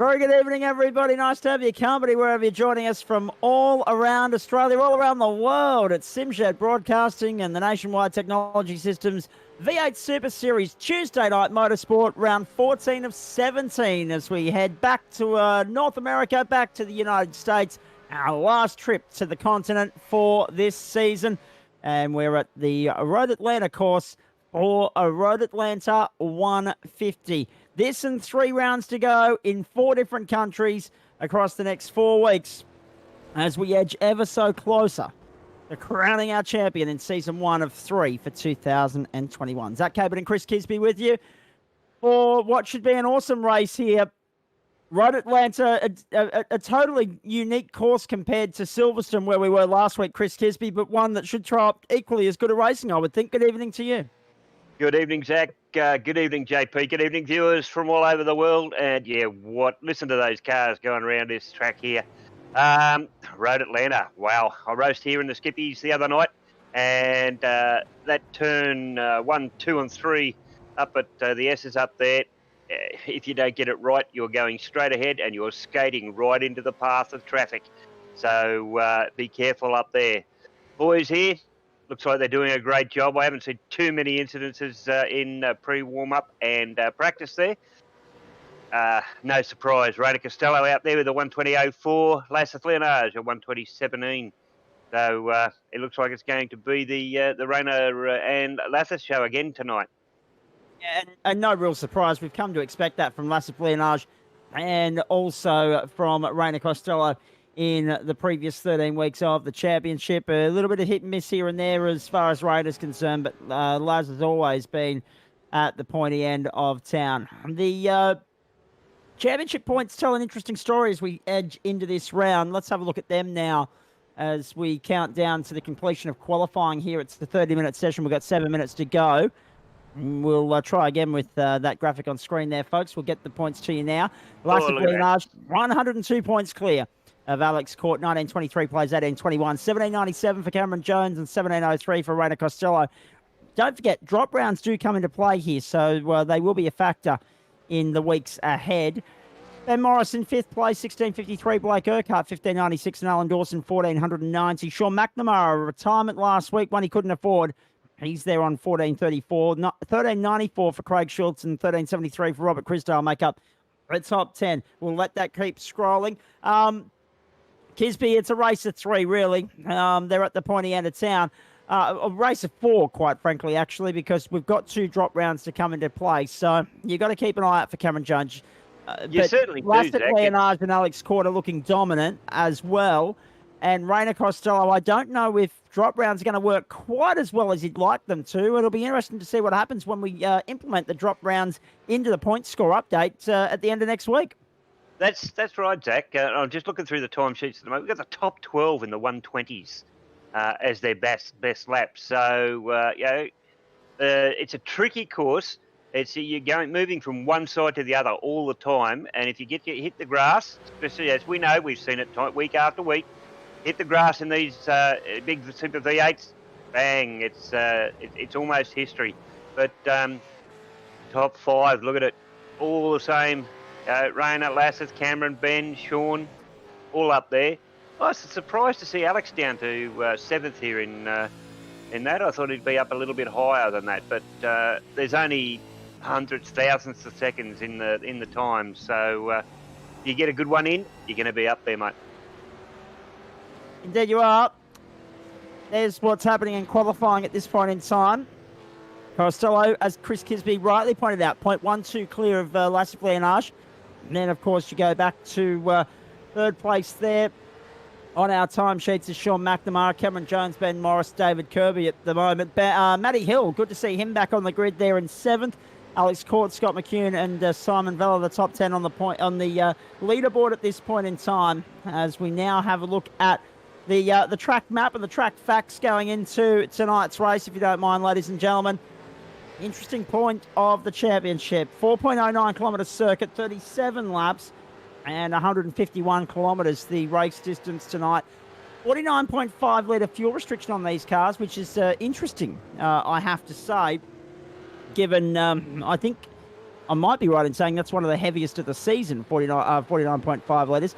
Very good evening, everybody. Nice to have your company wherever you're joining us from all around Australia, all around the world. It's SimShed Broadcasting and the Nationwide Technology Systems V8 Super Series Tuesday Night Motorsport, round 14 of 17, as we head back to North America, back to the United States, our last trip to the continent for this season. And we're at the Road Atlanta course for a Road Atlanta 150. This and 3 rounds to go in 4 different countries across the next 4 weeks as we edge ever so closer to crowning our champion in season 1 of 3 for 2021. Zach Cabot and Chris Kisby with you for what should be an awesome race here. Road Atlanta, a totally unique course compared to Silverstone where we were last week, Chris Kisby, but one that should throw up equally as good a racing, I would think. Good evening to you. Good evening, Zach. Good evening, JP. Good evening, viewers from all over the world. And yeah, listen to those cars going around this track here. Road Atlanta. Wow. I raced here in the Skippies the other night, and that turn 1, 2, and 3 up at the S's up there. If you don't get it right, you're going straight ahead and you're skating right into the path of traffic. So be careful up there. Boys here, looks like they're doing a great job. I haven't seen too many incidences in pre-warm-up and practice there. No surprise. Rada Costello out there with a 120.04. Lassith Leonage a 120.17. So it looks like it's going to be the Rayner and Lassith show again tonight. Yeah, and no real surprise. We've come to expect that from Lassith Leonage and also from Rayner Costello in the previous 13 weeks of the championship. A little bit of hit and miss here and there as far as Rayner's concerned, but Laz has always been at the pointy end of town. The championship points tell an interesting story as we edge into this round. Let's have a look at them now as we count down to the completion of qualifying here. It's the 30-minute session. We've got 7 minutes to go. We'll try again with that graphic on screen there, folks. We'll get the points to you now. Lassith Leonage, 102 points clear of Alex Court. 1923 plays 1821. 1797 for Cameron Jones and 1703 for Rayner Costello. Don't forget, drop rounds do come into play here, so they will be a factor in the weeks ahead. Ben Morris in 5th place, 1653. Blake Urquhart, 1596. And Alan Dawson, 1490. Sean McNamara, a retirement last week, one he couldn't afford. He's there on 1434. 1394 for Craig Schultz and 1373 for Robert Crisdale make up the top 10. We'll let that keep scrolling. Kisby, it's a race of 3, really. They're at the pointy end of town. A race of 4, quite frankly, actually, because we've got 2 drop rounds to come into play. So you've got to keep an eye out for Cameron Jones. You certainly do, Lassith Zach. Leonage and Alex Court are looking dominant as well. And Rayner Costello, I don't know if drop rounds are going to work quite as well as you'd like them to. It'll be interesting to see what happens when we implement the drop rounds into the point score update at the end of next week. That's right, Zach. I'm just looking through the timesheets at the moment. We've got the top 12 in the 120s as their best laps. So, it's a tricky course. You're moving from one side to the other all the time. And if you hit the grass, especially as we know, we've seen it week after week, hit the grass in these big Super V8s, bang, it's almost history. But top 5, look at it, all the same. Rayner, Lassith, Cameron, Ben, Sean, all up there. I was surprised to see Alex down to 7th here in that. I thought he'd be up a little bit higher than that, but there's only hundreds, thousands of seconds in the time. So you get a good one in, you're going to be up there, mate. Indeed you are. There's what's happening in qualifying at this point in time. Costello, as Chris Kisby rightly pointed out, 0.12 clear of Lassith Leonage. And then, of course, you go back to 3rd place there on our timesheets is Sean McNamara, Cameron Jones, Ben Morris, David Kirby at the moment. Matty Hill, good to see him back on the grid there in 7th. Alex Court, Scott McCune, and Simon Vella, the top 10 on the leaderboard at this point in time. As we now have a look at the track map and the track facts going into tonight's race, if you don't mind, ladies and gentlemen. Interesting point of the championship. 4.09 kilometre circuit, 37 laps, and 151 kilometres the race distance tonight. 49.5 litre fuel restriction on these cars, which is interesting, I have to say, given I think I might be right in saying that's one of the heaviest of the season, 49.5 litres.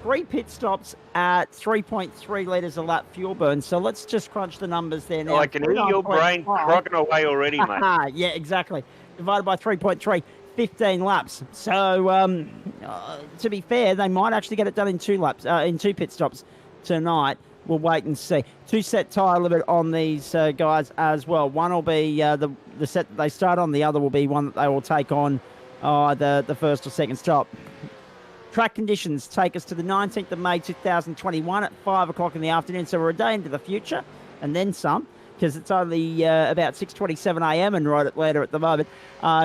3 pit stops at 3.3 litres a lap fuel burn. So let's just crunch the numbers there now. I can hear your brain 49.5. crocking away already, mate. Yeah, exactly. Divided by 3.3, 15 laps. So to be fair, they might actually get it done in 2 laps, in 2 pit stops tonight. We'll wait and see. 2-set tyre limit on these guys as well. One will be the set that they start on. The other will be one that they will take on the first or second stop. Track conditions take us to the 19th of May 2021 at 5 o'clock in the afternoon. So we're a day into the future and then some, because it's only about 6:27 a.m. in Road Atlanta at the moment.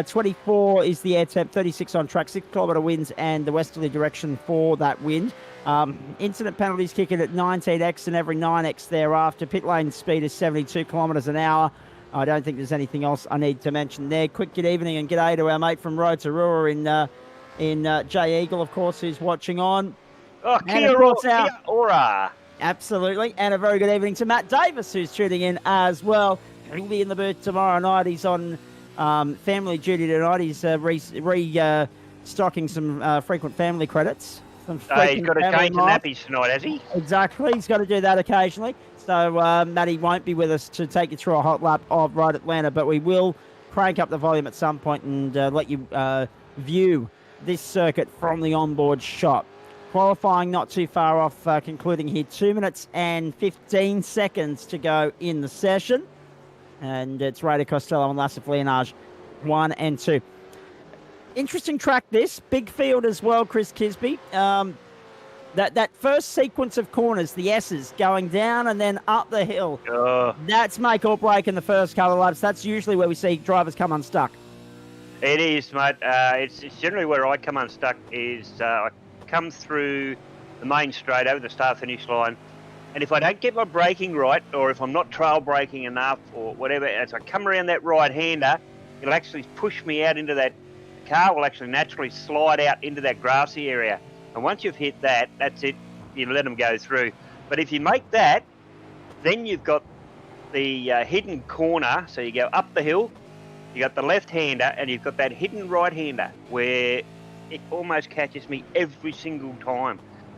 24 is the air temp, 36 on track, 6-kilometre winds and the westerly direction for that wind. Incident penalties kick in at 19x and every 9x thereafter. Pit lane speed is 72 kilometres an hour. I don't think there's anything else I need to mention there. Quick good evening and g'day to our mate from Rotorua in Jay Eagle, of course, who's watching on. Oh, kia ora. Absolutely. And a very good evening to Matt Davis, who's tuning in as well. He'll be in the booth tomorrow night. He's on family duty tonight. He's restocking some frequent family credits. He's got to change the nappies tonight, has he? Exactly. He's got to do that occasionally. So Matty won't be with us to take you through a hot lap of Road Atlanta, but we will crank up the volume at some point and let you view this circuit from the onboard shot. Qualifying not too far off, concluding here. 2 minutes and 15 seconds to go in the session. And it's Raider Costello and Lasse Fleenage, 1 and 2. Interesting track this. Big field as well, Chris Kisby. That first sequence of corners, the S's, going down and then up the hill. That's make or break in the first couple of laps. That's usually where we see drivers come unstuck. It is, mate. It's generally where I come unstuck is I come through the main straight over the start-finish line, and if I don't get my braking right, or if I'm not trail braking enough or whatever, as I come around that right-hander, it'll actually push me out into that, the car will actually naturally slide out into that grassy area. And once you've hit that, that's it. You let them go through. But if you make that, then you've got the hidden corner, so you go up the hill, you got the left-hander, and you've got that hidden right-hander where it almost catches me every single time.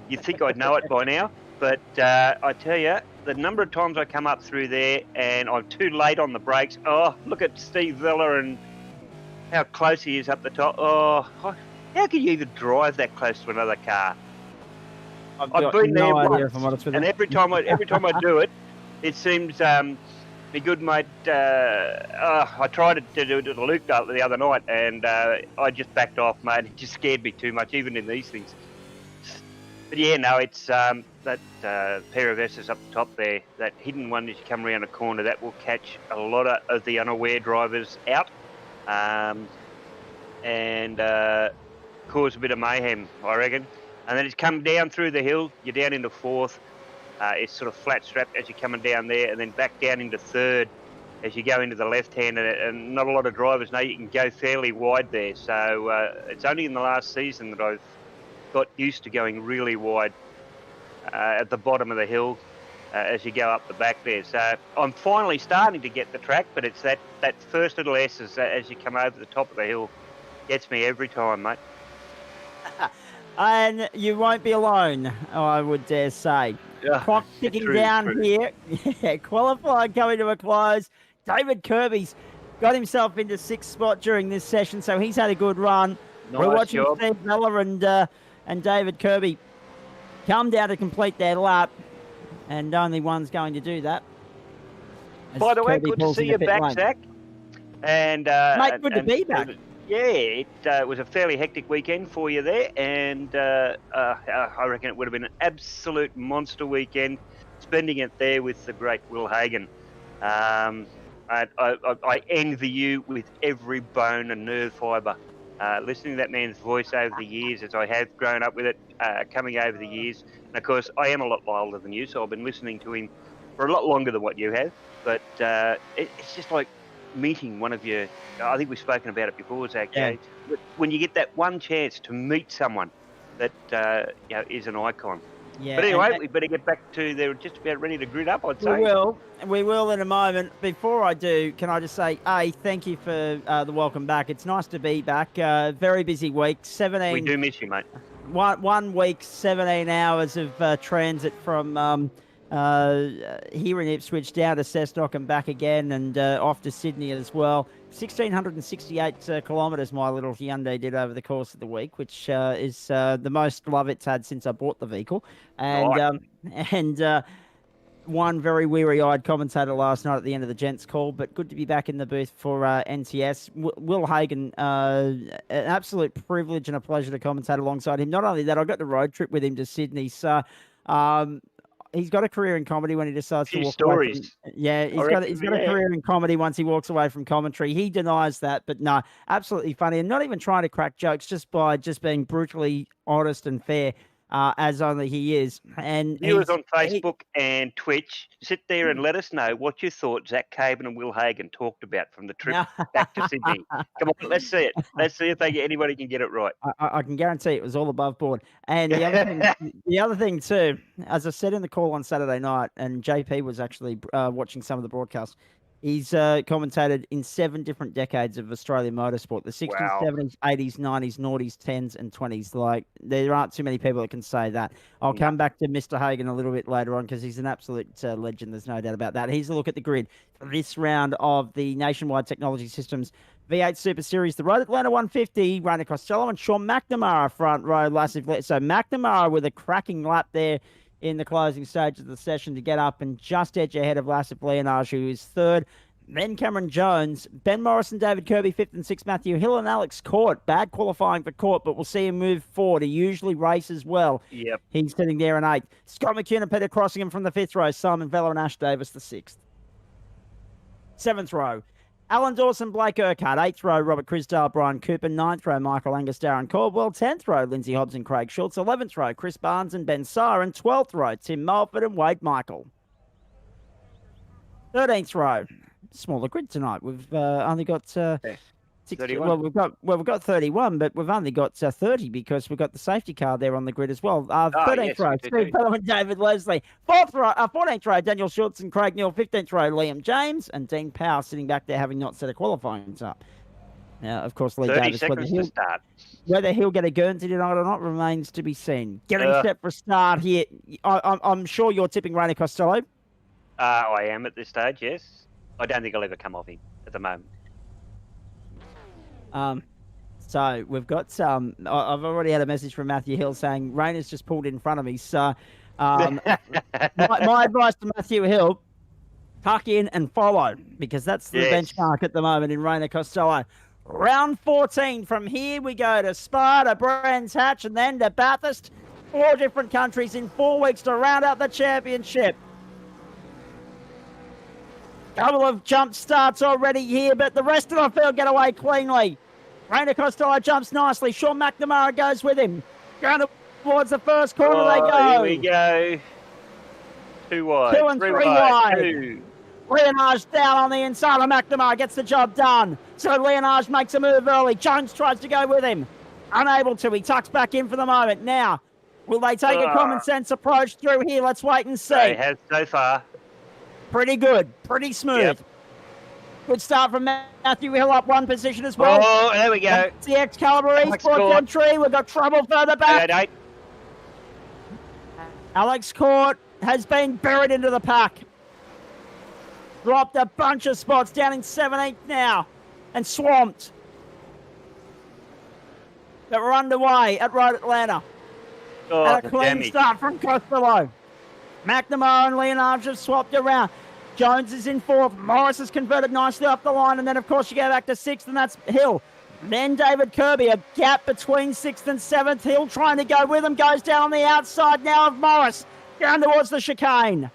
You'd think I'd know it by now, but I tell you, the number of times I come up through there and I'm too late on the brakes. Oh, look at Steve Vella and how close he is up the top. Oh, how can you even drive that close to another car? I've been there once, and every time I do it, it seems... my good mate, I tried to do it at a Luke the other night, and I just backed off, mate. It just scared me too much, even in these things. But yeah, no, it's that pair of S's up the top there, that hidden one as you come around a corner, that will catch a lot of the unaware drivers out and cause a bit of mayhem, I reckon. And then it's come down through the hill, you're down into fourth. It's sort of flat strapped as you're coming down there, and then back down into third as you go into the left hand. And not a lot of drivers know you can go fairly wide there. So it's only in the last season that I've got used to going really wide at the bottom of the hill as you go up the back there. So I'm finally starting to get the track, but it's that first little S as you come over the top of the hill gets me every time, mate. And you won't be alone, I would dare say. Clock ticking down here. Yeah, qualifying coming to a close. David Kirby's got himself into 6th spot during this session, so he's had a good run. Nice We're watching job. Steve Miller and David Kirby come down to complete their lap, and only one's going to do that. By the way, good to see you back, Zach. And mate, good to be back. Yeah, it was a fairly hectic weekend for you there, and I reckon it would have been an absolute monster weekend, spending it there with the great Will Hagen. I envy you with every bone and nerve fibre. Listening to that man's voice over the years, as I have grown up with it, coming over the years. And of course, I am a lot older than you, so I've been listening to him for a lot longer than what you have. But it's just like meeting one of your... I think we've spoken about it before, Zach. Yeah. When you get that one chance to meet someone that is an icon. Yeah, But anyway, we better get back to, they're just about ready to grid up, I'd say. We will in a moment. Before I do, can I just say, thank you for the welcome back. It's nice to be back. Very busy week. We 17. do miss you, mate. One week, 17 hours of transit from here in Ipswich down to Cessnock and back again, and off to Sydney as well. 1,668 kilometres my little Hyundai did over the course of the week, which is the most love it's had since I bought the vehicle. And one very weary-eyed commentator last night at the end of the gents call, but good to be back in the booth for NTS. Will Hagen, an absolute privilege and a pleasure to commentate alongside him. Not only that, I got the road trip with him to Sydney, so he's got a career in comedy when he decides to walk away from, he's got a career in comedy once he walks away from commentary. He denies that, but no, absolutely funny, and not even trying to crack jokes, just by just being brutally honest and fair. As only he is. And viewers on Facebook and Twitch, sit there and let us know what you thought Zach Caban and Will Hagen talked about from the trip back to Sydney. Come on, let's see it. Let's see if anybody can get it right. I can guarantee it was all above board. And the other thing too, as I said in the call on Saturday night, and JP was actually watching some of the broadcasts, he's commentated in 7 different decades of Australian motorsport: the 60s, Wow. 70s, 80s, 90s, noughties, 10s, and 20s. Like, there aren't too many people that can say that. I'll come back to Mr. Hagen a little bit later on, because he's an absolute legend. There's no doubt about that. Here's a look at the grid for this round of the Nationwide Technology Systems V8 Super Series. The Road Atlanta 150, Rainer Costello and Sean McNamara front row. So McNamara with a cracking lap there in the closing stage of the session to get up and just edge ahead of Lassif Leonage, who is third. Then Cameron Jones, Ben Morrison, David Kirby, 5th and 6th, Matthew Hill and Alex Court. Bad qualifying for Court, but we'll see him move forward. He usually races well. Yep. He's sitting there in 8th. Scott McKeon and Peter Crossingham from the 5th row. Simon Vella and Ash Davis, the 6th. 7th row, Alan Dawson, Blake Urquhart. 8th row, Robert Crisdale, Brian Cooper. 9th row, Michael Angus, Darren Caldwell. 10th row, Lindsay Hobbs and Craig Schultz. 11th row, Chris Barnes and Ben Saar. And 12th row, Tim Mulford and Wade Michael. 13th row, smaller grid tonight. We've only got 31. We've got 31, but we've only got 30 because we've got the safety car there on the grid as well. 13th row, Steve Pelham and David Leslie. 14th row, Daniel Schultz and Craig Neal. 15th row, Liam James and Dean Powell sitting back there, having not set a qualifying up. Now, of course, Lee 30 Davis, seconds to start. Whether he'll get a Guernsey tonight or not remains to be seen. Getting set for a start here. I'm sure you're tipping Rainer Costello. I am at this stage, yes. I don't think I'll ever come off him at the moment. So we've got some. I've already had a message from Matthew Hill saying Rainer's just pulled in front of me. So my advice to Matthew Hill: tuck in and follow, because that's the benchmark at the moment in Rainer Costello. Round 14. From here we go to Spa, to Brands Hatch, and then to Bathurst. 4 different countries in 4 weeks to round out the championship. Couple of jump starts already here, but the rest of the field get away cleanly. Rainer Costello jumps nicely. Sean McNamara goes with him. Going towards the first corner they go. Here we go. 2 wide. 2 and 3 wide. 2. Leonage down on the inside of McNamara, gets the job done. So Leonage makes a move early. Jones tries to go with him. Unable to. He tucks back in for the moment. Now, will they take a common sense approach through here? Let's wait and see. They have so far. Pretty good. Pretty smooth. Yep. Good start from Matthew Hill, up 1 position as well. Oh, there we go. The Excalibur Esports entry. We've got trouble further back. Alex Court has been buried into the pack. Dropped a bunch of spots, down in 17th now, and swamped. But we're underway at Road Atlanta. And a clean start from Costello. McNamara and Leonage have swapped around. Jones is in 4th. Morris has converted nicely off the line. And then, of course, you go back to 6th, and that's Hill. Then David Kirby, a gap between 6th and 7th. Hill trying to go with him. Goes down on the outside now of Morris. Down towards the chicane.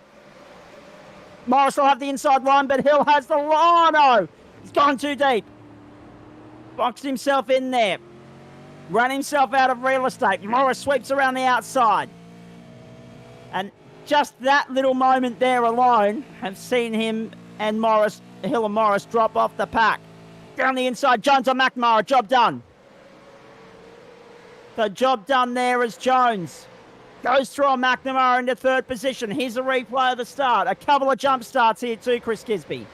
Morris will have the inside line, but Hill has the line. Oh, no. He's gone too deep. Boxed himself in there. Run himself out of real estate. Morris sweeps around the outside. And just that little moment there alone have seen him and Morris, Hill and Morris, drop off the pack. Down the inside, Jones on McNamara, job done. The job done there is Jones. Goes through on McNamara into third position. Here's a replay of the start. A couple of jump starts here too, Chris Kisby.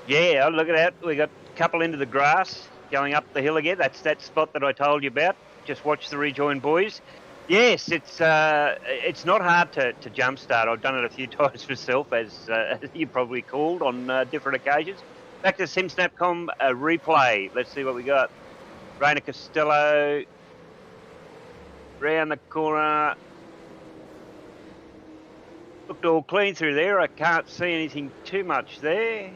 Yeah, look at that. We got a couple into the grass going up the hill again. That's that spot that I told you about. Just watch the rejoin, boys. Yes, it's not hard to jump start. I've done it a few times myself, as you probably called on different occasions. Back to SimSnapcom replay. Let's see what we got. Rainer Costello round the corner. Looked all clean through there. I can't see anything too much there.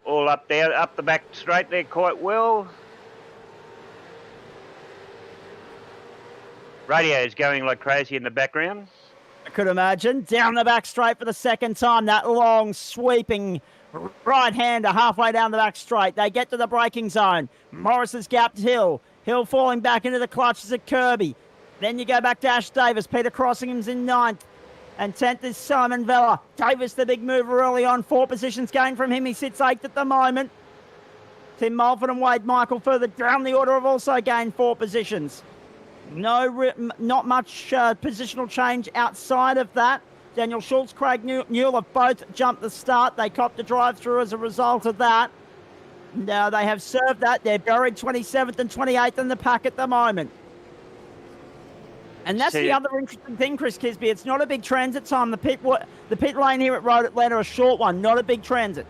All up there, up the back straight there quite well. Radio's going like crazy in the background. I could imagine. Down the back straight for the second time. That long sweeping right-hander halfway down the back straight. They get to the braking zone. Morris has gapped Hill. Hill falling back into the clutches of Kirby. Then you go back to Ash Davis. Peter Crossingham's in 9th. And 10th is Simon Vella. Davis, the big mover early on. 4 positions gained from him. He sits 8th at the moment. Tim Mulford and Wade Michael further down the order have also gained 4 positions. Not much positional change outside of that. Daniel Schultz, Craig Newell have both jumped the start. They copped a drive-through as a result of that. Now they have served that. They're buried 27th and 28th in the pack at the moment. And that's the other interesting thing, Chris Kisby. It's not a big transit time. The pit lane here at Road Atlanta, a short one, not a big transit.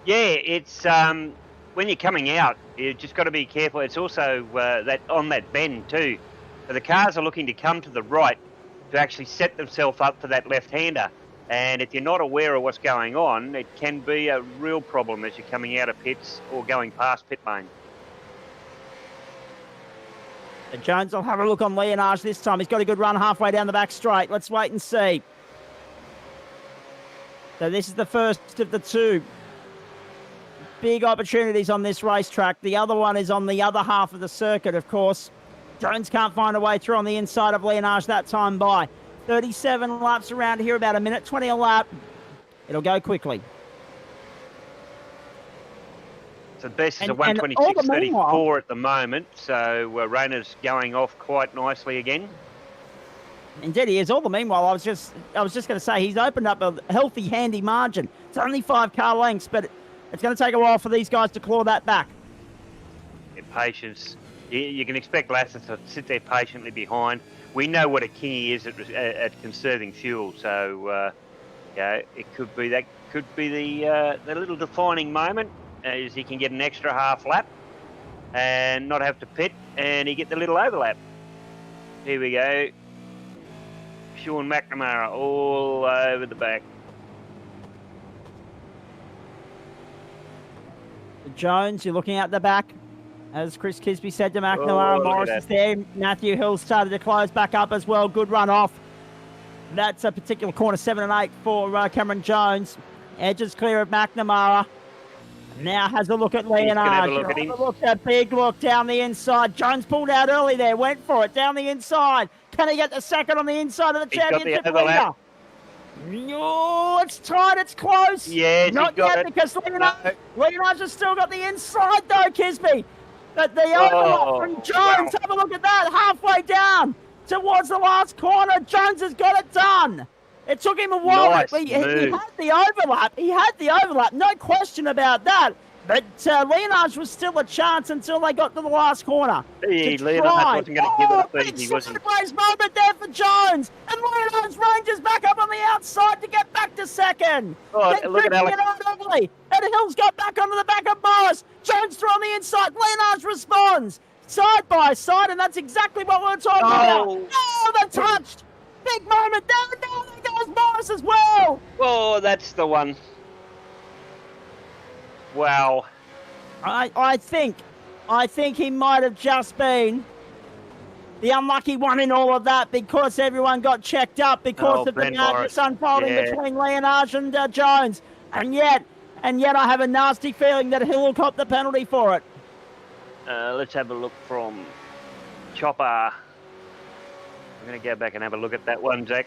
Yeah, it's when you're coming out, you've just got to be careful. It's also that on that bend too. So the cars are looking to come to the right to actually set themselves up for that left-hander. And if you're not aware of what's going on, it can be a real problem as you're coming out of pits or going past pit lane. And Jones will have a look on Leonage this time. He's got a good run halfway down the back straight. Let's wait and see. So this is the first of the 2 big opportunities on this racetrack. The other one is on the other half of the circuit, of course. Jones can't find a way through on the inside of Leonage that time by. 37 laps around here, about 1:20 a lap. It'll go quickly. So the best is a 1:26.34 at the moment. So Rainer's going off quite nicely again. Indeed he is. All the meanwhile, I was just going to say he's opened up a healthy, handy margin. It's only 5 car lengths, but it's going to take a while for these guys to claw that back. Yeah, patience. You can expect Lasser to sit there patiently behind. We know what a king he is at conserving fuel, so yeah, it could be that. Could be the little defining moment. Is he can get an extra half lap and not have to pit, and he get the little overlap. Here we go. Sean McNamara all over the back. Jones, you're looking at the back. As Chris Kisby said to McNamara, Morris is there. Matthew Hill started to close back up as well. Good run off. That's a particular corner 7 and 8 for Cameron Jones. Edges clear of McNamara. Now has a look at Leonard. A big look down the inside. Jones pulled out early there. Went for it down the inside. Can he get the second on the inside of the championship leader? No, it's tight. It's close. Yeah, not yet because Leonard has still got the inside though, Kisby. But the overlap from Jones. Have a look at that. Halfway down towards the last corner. Jones has got it done. It took him a while. Nice he had the overlap. He had the overlap. No question about that. But Leonard was still a chance until they got to the last corner. Leonard wasn't going to give it up easy, was he? Big moment there for Jones. And Leonard's ranges back up on the outside to get back to second. Oh, look at Alex. And Hill's got back onto the back of Morris. Jones through on the inside. Leonard responds. Side by side, and that's exactly what we're talking about. Oh, they're touched. Big moment. There goes Morris as well. Oh, that's the one. Wow. I think he might have just been the unlucky one in all of that because everyone got checked up because of the madness unfolding between Leonard and Jones. And yet I have a nasty feeling that Hill will cop the penalty for it. Let's have a look from Chopper. I'm going to go back and have a look at that one, Jack.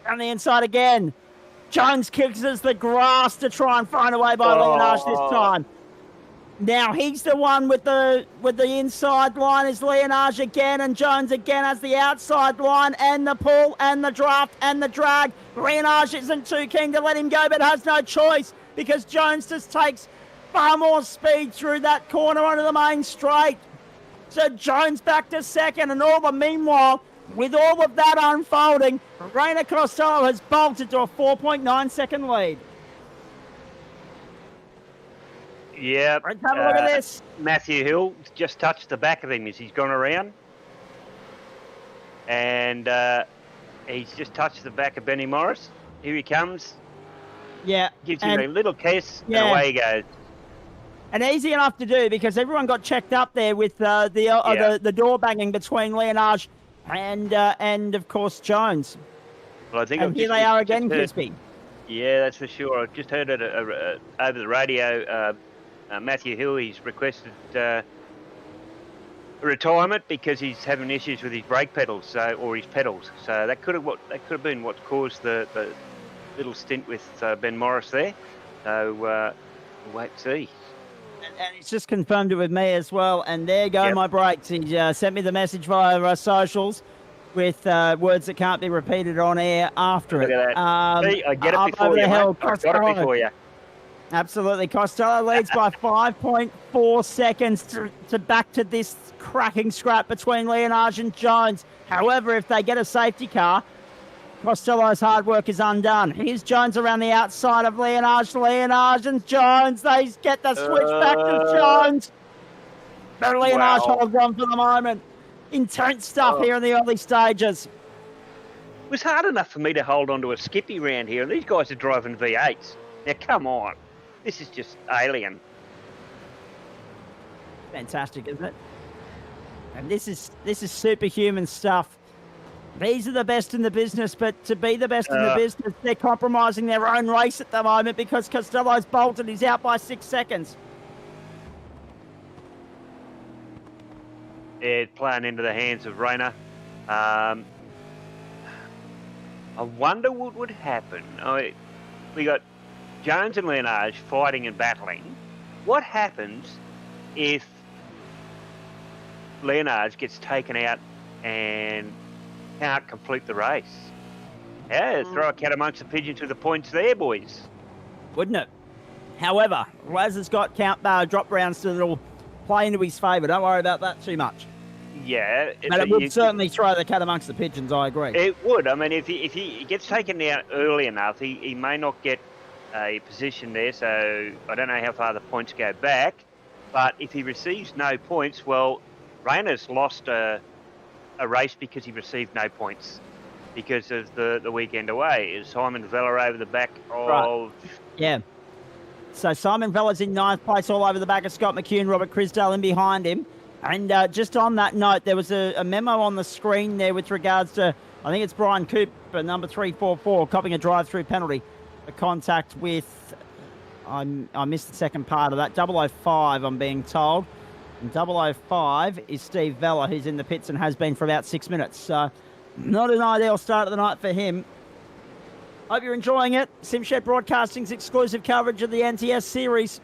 On the inside again. Jones kicks us the grass to try and find a way by Leonage this time. Now he's the one with the inside line is Leonage again, and Jones again has the outside line and the pull and the draft and the drag. Leonage isn't too keen to let him go, but has no choice because Jones just takes far more speed through that corner onto the main straight. So Jones back to second, and all the meanwhile, with all of that unfolding, Reina Costello has bolted to a 4.9 second lead. Yeah. Let's have a look at this. Matthew Hill just touched the back of him as he's gone around. And he's just touched the back of Benny Morris. Here he comes. Yeah. Gives him a little kiss, and away he goes. And easy enough to do because everyone got checked up there with the door banging between Leonage and of course Jones. Well, I think and here they are again, Crispy. Yeah, that's for sure. I've just heard it over the radio. Matthew Hill, he's requested retirement because he's having issues with his brake pedals, or his pedals. So that could have been what caused the little stint with Ben Morris there. So we'll wait and see. And he's just confirmed it with me as well. And there go my brakes. He sent me the message via socials with words that can't be repeated on air after it. Look at that. See, I get it before you, mate. I got it before you. Absolutely. Costello leads by 5.4 seconds to back to this cracking scrap between Leonage and Jones. However, if they get a safety car, Costello's hard work is undone. Here's Jones around the outside of Leonage. Leonage and Jones. They get the switch back to Jones. But Leonage holds on for the moment. Intense stuff here in the early stages. It was hard enough for me to hold on to a Skippy round here, and these guys are driving V8s. Now, come on. This is just alien. Fantastic, isn't it? And this is superhuman stuff. These are the best in the business, but to be the best in the business, they're compromising their own race at the moment because Costello's bolted. He's out by 6 seconds. It's playing into the hands of Reina. I wonder what would happen. We got Jones and Leonage fighting and battling. What happens if Leonage gets taken out and can't complete the race? Yeah, throw a cat amongst the pigeons to the points there, boys. Wouldn't it? However, Raz has got drop rounds that'll play into his favour. Don't worry about that too much. Yeah. But it would certainly throw the cat amongst the pigeons, I agree. It would. I mean, if he gets taken out early enough, he may not get a position there, so I don't know how far the points go back. But if he receives no points, well, Reina's lost a race because he received no points because of the weekend away. Is Simon Vella over the back of... Right. Yeah. So Simon Vella's in 9th place all over the back of Scott McCune, Robert Crisdale in behind him. And just on that note, there was a memo on the screen there with regards to, I think it's Brian Cooper, number 344, copping a drive-through penalty for contact with, I missed the second part of that, 005, I'm being told. And 005 is Steve Vella, who's in the pits and has been for about 6 minutes. So not an ideal start of the night for him. Hope you're enjoying it. SimShed Broadcasting's exclusive coverage of the NTS series.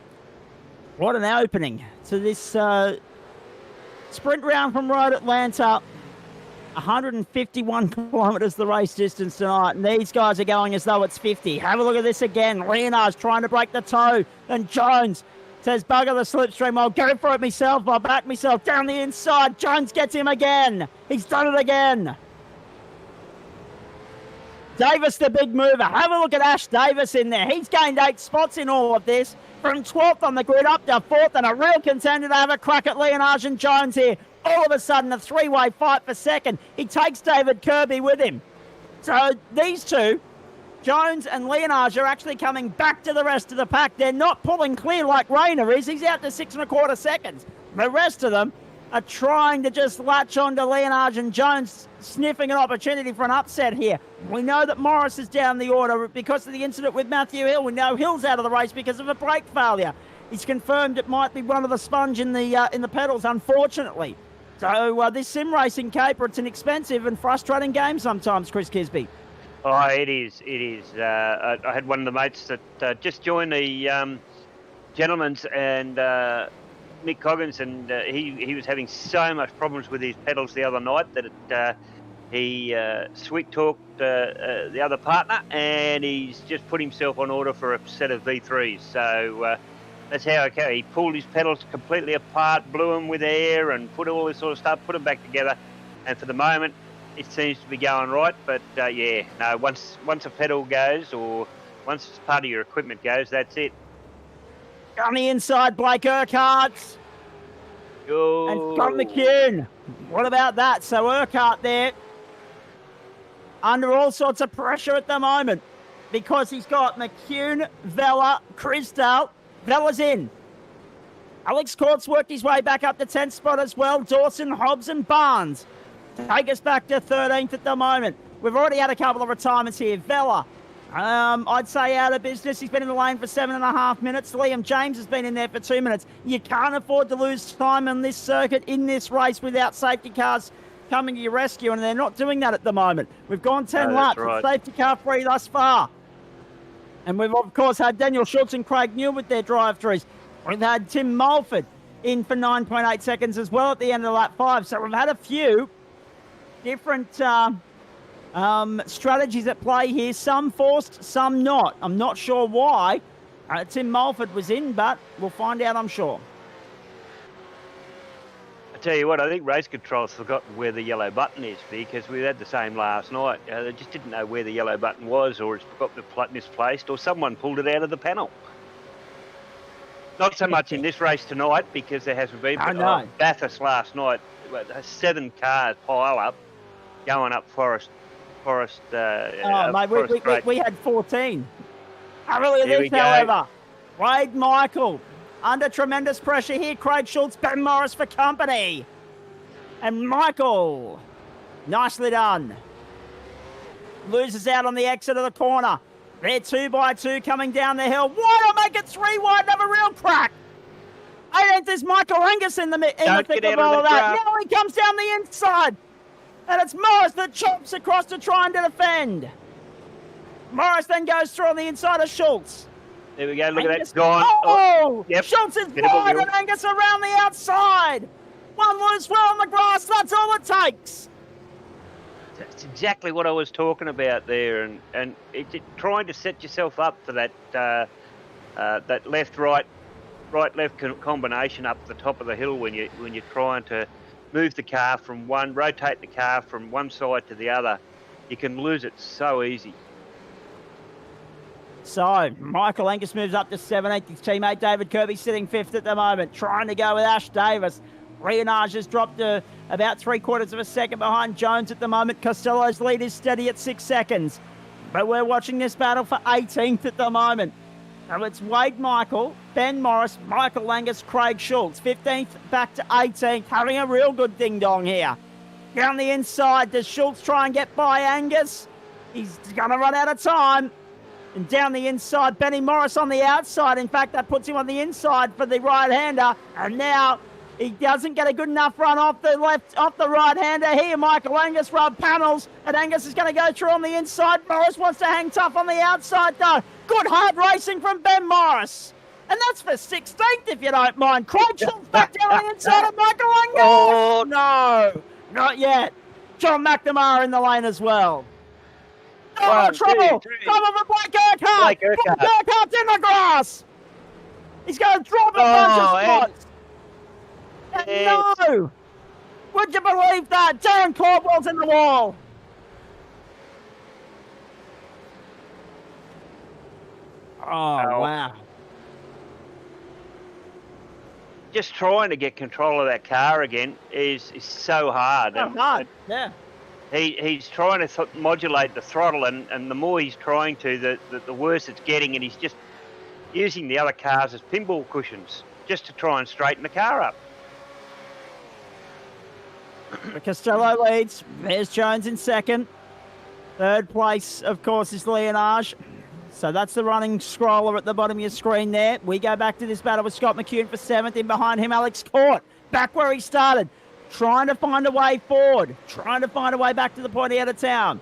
What an opening to this sprint round from Road Atlanta. 151 kilometres the race distance tonight, and these guys are going as though it's 50. Have a look at this again. Leonage trying to break the toe, and Jones says, bugger the slipstream, I'll go for it myself, I'll back myself down the inside. Jones gets him again. He's done it again. Davis, the big mover. Have a look at Ash Davis in there. He's gained 8 spots in all of this. From 12th on the grid up to 4th, and a real contender to have a crack at Leonage and Jones here. All of a sudden, a 3-way fight for second. He takes David Kirby with him. So these two, Jones and Leonage, are actually coming back to the rest of the pack. They're not pulling clear like Reina is. He's out to 6.25 seconds. The rest of them are trying to just latch on to Leonage and Jones, sniffing an opportunity for an upset here. We know that Morris is down the order because of the incident with Matthew Hill. We know Hill's out of the race because of a brake failure. He's confirmed it might be one of the sponge in the pedals, unfortunately. So this sim racing caper, it's an expensive and frustrating game sometimes, Chris Kisby. Oh, it is. It is. I had one of the mates that just joined the gentleman's and Mick Coggins, and he was having so much problems with his pedals the other night that he sweet talked the other partner, and he's just put himself on order for a set of V3s. So that's how it came. He pulled his pedals completely apart, blew them with air, and put all this sort of stuff, put them back together. And for the moment, it seems to be going right. But yeah, no, once a pedal goes, or once part of your equipment goes, that's it. On the inside, Blake Urquhart Oh. and Scott McCune. What about that? So Urquhart there under all sorts of pressure at the moment because he's got McCune, Vella, Crisdale. Vella's in. Alex Court's worked his way back up to 10th spot as well. Dawson, Hobbs and Barnes take us back to 13th at the moment. We've already had a couple of retirements here. Vella, I'd say out of business. He's been in the lane for 7.5 minutes. Liam James has been in there for 2 minutes. You can't afford to lose time on this circuit in this race without safety cars coming to your rescue, and they're not doing that at the moment. We've gone 10 laps. Right. It's safety car free thus far. And we've, of course, had Daniel Schultz and Craig Newell with their drive-throughs. We've had Tim Mulford in for 9.8 seconds as well at the end of lap 5. So we've had a few different strategies at play here. Some forced, some not. I'm not sure why Tim Mulford was in, but we'll find out, I'm sure. I tell you what, I think race control's forgotten where the yellow button is, because we had the same last night. They just didn't know where the yellow button was, or it's misplaced, or someone pulled it out of the panel. Not so much in this race tonight, because there hasn't been. I know. Bathurst last night, 7 cars pile up going up Forest. Mate, we had 14. Look Here at we this, go. however. Wade Michael under tremendous pressure here. Craig Schultz, Ben Morris for company. And Michael, nicely done. Loses out on the exit of the corner. They're 2x2 coming down the hill. Why not make it 3 wide and have a real crack? 18th is Michael Angus in the thick of all of that. Now he comes down the inside. And it's Morris that chops across to try and defend. Morris then goes through on the inside of Schultz. There we go, look Angus, at that, gone. Oh! Yep. Schultz is wide and Angus around the outside. One loose well on the grass, that's all it takes. That's exactly what I was talking about there, and trying to set yourself up for that that left-right, right-left combination up the top of the hill when you're trying to move the car from rotate the car from one side to the other. You can lose it so easy. So, Michael Angus moves up to 17th. His teammate David Kirby sitting 5th at the moment, trying to go with Ash Davis. Leonage has dropped to about 3/4 of a second behind Jones at the moment. Costello's lead is steady at 6 seconds. But we're watching this battle for 18th at the moment. So it's Wade Michael, Ben Morris, Michael Angus, Craig Schultz. 15th back to 18th, having a real good ding-dong here. Down the inside, does Schultz try and get by Angus? He's going to run out of time. And down the inside, Benny Morris on the outside. In fact, that puts him on the inside for the right-hander. And now he doesn't get a good enough run off the right-hander here. Michael Angus rub panels, and Angus is going to go through on the inside. Morris wants to hang tough on the outside, though. Good hard racing from Ben Morris. And that's for 16th, if you don't mind. Craig Schultz back down on the inside of Michael Angus. Oh, no, not yet. John McNamara in the lane as well. Oh, trouble! Trouble for Blake Urquhart! Blake Urquhart's in the grass! He's going to drop a bunch of spots! No! Would you believe that? Darren Caldwell's in the wall! Oh, wow. Just trying to get control of that car again is so hard. Yeah. He's trying to modulate the throttle, and the more he's trying to, the worse it's getting, and he's just using the other cars as pinball cushions just to try and straighten the car up. Costello leads. There's Jones in second. Third place, of course, is Leonage. So that's the running scroller at the bottom of your screen there. We go back to this battle with Scott McCune for 7th. In behind him, Alex Court. Back where he started. Trying to find a way forward. Trying to find a way back to the point out of town.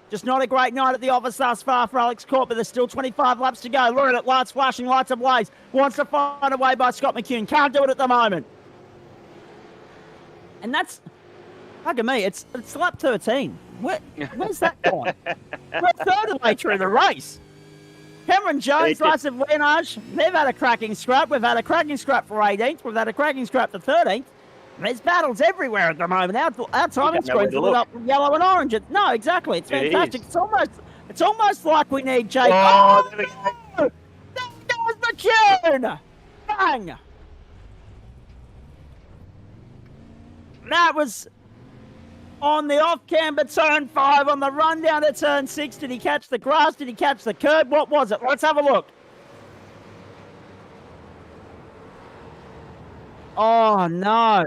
Just not a great night at the office thus far for Alex Court, but there's still 25 laps to go. Look at it, lights flashing, lights ablaze. Wants to find a way by Scott McCune. Can't do it at the moment. And that's, look at me, it's lap 13. Where's that gone? We're third of the way through the race. Cameron Jones, Rice of Lienage, they've had a cracking scrap. We've had a cracking scrap for 18th. We've had a cracking scrap for 13th. There's battles everywhere at the moment. Our timing screen's lit up with yellow and orange. No, exactly. It's fantastic. It's almost like we need Jake. Oh, there we go. There goes McCune. Bang. That was on the off-camber turn 5, on the run down to turn 6. Did he catch the grass? Did he catch the curb? What was it? Let's have a look. Oh, no.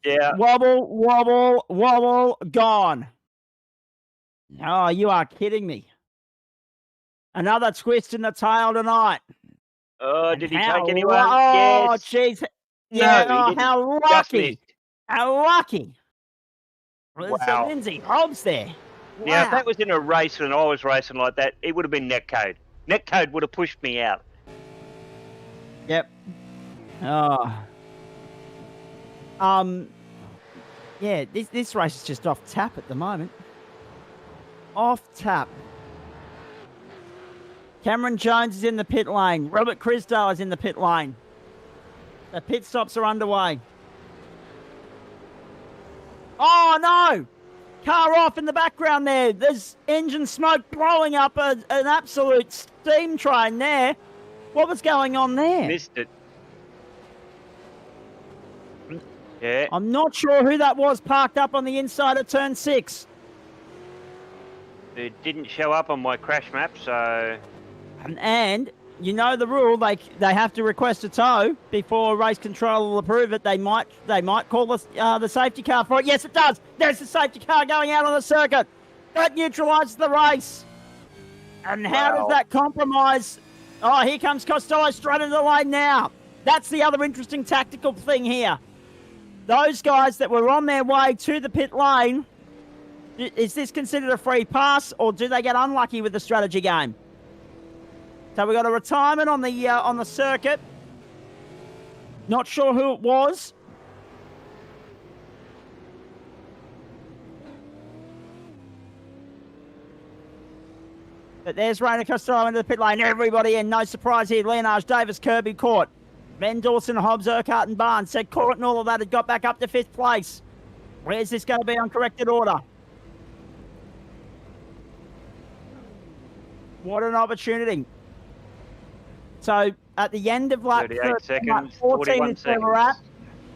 Yeah. Wobble, wobble, wobble, gone. Oh, you are kidding me. Another twist in the tail tonight. Oh, did he take anyone? Oh, Yes. jeez. Yeah, No, how Just lucky. missed. How lucky. Wow. Lindsay Hobbs there. Wow. Now, if that was in a race and I was racing like that, it would have been netcode. Netcode would have pushed me out. Yep. Oh. Yeah, this race is just off tap at the moment. Off tap. Cameron Jones is in the pit lane. Robert Crisdale is in the pit lane. The pit stops are underway. Oh, no! Car off in the background there. There's engine smoke blowing up an absolute steam train there. What was going on there? Missed it. Yeah. I'm not sure who that was parked up on the inside of turn 6. It didn't show up on my crash map, so... And you know the rule, they have to request a tow before race control will approve it. They might call the safety car for it. Yes, it does. There's the safety car going out on the circuit. That neutralises the race. And how does that compromise? Oh, here comes Costello straight into the lane now. That's the other interesting tactical thing here. Those guys that were on their way to the pit lane, is this considered a free pass, or do they get unlucky with the strategy game? So we got a retirement on the circuit. Not sure who it was. But there's Rainer Costello into the pit lane. Everybody in. No surprise here. Leonage, Davis, Kirby, Court. Ben Dawson, Hobbs, Urquhart and Barnes. Said Court and all of that had got back up to 5th place. Where's this going to be on corrected order? What an opportunity. So at the end of lap 38 seconds, 14 41 is where we're at.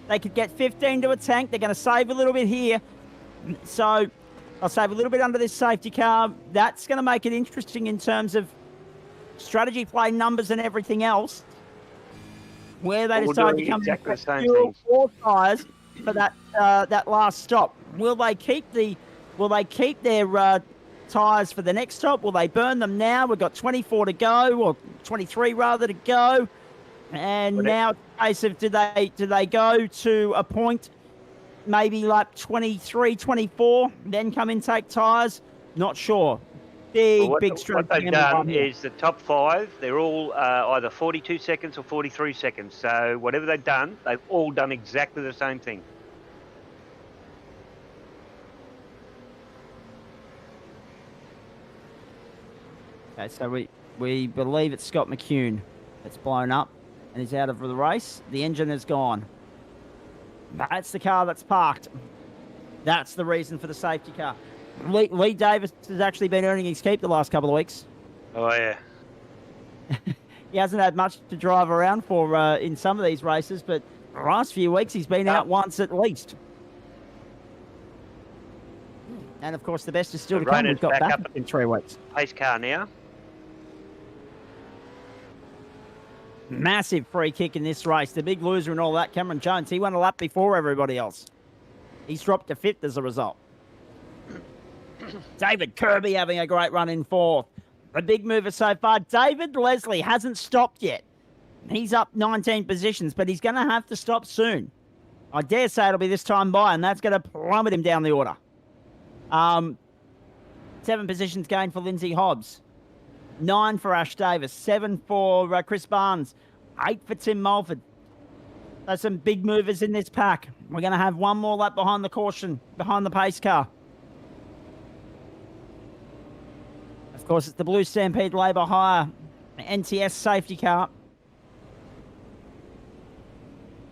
They could get 15 to a tank. They're going to save a little bit here. So I'll save a little bit under this safety car. That's going to make it interesting in terms of strategy play numbers and everything else. Where they decide to come exactly in fuel or tyres for that last stop. Will they keep their tyres for the next stop? Will they burn them now? We've got 24 to go, or 23 rather to go. And now it's a case of do they go to a point, maybe like 23, 24, then come in take tyres? Not sure. Big strategy. What they've done is the top 5, they're all either 42 seconds or 43 seconds. So whatever they've done, they've all done exactly the same thing. Okay, so we believe it's Scott McCune that's blown up and is out of the race. The engine is gone. That's the car that's parked. That's the reason for the safety car. Lee Davis has actually been earning his keep the last couple of weeks. Oh, yeah. He hasn't had much to drive around for in some of these races, but the last few weeks he's been out once at least. And, of course, the best is still to come. We've got back up in 3 weeks. Pace car now. Massive free kick in this race. The big loser and all that, Cameron Jones, he won a lap before everybody else. He's dropped to 5th as a result. David Kirby having a great run in 4th. The big mover so far, David Leslie, hasn't stopped yet. He's up 19 positions, but he's going to have to stop soon. I dare say it'll be this time by, and that's going to plummet him down the order. 7 positions gained for Lindsay Hobbs. 9 for Ash Davis. 7 for Chris Barnes. 8 for Tim Mulford. There's some big movers in this pack. We're going to have one more lap behind the caution, behind the pace car. Of course, it's the Blue Stampede Labour Hire NTS safety car.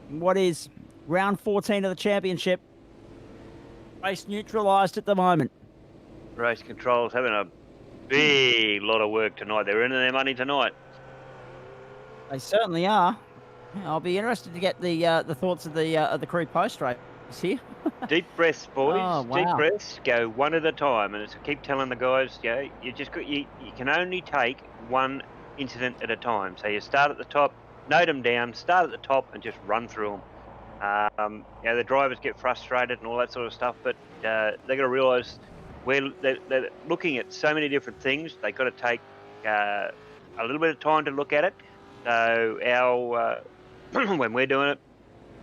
What is round 14 of the championship? Race neutralised at the moment. Race control's having a big lot of work tonight. They're earning their money tonight. They certainly are. I'll be interested to get the thoughts of the crew post race here. Deep breaths, boys. Oh, wow. Deep breaths. Go one at a time, and keep telling the guys, you just got you can only take one incident at a time. So you start at the top, note them down, start at the top, and just run through them. The drivers get frustrated and all that sort of stuff, but they got to realise they're looking at so many different things. They got to take a little bit of time to look at it. So our when we're doing it,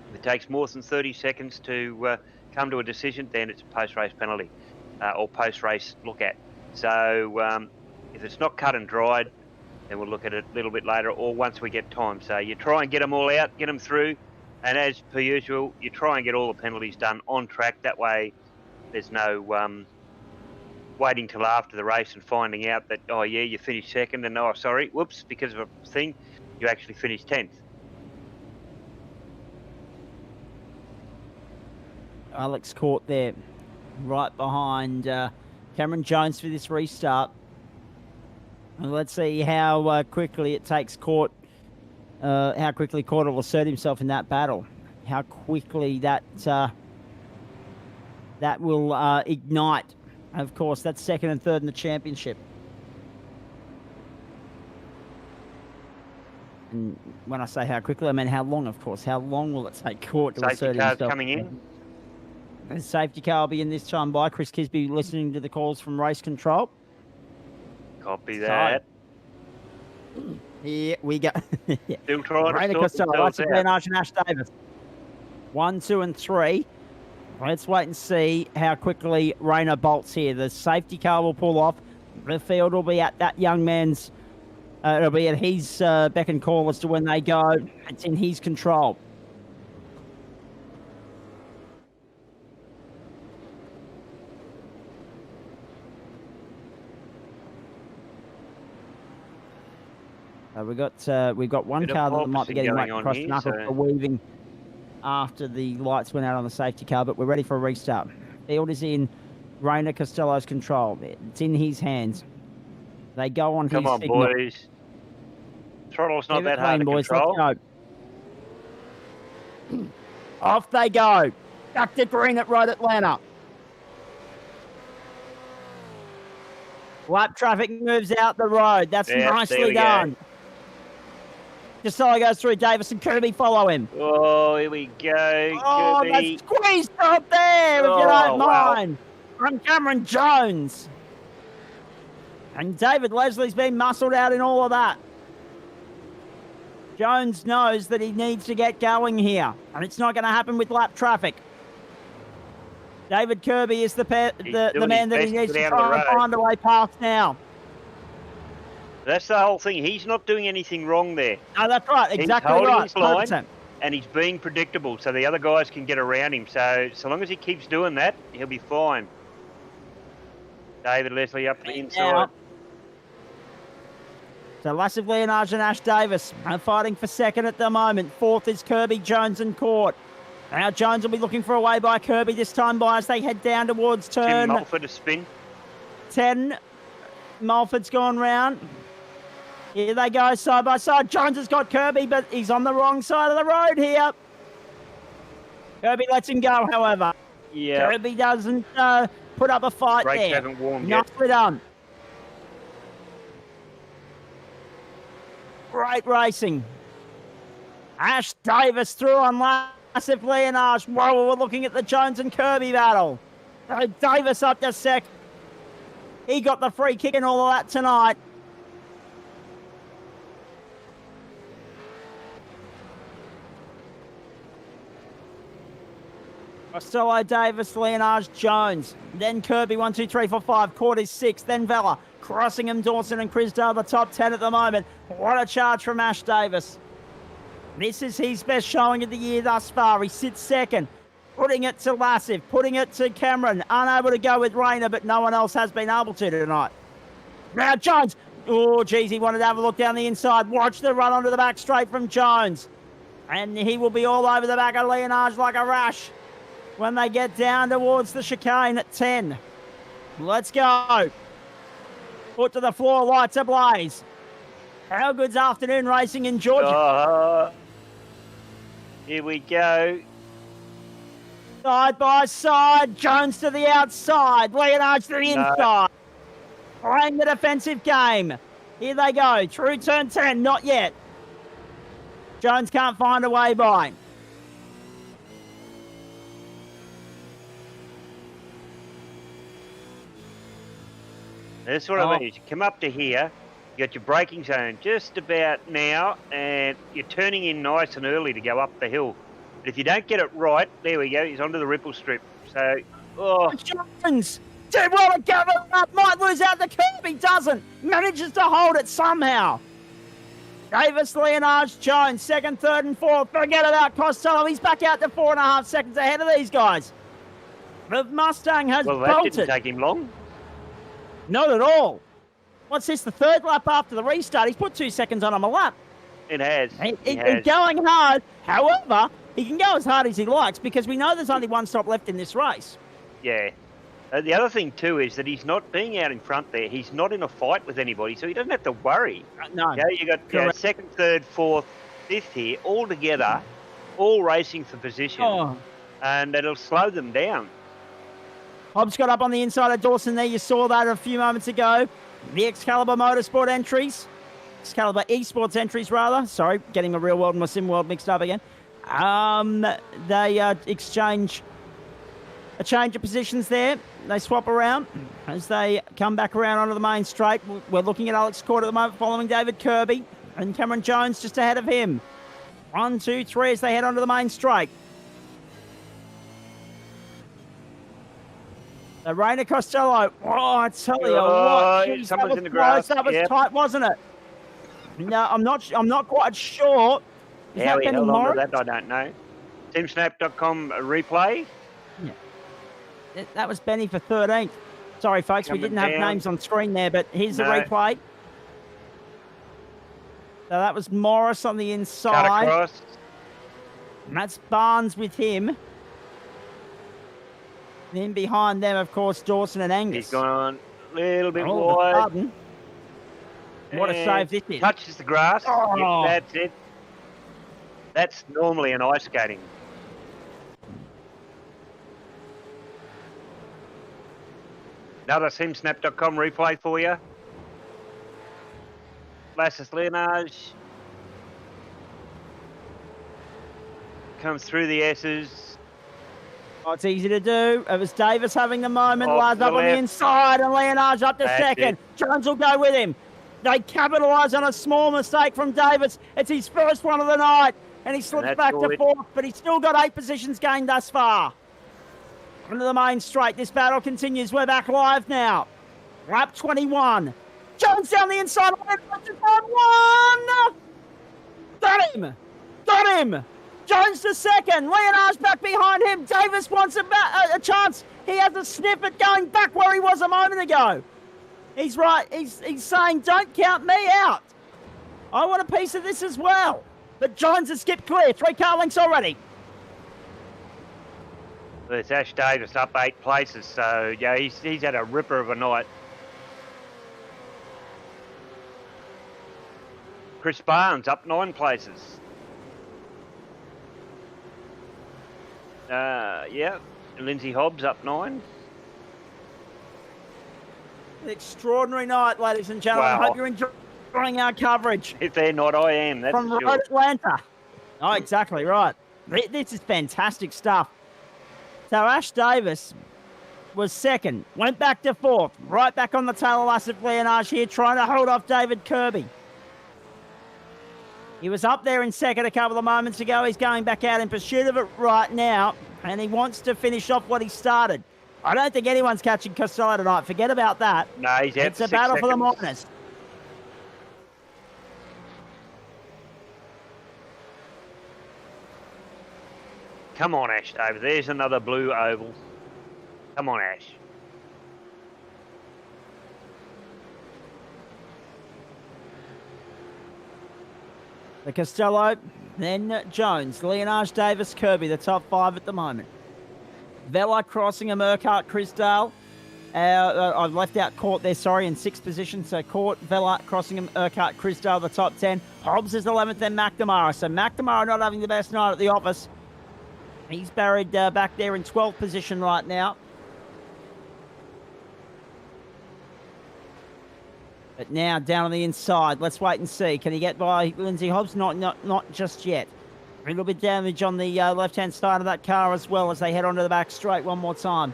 if it takes more than 30 seconds to come to a decision, then it's a post-race penalty or post-race look at. So if it's not cut and dried, then we'll look at it a little bit later or once we get time. So you try and get them all out, get them through, and as per usual, you try and get all the penalties done on track. That way there's no waiting till after the race and finding out that, oh yeah, you finished second and oh, sorry, whoops, because of a thing, you actually finished 10th. Alex Court there, right behind Cameron Jones for this restart. And let's see how quickly it takes Court, how quickly Court will assert himself in that battle. How quickly that will ignite. Of course, that's second and third in the championship. And when I say how quickly, I mean how long, of course. How long will it take Court to assert himself? Safety car's coming in. The safety car will be in this time by Chris Kisby, listening to the calls from race control. Copy that. So, here we go. Still trying Rainer to sort Costello, themselves out. and Ash Davis. 1, 2, and 3. Let's wait and see how quickly Rainer bolts here. The safety car will pull off. The field will be at that young man's. It'll be at his beck and call as to when they go. It's in his control. We've got one Bit of car that might be getting going right on across here, the knuckle so- for weaving after the lights went out on the safety car, but we're ready for a restart. Field is in Rainer Costello's control. It's in his hands. They go on Come his on, signal. boys. Throttle's not Keep it that hard clean, to boys. control. Let's go. Off they go. Back to green at Road Atlanta. Lap traffic moves out the road. That's Yeah, there nicely we go. done. Costello goes through. Davis and Kirby follow him. Oh, here we go. Oh, Kirby. that's squeezed up there, if you Oh, don't wow. mind. From Cameron Jones. And David Leslie's been muscled out in all of that. Jones knows that he needs to get going here, and it's not going to happen with lap traffic. David Kirby is the doing man that his he best needs to to get out of try the and road. find a way past now. That's the whole thing. He's not doing anything wrong there. No, that's right. He's Exactly holding right. his line. 100%. And he's being predictable, so the other guys can get around him. So long as he keeps doing that, he'll be fine. David Leslie up to the inside. Now, so Lassif Leonard and Ash Davis are fighting for second at the moment. Fourth is Kirby, Jones and Court. Now Jones will be looking for a way by Kirby this time by as they head down towards Tim turn Mulford a spin. 10. Mulford's gone round. Here they go side by side. Jones has got Kirby, but he's on the wrong side of the road here. Kirby lets him go, however. Yeah. Kirby doesn't put up a fight Brakes there. haven't warmed yet. Nicely done. Great racing. Ash Davis through on Lassif Leonard. Whoa, we're looking at the Jones and Kirby battle. Davis up to second. He got the free kick and all of that tonight. Costello, Davis, Leonage, Jones. Then Kirby, 1, 2, 3, 4, 5. Court is 6. Then Vella. Crossingham, Dawson and Crisdale, the top 10 at the moment. What a charge from Ash Davis. This is his best showing of the year thus far. He sits second. Putting it to Lassive. Putting it to Cameron. Unable to go with Rayner, but no one else has been able to tonight. Now Jones. Oh, geez, he wanted to have a look down the inside. Watch the run onto the back straight from Jones. And he will be all over the back of Leonage like a rash when they get down towards the chicane at 10. Let's go. Foot to the floor, lights ablaze. How good's afternoon racing in Georgia? Here we go. Side by side, Jones to the outside, Leonage to the inside. Playing the defensive game. Here they go, through turn 10, not yet. Jones can't find a way by. That's what I mean. You come up to here, you got your braking zone just about now, and you're turning in nice and early to go up the hill. But if you don't get it right, there we go, he's onto the ripple strip. So, Jones did well to gather up, might lose out the curb, he doesn't. Manages to hold it somehow. Davis, Leonage, Jones, second, third and fourth. Forget about Costello, he's back out to 4.5 seconds ahead of these guys. The Mustang has bolted. Well, that didn't take him long. Not at all. What's this, the third lap after the restart? He's put 2 seconds on him a lap. It has. He's going hard. However, he can go as hard as he likes because we know there's only one stop left in this race. Yeah. The other thing, too, is that he's not being out in front there. He's not in a fight with anybody, so he doesn't have to worry. No. Yeah, you got second, third, fourth, fifth here, all together, all racing for position. And it'll slow them down. Hobbs got up on the inside of Dawson there. You saw that a few moments ago. The Excalibur Motorsport entries. Excalibur Esports entries, rather. Sorry, getting the real world and my sim world mixed up again. They exchange a change of positions there. They swap around as they come back around onto the main straight. We're looking at Alex Court at the moment, following David Kirby and Cameron Jones just ahead of him. 1, 2, 3 as they head onto the main straight. The Rayner Costello. Oh, I tell you what. Geez, someone's that in the grass. That was tight, wasn't it? No, I'm not quite sure. Is How that he Benny held on to Morris? that, I don't know. TeamSnap.com replay. Yeah. That was Benny for 13th. Sorry, folks, we didn't have names on screen there, but here's the replay. So that was Morris on the inside. Cut across. And that's Barnes with him. Then behind them, of course, Dawson and Angus. He's gone a little bit wide. What a save this is. Touches the grass. Yep, that's it. That's normally an ice skating. Another SimSnap.com replay for you. Lasses Leonage. Comes through the S's. Oh, it's easy to do. It was Davis having the moment. Lars up on the inside and Leonage up to second. Jones will go with him. They capitalise on a small mistake from Davis. It's his first one of the night. And he slips back to fourth, but he's still got 8 positions gained thus far. Into the main straight. This battle continues. We're back live now. Lap 21. Jones down the inside. One! Got him! Got him! Jones to second. Leonage back behind him. Davis wants a chance. He has a sniff at going back where he was a moment ago. He's right. He's saying, don't count me out. I want a piece of this as well. But Jones has skipped clear. 3 car lengths already. There's Ash Davis up 8 places. So, yeah, he's had a ripper of a night. Chris Barnes up 9 places. Yeah, Lindsay Hobbs up 9. An extraordinary night, ladies and gentlemen. I hope you're enjoying our coverage. If they're not, I am. That's from Road Atlanta. Oh, exactly right. This is fantastic stuff. So Ash Davis was second, went back to fourth, right back on the tail of Lassive Leonage here, trying to hold off David Kirby. He was up there in second a couple of moments ago. He's going back out in pursuit of it right now. and he wants to finish off what he started. I don't think anyone's catching Costello tonight. Forget about that. No, he's out It's for a 6 battle for the seconds. minors. Come on, Ash Davis. There's another blue oval. Come on, Ash. The Costello, then Jones, Leonage, Davis, Kirby, the top 5 at the moment. Vela, Crossingham, Urquhart, Crisdale. I've left out Court there, sorry, in 6th position. So Court, Vela, Crossingham, Urquhart, Crisdale, the top 10. Hobbs is 11th, then McNamara. So McNamara not having the best night at the office. He's buried back there in 12th position right now. But now down on the inside, let's wait and see. Can he get by Lindsay Hobbs? Not just yet. A little bit damage on the left-hand side of that car as well as they head onto the back straight one more time.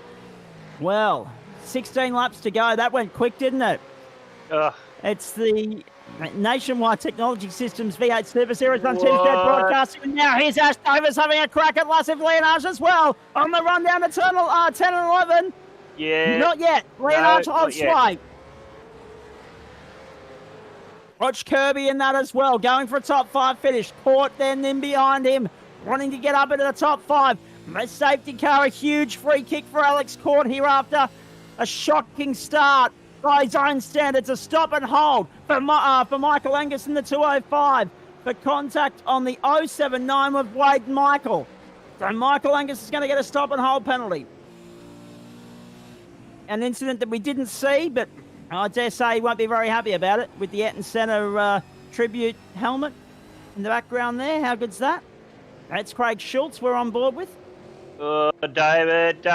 Well, 16 laps to go. That went quick, didn't it? Ugh. It's the Nationwide Technology Systems V8 SuperSeries on Teamstead Broadcasting. And now here's Ash Davis having a crack at Lassif Leonage as well on the run down to turn 10 and 11. Yeah. Not yet. Leonage on not yet. sway. Watch Kirby in that as well, going for a top 5 finish. Court then in behind him, wanting to get up into the top 5. The safety car, a huge free kick for Alex Court here after a shocking start by his own standards. A stop and hold for Michael Angus in the 205 for contact on the 079 with Wade Michael. So Michael Angus is going to get a stop and hold penalty. An incident that we didn't see, but I dare say he won't be very happy about it with the Etten Centre tribute helmet in the background there. How good's that? That's Craig Schultz we're on board with. Oh, David.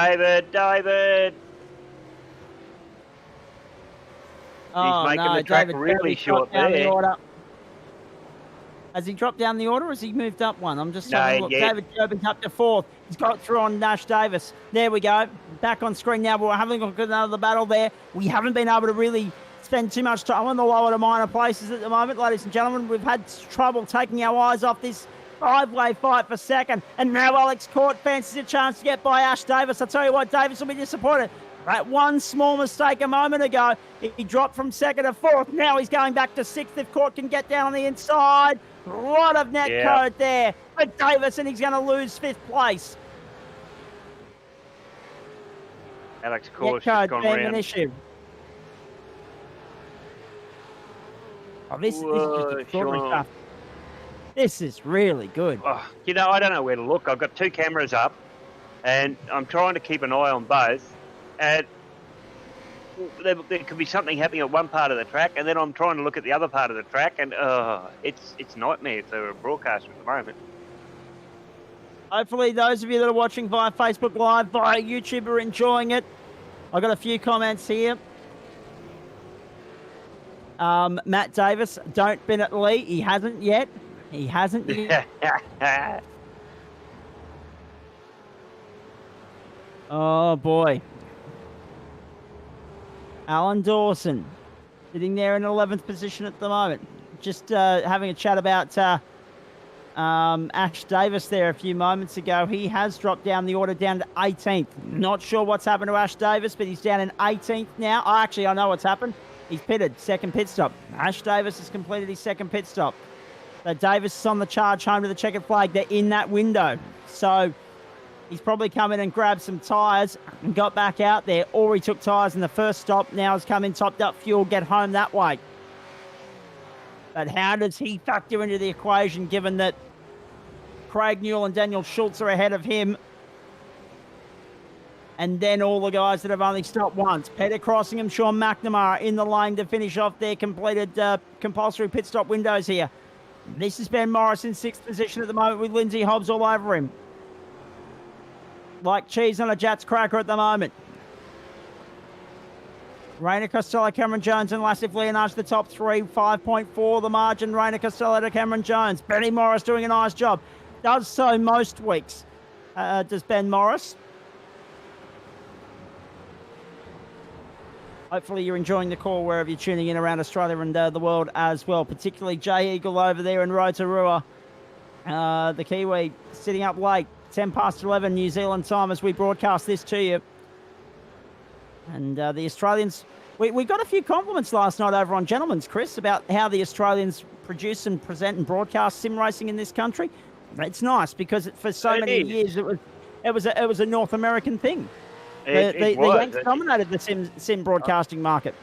Oh, He's making no, the track David really Kirby short dropped down the there. order. Has he dropped down the order or has he moved up one? I'm just No, having a look. yeah. David Kirby's up to 4th. He's got through on Nash Davis. There we go. Back on screen now, but we're having a look at another battle there. We haven't been able to really spend too much time on the lower to minor places at the moment, ladies and gentlemen. We've had trouble taking our eyes off this 5-way fight for second. And now Alex Court fancies a chance to get by Ash Davis. I'll tell you what, Davis will be disappointed. That one small mistake a moment ago, he dropped from 2nd to 4th. Now he's going back to 6th if Court can get down on the inside. A lot of net code there for Davis, and he's going to lose 5th place. Alex Course Net has code gone being an round. issue. Oh, this is just extraordinary Sean. stuff. This is really good. Oh, you know, I don't know where to look. I've got 2 cameras up, and I'm trying to keep an eye on both. And there could be something happening at one part of the track, and then I'm trying to look at the other part of the track, and it's nightmare for a broadcaster at the moment. Hopefully those of you that are watching via Facebook Live, via YouTube are enjoying it. I've got a few comments here. Matt Davis, don't bin at Lee. He hasn't yet. He hasn't yet. Oh, boy. Alan Dawson, sitting there in 11th position at the moment. Just having a chat about Ash Davis there a few moments ago. He has dropped down the order down to 18th. Not sure what's happened to Ash Davis, but he's down in 18th now. Actually, I know what's happened. He's pitted, 2nd pit stop. Ash Davis has completed his 2nd pit stop. So Davis is on the charge home to the checkered flag. They're in that window. So he's probably come in and grabbed some tyres and got back out there, or he took tyres in the first stop. Now has come in, topped up fuel, get home that way. But how does he factor into the equation given that Craig Newell and Daniel Schultz are ahead of him? And then all the guys that have only stopped once. Peter Crossingham, Sean McNamara in the lane to finish off their completed compulsory pit stop windows here. This is Ben Morris in 6th position at the moment with Lindsay Hobbs all over him. Like cheese on a Jats cracker at the moment. Rainer Costello, Cameron Jones and Lassif Leonage the top 3. 5.4 the margin. Rainer Costello to Cameron Jones. Benny Morris doing a nice job. Does so most weeks. Does Ben Morris. Hopefully you're enjoying the call wherever you're tuning in around Australia and the world as well. Particularly Jay Eagle over there in Rotorua. The Kiwi sitting up late. 10 past 11 New Zealand time as we broadcast this to you. And the Australians, we got a few compliments last night over on Gentlemen's, Chris, about how the Australians produce and present and broadcast sim racing in this country. It's nice because for so many years it was a North American thing. The Yanks dominated the sim broadcasting market.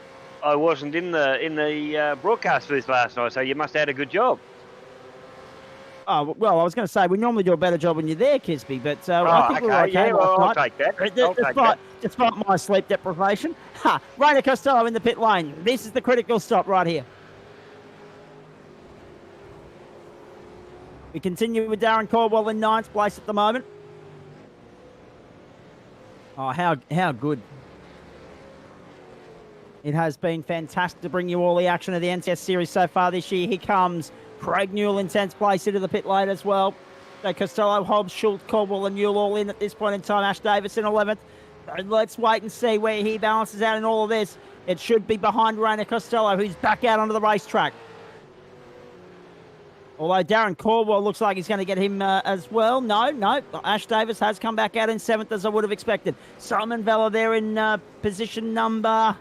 I wasn't in the broadcast booth last night, so you must have had a good job. Oh, well, I was going to say, we normally do a better job when you're there, Kisby, but I think we were okay. Yeah, well, I'll take that. Despite my sleep deprivation. Rainer Costello in the pit lane. This is the critical stop right here. We continue with Darren Caldwell in 9th place at the moment. Oh, how good. It has been fantastic to bring you all the action of the NTS series so far this year. Here comes Craig Newell in 10th place into the pit lane as well. So Costello, Hobbs, Schultz, Caldwell and Newell all in at this point in time. Ash Davis in 11th. And let's wait and see where he balances out in all of this. It should be behind Rainer Costello, who's back out onto the racetrack. Although Darren Caldwell looks like he's going to get him as well. No. Ash Davis has come back out in 7th as I would have expected. Simon Vella there in position number...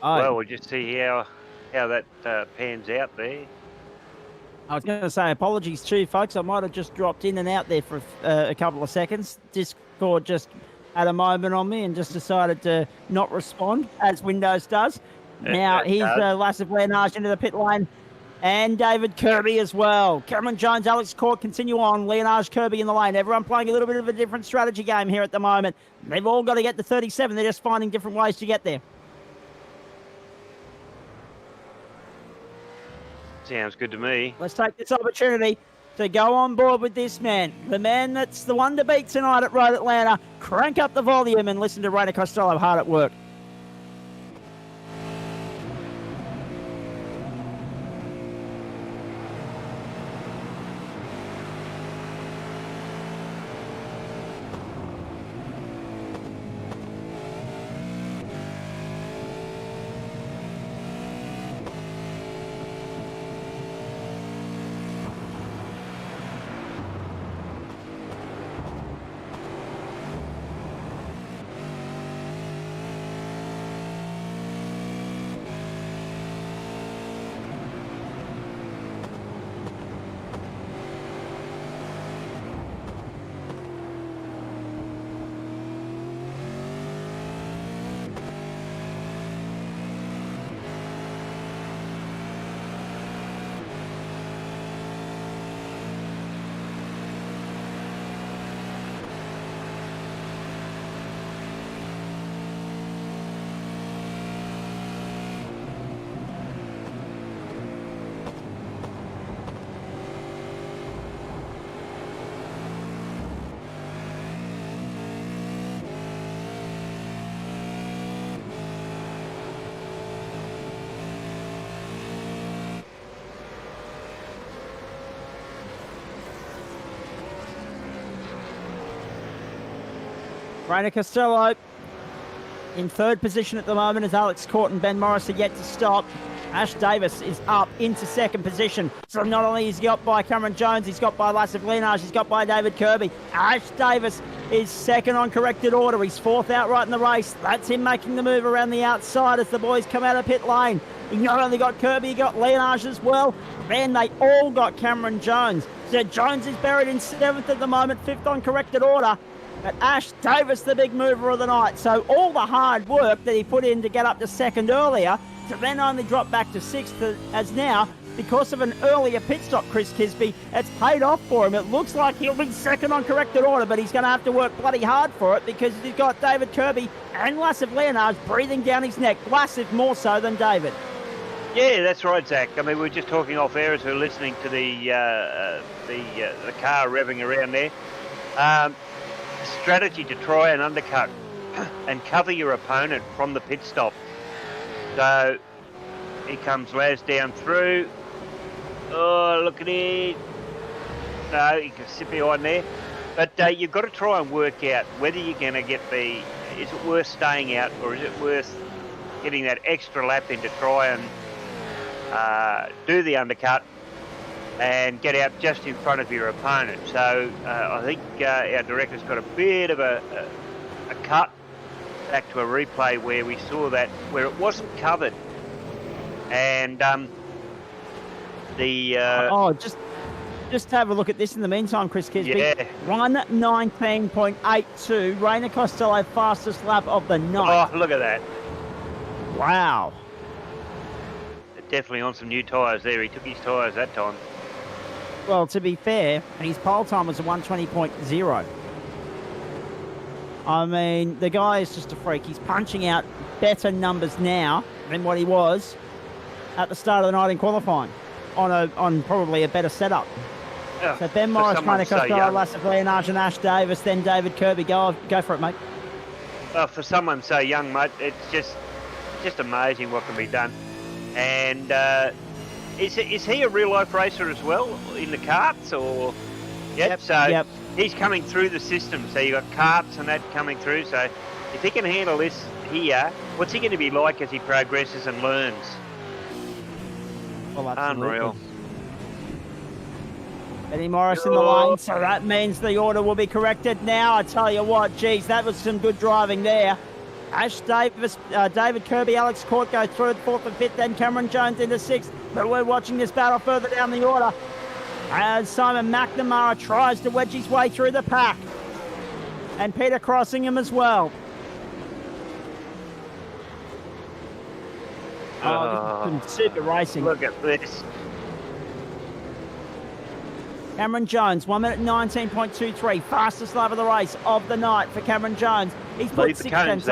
Well, we'll just see how that pans out there. I was going to say apologies too, folks. I might have just dropped in and out there for a couple of seconds. Discord just had a moment on me and just decided to not respond, as Windows does. Now, he's Lassif Leonage into the pit lane, and David Kirby as well. Cameron Jones, Alex Court continue on. Leonage, Kirby in the lane. Everyone playing a little bit of a different strategy game here at the moment. They've all got to get to 37. They're just finding different ways to get there. Sounds good to me. Let's take this opportunity to go on board with this man. The man that's the one to beat tonight at Road Atlanta. Crank up the volume and listen to Rainer Costello hard at work. Rainer Costello in 3rd position at the moment as Alex Court and Ben Morris are yet to stop. Ash Davis is up into 2nd position. So not only is he got by Cameron Jones, he's got by Lassif Leonage, he's got by David Kirby. Ash Davis is 2nd on corrected order. He's 4th outright in the race. That's him making the move around the outside as the boys come out of pit lane. He not only got Kirby, he got Leonage as well. Then they all got Cameron Jones. So Jones is buried in 7th at the moment, 5th on corrected order. But Ash Davis, the big mover of the night. So all the hard work that he put in to get up to 2nd earlier, to then only drop back to 6th as now, because of an earlier pit stop, Chris Kisby, it's paid off for him. It looks like he'll be 2nd on corrected order, but he's going to have to work bloody hard for it because he's got David Kirby and Lassif Leonage breathing down his neck. Lassif more so than David. Yeah, that's right, Zach. I mean, we're just talking off air as we're listening to the car revving around there. Strategy to try and undercut and cover your opponent from the pit stop. So here comes Laz down through. Oh, look at it. No, you can sit behind there. But you've got to try and work out whether you're going to get is it worth staying out or is it worth getting that extra lap in to try and do the undercut and get out just in front of your opponent. So I think our director's got a bit of a cut back to a replay where we saw that, where it wasn't covered. And Just have a look at this in the meantime, Chris Kisby. Yeah. 1:19.82. Rainer Costello, fastest lap of the night. Oh, look at that. Wow. Definitely on some new tyres there. He took his tyres that time. Well, to be fair, his pole time was a 1:20.0. I mean, the guy is just a freak. He's punching out better numbers now than what he was at the start of the night in qualifying on probably a better setup. So Ben Morris, Rainer Costello, Lasse Leonage and Ash Davis, then David Kirby. Go for it, mate. Well, for someone so young, mate, it's just amazing what can be done. And is he a real life racer as well in the karts, or? Yep. He's coming through the system. So you've got karts and that coming through. So if he can handle this here, what's he going to be like as he progresses and learns? Well, unreal. Benny Morris in the lane, so that means the order will be corrected now. I tell you what, geez, that was some good driving there. Ash Davis, David Kirby, Alex Court go third, fourth and fifth, then Cameron Jones into sixth. But we're watching this battle further down the order as Simon McNamara tries to wedge his way through the pack. And Peter crossing him as well. Oh, this is some super racing. Look at this. Cameron Jones, 1:19.23, fastest lap of the race of the night for Cameron Jones. He's put 6 tenths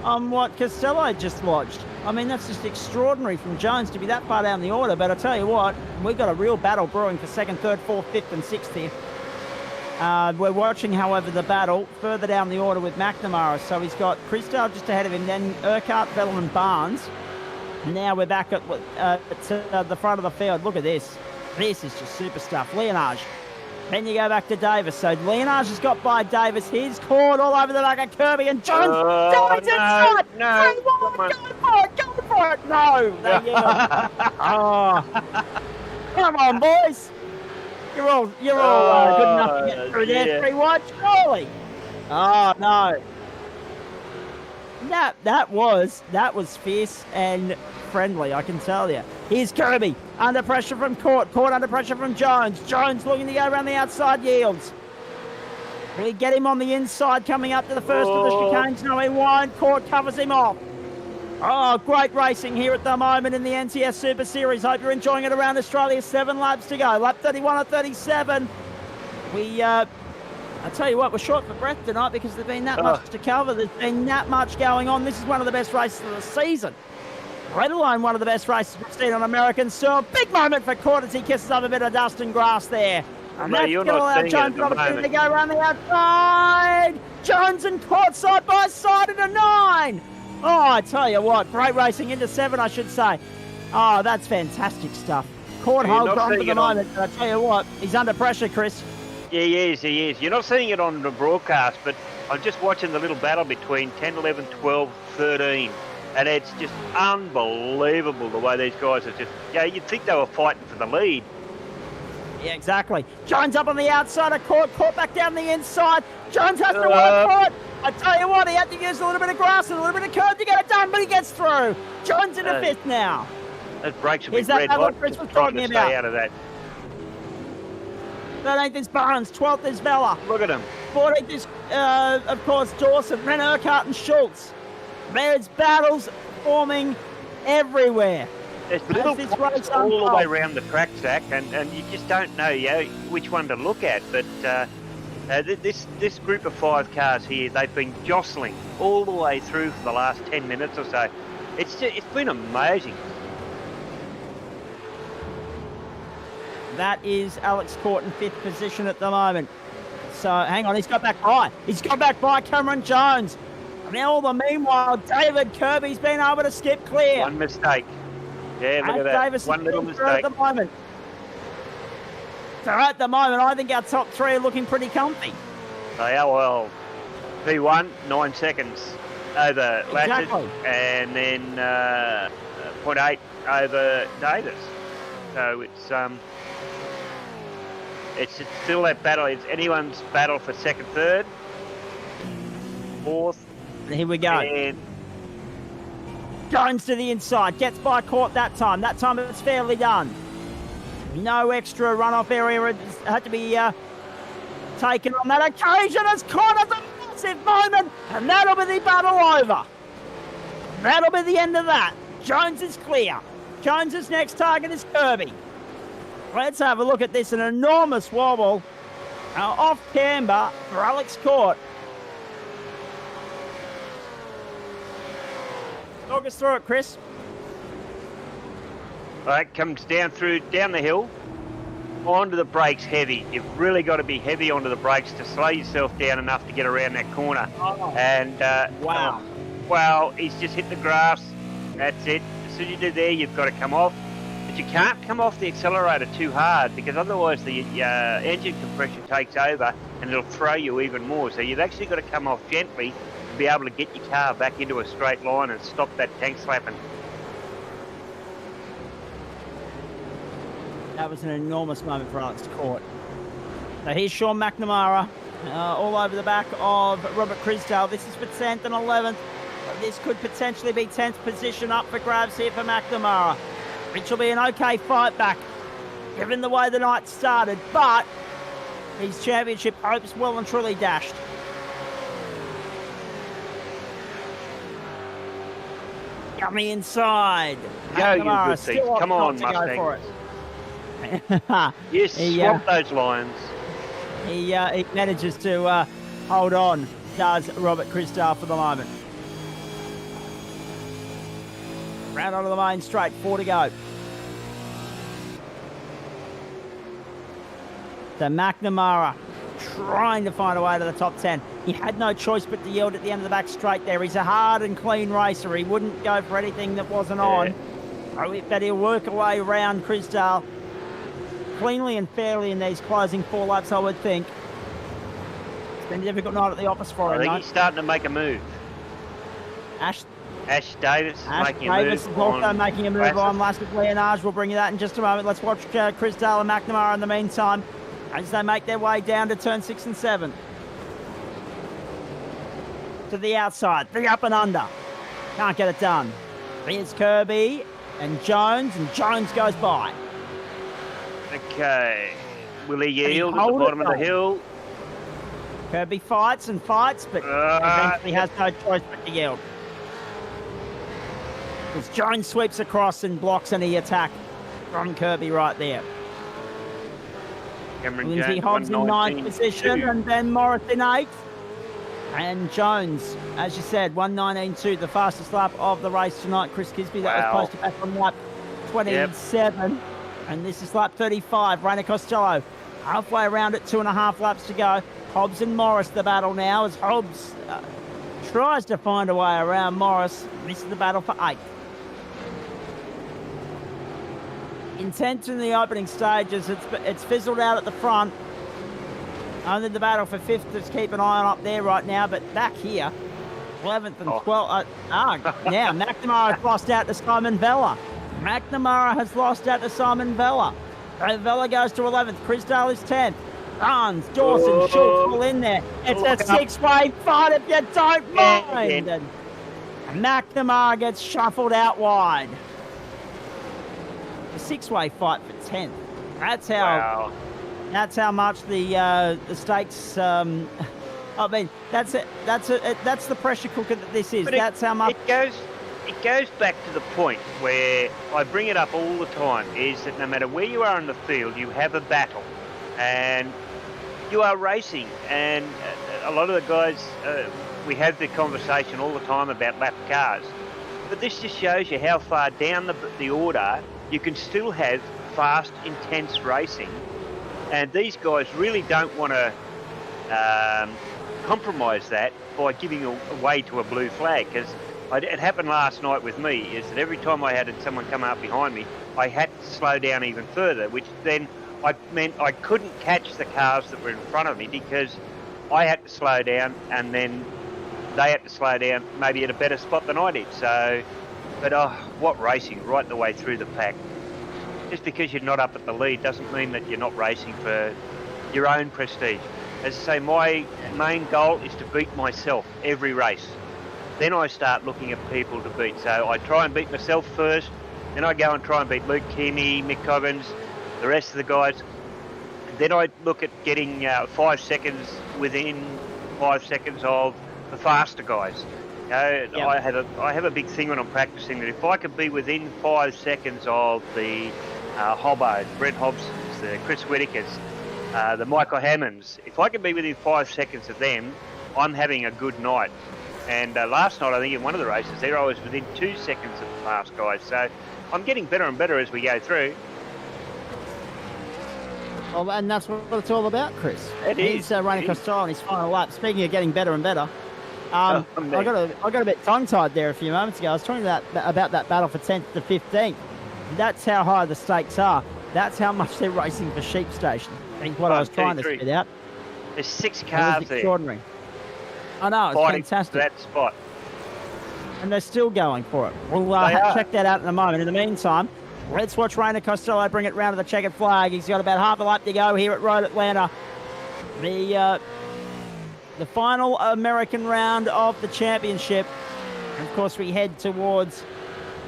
on what Costello just watched. I mean, that's just extraordinary from Jones to be that far down the order. But I tell you what, we've got a real battle brewing for second, third, fourth, fifth and sixth here. We're watching, however, the battle further down the order with McNamara. So he's got Christel just ahead of him, then Urquhart, Vettel and Barnes. Now we're back at the front of the field. Look at this. This is just super stuff. Leonage. Then you go back to Davis. So Leonage has got by Davis. He's caught all over the back of Kirby and Jones. Jones inside. No. Go for it. No. Oh. Come on, boys. You're all good enough to get through there. 3 wide, surely. Oh, no. That was fierce and friendly, I can tell you. Here's Kirby under pressure from Court under pressure from Jones. Jones looking to go around the outside, yields. Will he get him on the inside coming up to the first of the chicanes? No, he won't. Court covers him off. Oh, great racing here at the moment in the NTS Super Series. Hope you're enjoying it around Australia. 7 laps to go. Lap 31 or 37. I tell you what, we're short for breath tonight because there's been that much to cover. There's been that much going on. This is one of the best races of the season, let alone one of the best races we've seen on American soil. Big moment for Court as he kisses up a bit of dust and grass there. And that's going to allow Jones an opportunity to go around the outside. Jones and Court side by side into 9. Oh, I tell you what, great racing into 7, I should say. Oh, that's fantastic stuff. Court holds on for the moment, but I tell you what, he's under pressure, Chris. Yeah, he is. You're not seeing it on the broadcast, but I'm just watching the little battle between 10, 11, 12, 13. And it's just unbelievable the way these guys are just... Yeah, you'd think they were fighting for the lead. Yeah, exactly. Jones up on the outside of Court back down the inside. Jones has to work for it. I tell you what, he had to use a little bit of grass and a little bit of curb to get it done, but he gets through. Jones into 5th now. Those brakes will be red hot. Chris was trying talking to stay out of that. 13th is Barnes, 12th is Vella. Look at him. 14th is, of course, Dawson, Ren Urquhart and Schultz. There's battles forming everywhere. There's little points all the way around the track, Zach, and you just don't know which one to look at. But this group of 5 cars here, they've been jostling all the way through for the last 10 minutes or so. It's been amazing. That is Alex Court in 5th position at the moment. So, hang on, he's got back by. He's got back by Cameron Jones. Now, all the meanwhile, David Kirby's been able to skip clear. One mistake. Yeah, look at that. Davis one little mistake. At the moment. So at the moment, I think our top three are looking pretty comfy. They are, well, P1, 9 seconds over Latches, Exactly. and then 0.8 over Davis. So it's still that battle. It's anyone's battle for second, third, fourth. Here we go. And Jones to the inside. Gets by Court that time. That time it's fairly done. No extra runoff area had to be taken on that occasion. It's caught at a massive moment, and that'll be the battle over. That'll be the end of that. Jones is clear. Jones's next target is Kirby. Let's have a look at this. An enormous wobble off camber for Alex Court. Talk us through it, Chris. all right, comes down the hill, onto the brakes heavy. You've really got to be heavy onto the brakes to slow yourself down enough to get around that corner. Oh. And Wow. Well, he's just hit the grass. That's it. As soon as you do there, you've got to come off. But you can't come off the accelerator too hard, because otherwise the engine compression takes over and it'll throw you even more. So you've actually got to come off gently to be able to get your car back into a straight line and stop that tank slapping. That was an enormous moment for Alex Court. So here's Sean McNamara all over the back of Robert Crisdale. This is for 10th and 11th. This could potentially be 10th position up for grabs here for McNamara, which will be an okay fight back, given the way the night started, but his championship hopes well and truly dashed. On the inside. Go, you McNamara good still things. opts Come not on, to go Mustang. for it. Yes, He, swamp those lions. He manages to hold on, does Robert Crisdale for the moment. Round onto the main straight, 4 to go. So McNamara trying to find a way to the top 10. He had no choice but to yield at the end of the back straight there. He's a hard and clean racer. He wouldn't go for anything that wasn't on. But he'll work away around Crisdale cleanly and fairly in these closing 4 laps, I would think. It's been a difficult night at the office for I him, think though. he's starting to make a move. Ash Davis is making a Davis move. is also on making a move Lasses. on Lasses Leonage. We'll bring you that in just a moment. Let's watch Crisdale and McNamara in the meantime as they make their way down to turn 6 and 7. To the outside, the up and under. Can't get it done. Here's Kirby and Jones goes by. Okay. Will he yield at the hold it bottom of the though? hill? Kirby fights and fights, but eventually has no choice but to yield. As Jones sweeps across and blocks any attack from Kirby right there. Cameron Lindsay Jones, Hobbs in 9th 119. position, and Ben Morris in 8th. And Jones, as you said, 119.2, the fastest lap of the race tonight. Chris Kisby, that Wow. was posted back on lap 27. And this is lap 35. Rainer Costello halfway around it, 2.5 laps to go. Hobbs and Morris the battle now as Hobbs tries to find a way around Morris. This is the battle for 8th. Intense in the opening stages. It's fizzled out at the front. Only the battle for 5th to keep an eye on up there right now, but back here, 11th and 12th. Now McNamara has lost out to Simon Vella. McNamara has lost out to Simon Vella. Vella goes to 11th. Crisdale is 10th. Barnes, Dawson, Schultz all in there. It's a 6-way fight if you don't mind. And McNamara gets shuffled out wide. A 6-way fight for 10th. That's how. Wow. That's how much the stakes. I mean, that's it. That's the pressure cooker that this is. But That's how much. It goes back to the point where I bring it up all the time, is that no matter where you are in the field, you have a battle. And you are racing. And a lot of the guys, we have the conversation all the time about lap cars. But this just shows you how far down the order you can still have fast, intense racing. And these guys really don't want to compromise that by giving away to a blue flag. Because it happened last night with me, is that every time I had someone come up behind me, I had to slow down even further, which then I meant I couldn't catch the cars that were in front of me because I had to slow down, and then they had to slow down maybe at a better spot than I did. So, but what racing right the way through the pack. Just because you're not up at the lead doesn't mean that you're not racing for your own prestige. As I say, my main goal is to beat myself every race. Then I start looking at people to beat. So I try and beat myself first, then I go and try and beat Luke Kearney, Mick Coggins, the rest of the guys. Then I look at getting 5 seconds within 5 seconds of the faster guys. Yep. I have a big thing when I'm practicing that if I could be within 5 seconds of the Hobbos, Brent Hobsons, the Chris Whitakers, the Michael Hammonds, if I can be within 5 seconds of them, I'm having a good night. And last night, I think in one of the races there, I was within 2 seconds of the fast guys. So I'm getting better and better as we go through. Well, and that's what it's all about, Chris. He's Rainer Costello on his final lap. Speaking of getting better and better, I got a bit tongue-tied there a few moments ago. I was talking about that battle for 10th to 15th. That's how high the stakes are. That's how much they're racing for Sheep Station. I think what I was trying to spit out. There's 6 cars there. Extraordinary. I know, it's fantastic. That spot. And they're still going for it. We'll check that out in a moment. In the meantime, let's watch Rainer Costello bring it round to the checkered flag. He's got about half a lap to go here at Road Atlanta. The final American round of the championship. And of course, we head towards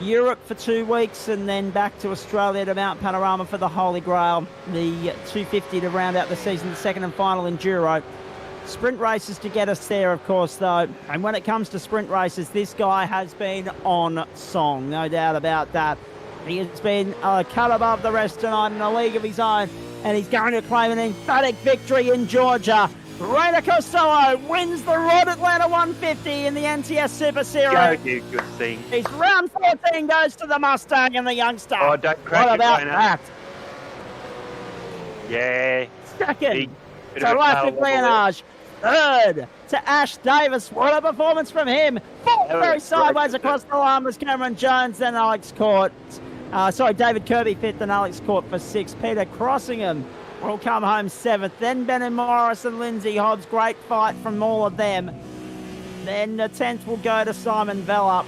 Europe for 2 weeks and then back to Australia to Mount Panorama for the Holy Grail. The 250 to round out the season, the second and final enduro. Sprint races to get us there, of course, though. And when it comes to sprint races, this guy has been on song, no doubt about that. He has been a cut above the rest tonight in a league of his own, and he's going to claim an emphatic victory in Georgia. Rainer Costello wins the Road Atlanta 150 in the NTS Super Series. Go, you good thing. His round 14 goes to the Mustang and the youngster. Oh, don't crack what it, about Rainer. that? Yeah. Second to Lasse Leonage. Third to Ash Davis. What a performance from him. Fourth very sideways across the line was Cameron Jones, then Alex Court. David Kirby fifth and Alex Court for sixth. Peter Crossingham will come home seventh. Then Bennett Morris and Lindsay Hobbs. Great fight from all of them. Then the 10th will go to Simon Vella.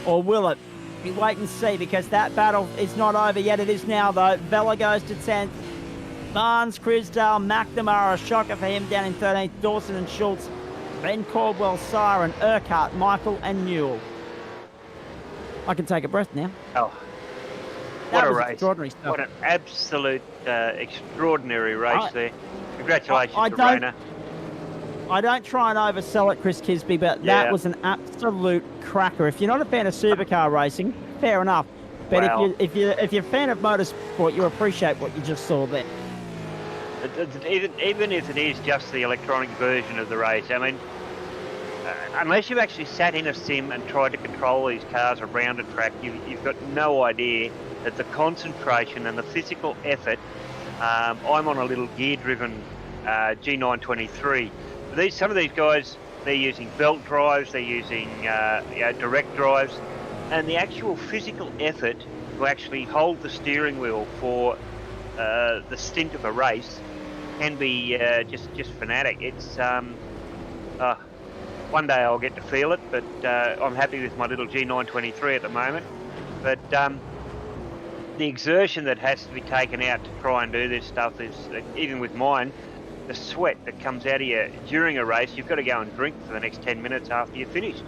Or will it? We wait and see, because that battle is not over yet. It is now, though. Vella goes to 10th. Barnes, Crisdale, McNamara, a shocker for him down in 13th. Dawson and Schultz. Ben Caldwell, Siren, Urquhart, Michael and Newell. I can take a breath now. Oh, That what a was race. extraordinary stuff. What an absolute extraordinary race there. Congratulations to don't- Rainer. I don't try and oversell it, Chris Kisby, but that was an absolute cracker. If you're not a fan of supercar racing, fair enough. But Wow. if you're a fan of motorsport, you appreciate what you just saw there. Even if it is just the electronic version of the race, I mean, unless you've actually sat in a sim and tried to control these cars around a track, you've got no idea that the concentration and the physical effort. I'm on a little gear-driven G923. Some of these guys, they're using belt drives, they're using direct drives, and the actual physical effort to actually hold the steering wheel for the stint of a race can be just fanatic. It's one day I'll get to feel it, but I'm happy with my little G923 at the moment. But the exertion that has to be taken out to try and do this stuff is, even with mine, the sweat that comes out of you during a race, you've got to go and drink for the next 10 minutes after you're finished.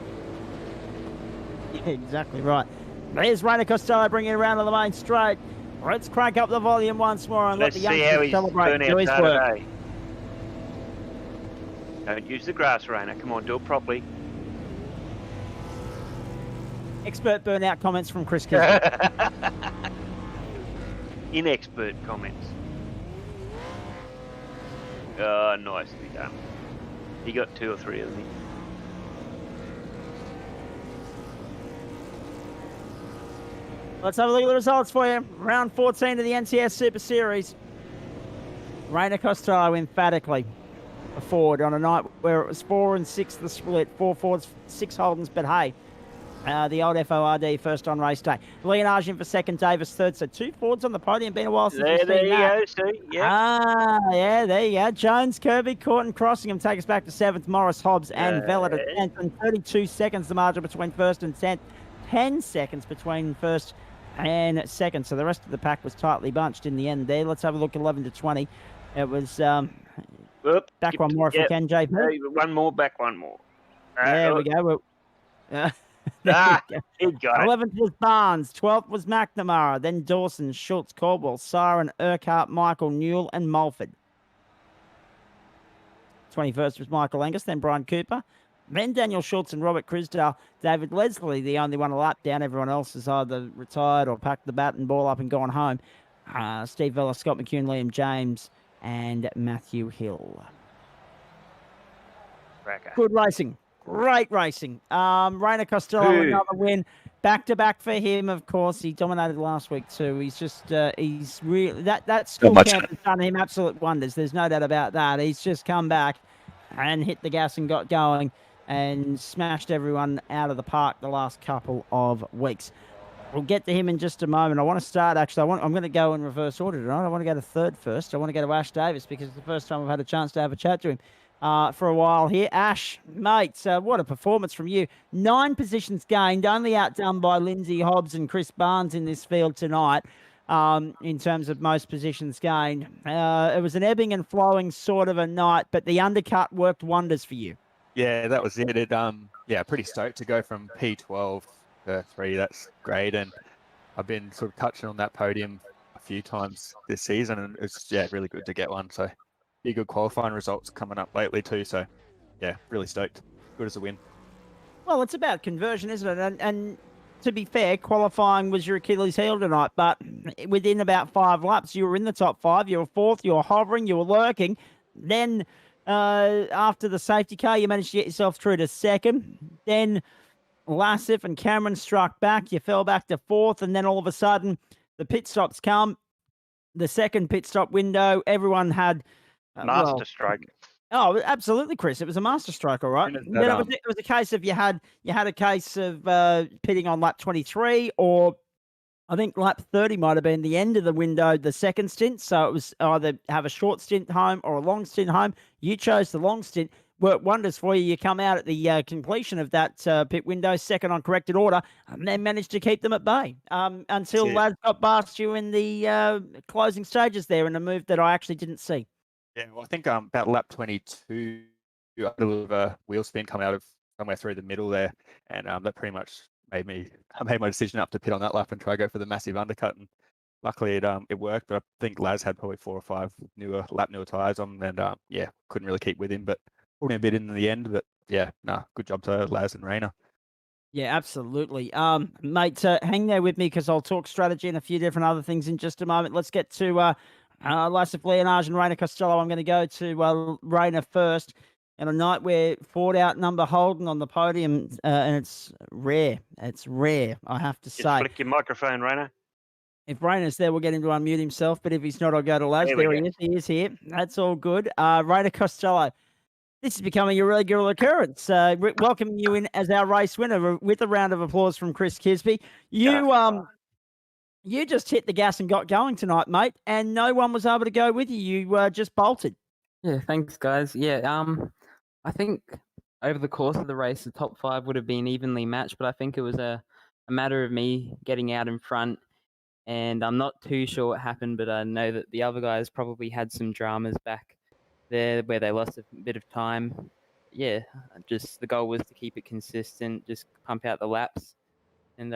Yeah, exactly right. There's Rainer Costello bringing it around to the main straight. Let's crank up the volume once more and Let's let the see how youngsters his celebrate and do his burnouts are work. today. Don't use the grass, Rainer. Come on, do it properly. Expert burnout comments from Chris Kisby. Inexpert comments. Oh, nicely done. He got 2 or 3 of them. Let's have a look at the results for you. Round 14 of the NTS Super Series. Rainer Costello emphatically forward on a night where it was 4 and 6 the split, 4 Fords, 6 Holdens, but hey, the old FORD first on race day. Leonage in for second, Davis third. So 2 Fords on the podium. Been a while since we've There seen you that. go, see? Yep. Yeah, there you go. Jones, Kirby, Courtney, Crossingham take us back to 7th. Morris, Hobbs, and Vellet at 10th. And 32 seconds the margin between first and 10th. 10 seconds between first and second. So the rest of the pack was tightly bunched in the end there. Let's have a look, 11 to 20. It was back one more if we can, JP. One more, back one more. There we go. There he got 11th was Barnes, 12th was McNamara, then Dawson, Schultz, Caldwell, Siren, Urquhart, Michael, Newell, and Mulford. 21st was Michael Angus, then Brian Cooper, then Daniel Schultz and Robert Crisdale. David Leslie, the only one a lap down. Everyone else has either retired or packed the bat and ball up and gone home. Steve Vella, Scott McCune, Liam James, and Matthew Hill. Good racing. Great racing. Rainer Costello, another win. Back-to-back for him, of course. He dominated last week too. He's just, he's really, that school camp has done him absolute wonders. There's no doubt about that. He's just come back and hit the gas and got going and smashed everyone out of the park the last couple of weeks. We'll get to him in just a moment. I want to start, actually, I'm going to go in reverse order tonight. I want to go to third first. I want to go to Ash Davis because it's the first time I've had a chance to have a chat to him for a while here. Ash, mate, what a performance from you. 9 positions gained, only outdone by Lindsay Hobbs and Chris Barnes in this field tonight in terms of most positions gained. It was an ebbing and flowing sort of a night, but the undercut worked wonders for you. Yeah, that was it. Yeah, pretty stoked to go from P12 to 3. That's great. And I've been sort of touching on that podium a few times this season, and it's really good to get one. So pretty good qualifying results coming up lately too. So yeah, really stoked. Good as a win. Well, it's about conversion, isn't it? And to be fair, qualifying was your Achilles heel tonight, but within about 5 laps, you were in the top 5. You were 4th, you were hovering, you were lurking. Then after the safety car, you managed to get yourself through to 2nd. Then Lassif and Cameron struck back. You fell back to 4th, and then all of a sudden, the pit stops come. The second pit stop window, everyone had master stroke. Oh, absolutely, Chris. It was a master stroke, all right. It was a case of you had a case of pitting on lap 23, or I think lap 30 might have been the end of the window, the second stint. So it was either have a short stint home or a long stint home. You chose the long stint. Worked wonders for you. You come out at the completion of that pit window, second on corrected order, and then managed to keep them at bay until Lads got past you in the closing stages there in a move that I actually didn't see. Yeah, well, I think about lap 22, I had a little bit of a wheel spin come out of somewhere through the middle there, and that pretty much I made my decision up to pit on that lap and try to go for the massive undercut, and luckily it worked. But I think Laz had probably 4 or 5 newer tyres on, and couldn't really keep with him, but pulled him a bit in the end. But good job to Laz and Rainer. Yeah, absolutely. Mate, hang there with me because I'll talk strategy and a few different other things in just a moment. Let's get to Lassif Leonage and Rainer Costello. I'm going to go to Rainer first. And a night where Ford outnumber Holden on the podium, and it's rare. It's rare, I have to say. Just flick your microphone, Rainer. If Rainer's there, we'll get him to unmute himself. But if he's not, I'll go to Laz. There he is. He is here. That's all good. Rainer Costello. This is becoming a regular occurrence. Welcoming you in as our race winner with a round of applause from Chris Kisby. You just hit the gas and got going tonight, mate, and no one was able to go with you. You just bolted. Yeah, thanks, guys. Yeah, I think over the course of the race, the top 5 would have been evenly matched, but I think it was a matter of me getting out in front, and I'm not too sure what happened, but I know that the other guys probably had some dramas back there where they lost a bit of time. Yeah, just the goal was to keep it consistent, just pump out the laps, and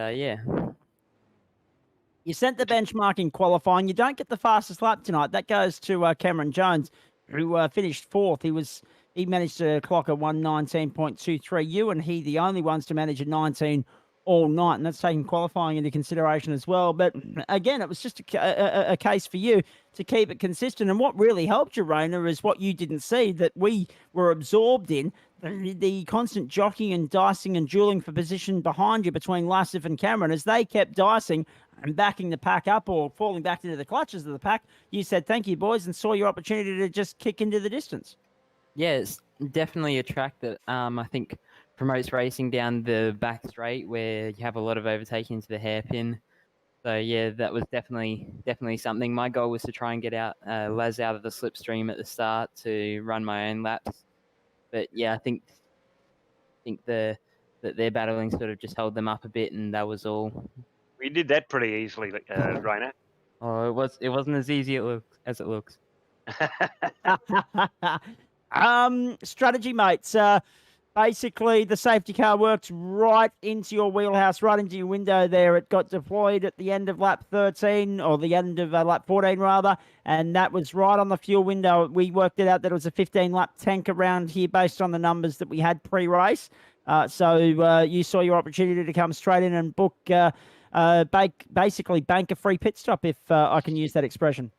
You sent the benchmark in qualifying. You don't get the fastest lap tonight. That goes to Cameron Jones, who finished 4th. He managed to clock a 1:19.23. You and he, the only ones to manage a 19 all night, and that's taking qualifying into consideration as well. But again, it was just a case for you to keep it consistent. And what really helped you, Rainer, is what you didn't see, that we were absorbed in, the constant jockeying and dicing and dueling for position behind you between Lassif and Cameron. As they kept dicing and backing the pack up or falling back into the clutches of the pack, you said, thank you, boys, and saw your opportunity to just kick into the distance. Yeah, it's definitely a track that I think promotes racing down the back straight where you have a lot of overtaking into the hairpin. So yeah, that was definitely something. My goal was to try and get out Les out of the slipstream at the start to run my own laps. But yeah, I think that their battling sort of just held them up a bit, and that was all. We did that pretty easily, Rainer. Oh, it wasn't as easy as it looks. Strategy, mates. Basically, the safety car worked right into your wheelhouse, right into your window there. It got deployed at the end of lap 13, or the end of lap 14, rather, and that was right on the fuel window. We worked it out that it was a 15-lap tank around here based on the numbers that we had pre-race. So you saw your opportunity to come straight in and book, basically bank a free pit stop, if I can use that expression.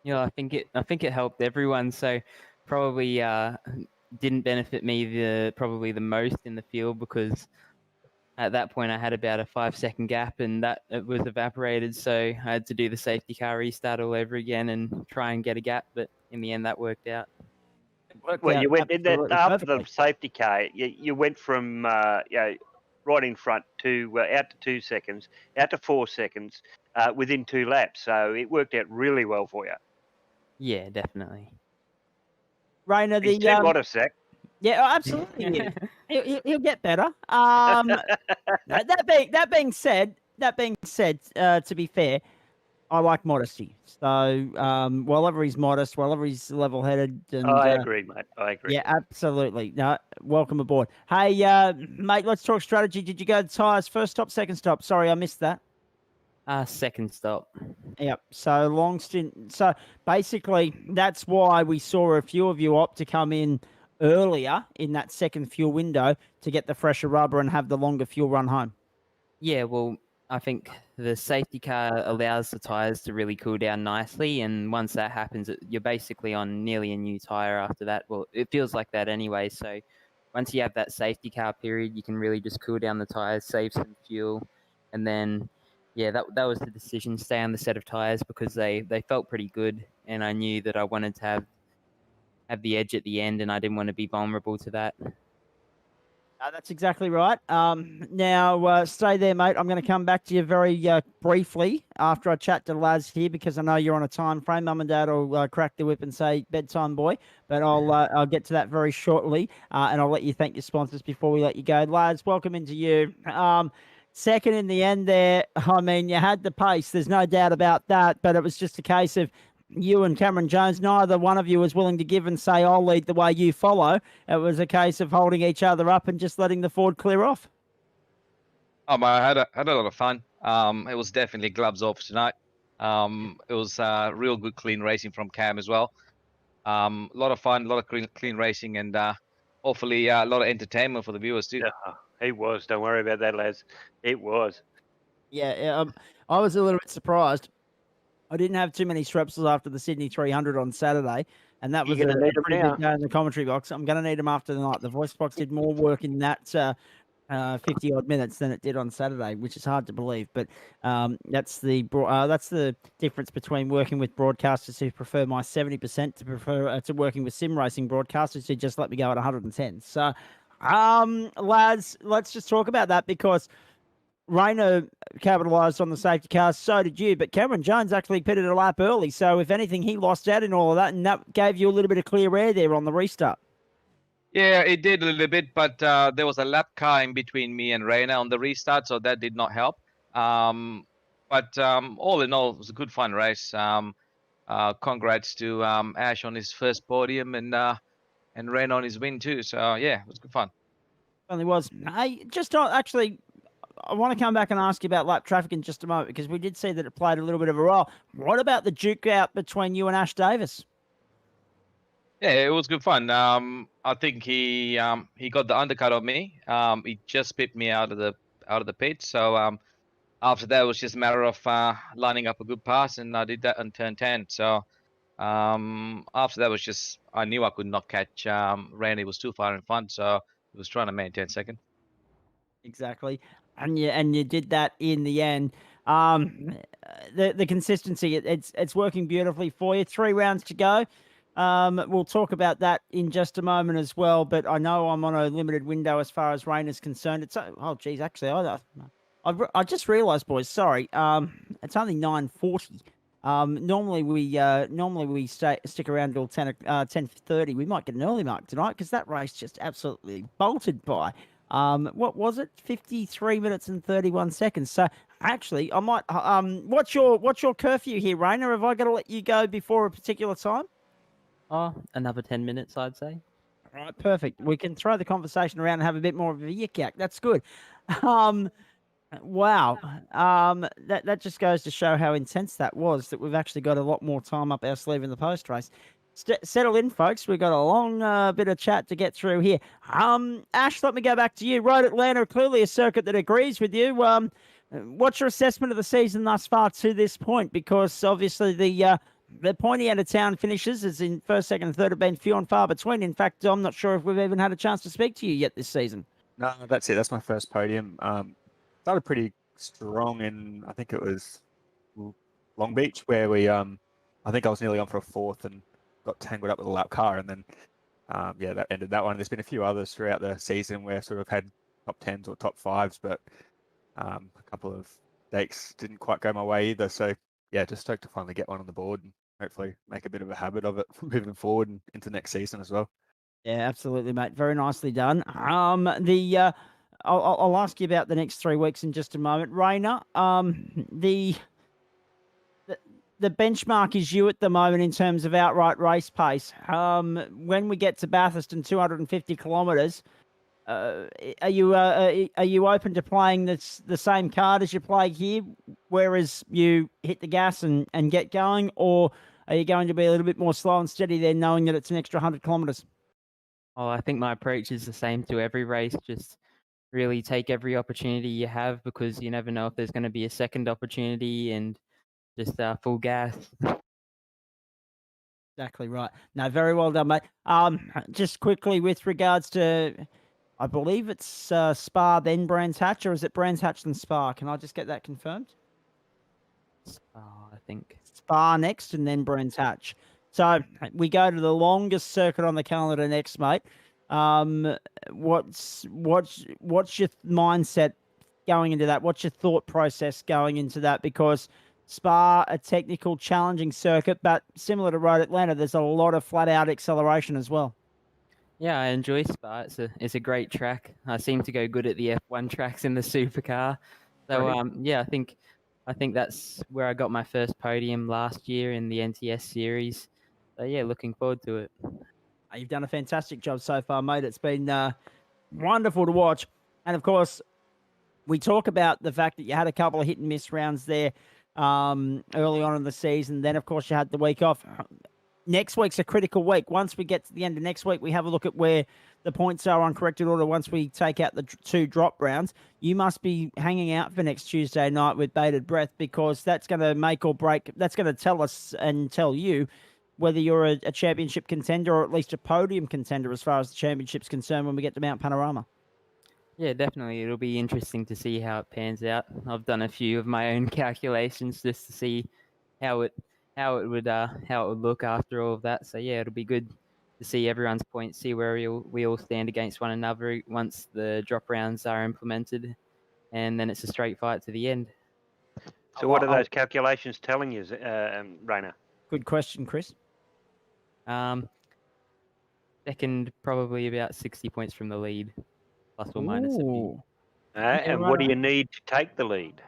Yeah, I think it helped everyone. So probably didn't benefit me probably the most in the field, because at that point I had about a 5-second gap and that it was evaporated. So I had to do the safety car restart all over again and try and get a gap. But in the end, that worked out. It worked Well, out you went in that absolutely after the perfectly. safety car. You went from right in front to out to 2 seconds, out to 4 seconds within 2 laps. So it worked out really well for you. Yeah, definitely. Rainer, He's too modest, Zach. yeah, oh, absolutely. He'll get better. That being said, to be fair, I like modesty. So, wherever he's modest, wherever he's level-headed, and I agree, mate. I agree. yeah, absolutely. No, welcome aboard. Hey, mate, let's talk strategy. Did you go to tyres first stop, second stop? Sorry, I missed that. Second stop. Yep. So long stint. So basically, that's why we saw a few of you opt to come in earlier in that second fuel window to get the fresher rubber and have the longer fuel run home. Yeah, well, I think the safety car allows the tires to really cool down nicely, and once that happens, you're basically on nearly a new tire after that. Well, it feels like that anyway. So once you have that safety car period, you can really just cool down the tires, save some fuel, and then yeah, that was the decision. Stay on the set of tires because they felt pretty good, and I knew that I wanted to have the edge at the end, and I didn't want to be vulnerable to that. That's exactly right. Now, stay there, mate. I'm going to come back to you very briefly after I chat to Laz here, because I know you're on a time frame. Mum and Dad will crack the whip and say bedtime, boy. But I'll get to that very shortly, and I'll let you thank your sponsors before we let you go. Laz, welcome into you. Second in the end there. I mean, you had the pace. There's no doubt about that. But it was just a case of you and Cameron Jones, neither one of you was willing to give and say, I'll lead the way you follow. It was a case of holding each other up and just letting the Ford clear off. I had a lot of fun. It was definitely gloves off tonight. It was real good, clean racing from Cam as well. A lot of fun, a lot of clean racing, and hopefully a lot of entertainment for the viewers too. Yeah, he was. Don't worry about that, lads. It was. Yeah, I was a little bit surprised. I didn't have too many Strepsils after the Sydney 300 on Saturday, and that was You're a gonna need 'em pretty now. big day in the commentary box. I'm going to need them after the night. The voice box did more work in that 50-odd minutes than it did on Saturday, which is hard to believe. But that's the difference between working with broadcasters who prefer my 70% to working with sim racing broadcasters who just let me go at 110. So, lads, let's just talk about that, because Rainer capitalised on the safety car, so did you, but Cameron Jones actually pitted a lap early. So if anything, he lost out in all of that, and that gave you a little bit of clear air there on the restart. Yeah, it did a little bit, but there was a lap car in between me and Reina on the restart, so that did not help. But all in all, it was a good fun race. Congrats to Ash on his first podium, and Reina on his win too. So yeah, it was good fun. Only was. Hey, just actually, I want to come back and ask you about lap traffic in just a moment, because we did see that it played a little bit of a role. What about the duke out between you and Ash Davis? Yeah, it was good fun. I think he got the undercut of me. He just pipped me out of the pit. So after that, it was just a matter of lining up a good pass, and I did that on turn 10. So after that was just, I knew I could not catch Randy. Was too far in front, so he was trying to maintain second. Exactly, and you did that in the end. The consistency, it's working beautifully for you. 3 rounds to go. We'll talk about that in just a moment as well. But I know I'm on a limited window as far as rain is concerned. Geez, actually, I just realised, boys. Sorry, it's only 9:40. Normally we stick around till 10:30. We might get an early mark tonight because that race just absolutely bolted by. What was it? 53 minutes and 31 seconds. So actually, I might. What's your curfew here, Rainer? Have I got to let you go before a particular time? Oh, another 10 minutes, I'd say. All right, perfect. We can throw the conversation around and have a bit more of a yik-yak. That's good. Wow. That just goes to show how intense that was, that we've actually got a lot more time up our sleeve in the post race. Settle in, folks. We've got a long bit of chat to get through here. Ash, let me go back to you. Road Atlanta, clearly a circuit that agrees with you. What's your assessment of the season thus far to this point? Because obviously the pointy out of town finishes is in first, second, and third have been few and far between. In fact, I'm not sure if we've even had a chance to speak to you yet this season. No, that's it. That's my first podium. Started pretty strong in, I think it was Long Beach, where I think I was nearly on for a fourth and got tangled up with a lap car, and then that ended that one. There's been a few others throughout the season where I sort of had top 10s or top 5s, but a couple of dates didn't quite go my way either. So yeah, just stoked to finally get one on the board and hopefully make a bit of a habit of it moving forward and into next season as well. Yeah, absolutely, mate. Very nicely done. I'll ask you about the next 3 weeks in just a moment, Rainer. The benchmark is you at the moment in terms of outright race pace. When we get to Bathurst and 250 kilometres, are you open to playing the same card as you play here, whereas you hit the gas and get going, or are you going to be a little bit more slow and steady there, knowing that it's an extra 100 kilometres? Oh, I think my approach is the same to every race. Just really take every opportunity you have, because you never know if there's going to be a second opportunity, and just full gas. Exactly right. No, very well done, mate. Just quickly with regards to, I believe it's Spa then Brands Hatch, or is it Brands Hatch then Spa? Can I just get that confirmed? I think. Spa next and then Brands Hatch. So we go to the longest circuit on the calendar next, mate. What's your mindset going into that? What's your thought process going into that? Because Spa, a technical, challenging circuit, but similar to Road Atlanta, there's a lot of flat-out acceleration as well. Yeah, I enjoy Spa. It's a great track. I seem to go good at the F1 tracks in the Supercar. So yeah, I think that's where I got my first podium last year in the NTS series. So yeah, looking forward to it. You've done a fantastic job so far, mate. It's been wonderful to watch. And of course, we talk about the fact that you had a couple of hit and miss rounds there early on in the season. Then, of course, you had the week off. Next week's a critical week. Once we get to the end of next week, we have a look at where the points are on corrected order. Once we take out the 2 drop rounds, you must be hanging out for next Tuesday night with bated breath, because that's going to make or break. That's going to tell us and tell you whether you're a championship contender or at least a podium contender as far as the championship's concerned when we get to Mount Panorama. Yeah, definitely. It'll be interesting to see how it pans out. I've done a few of my own calculations just to see how it would look after all of that. So yeah, it'll be good to see everyone's points, see where we all stand against one another once the drop rounds are implemented, and then it's a straight fight to the end. So what are those calculations telling you, Rainer? Good question, Chris. Second, probably about 60 points from the lead, plus or minus a few. And what do you need to take the lead?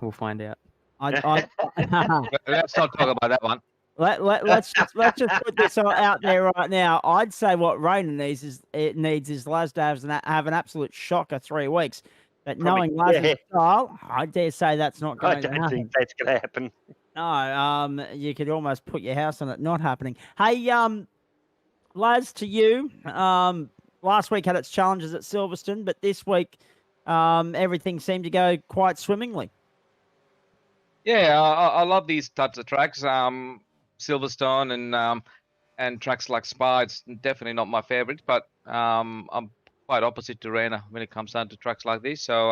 We'll find out. Let's not talk about that one. Let's just put this out there right now. I'd say what Rainer needs is Laz to have an absolute shocker 3 weeks. But knowing Laz's style, I dare say that's not going to happen. I don't think that's going to happen. No, you could almost put your house on it not happening. Hey, Laz, to you. Last week had its challenges at Silverstone, but this week everything seemed to go quite swimmingly. Yeah, I love these types of tracks. Silverstone and tracks like Spa, it's definitely not my favorite, but I'm quite opposite to Rainer when it comes down to tracks like this. So,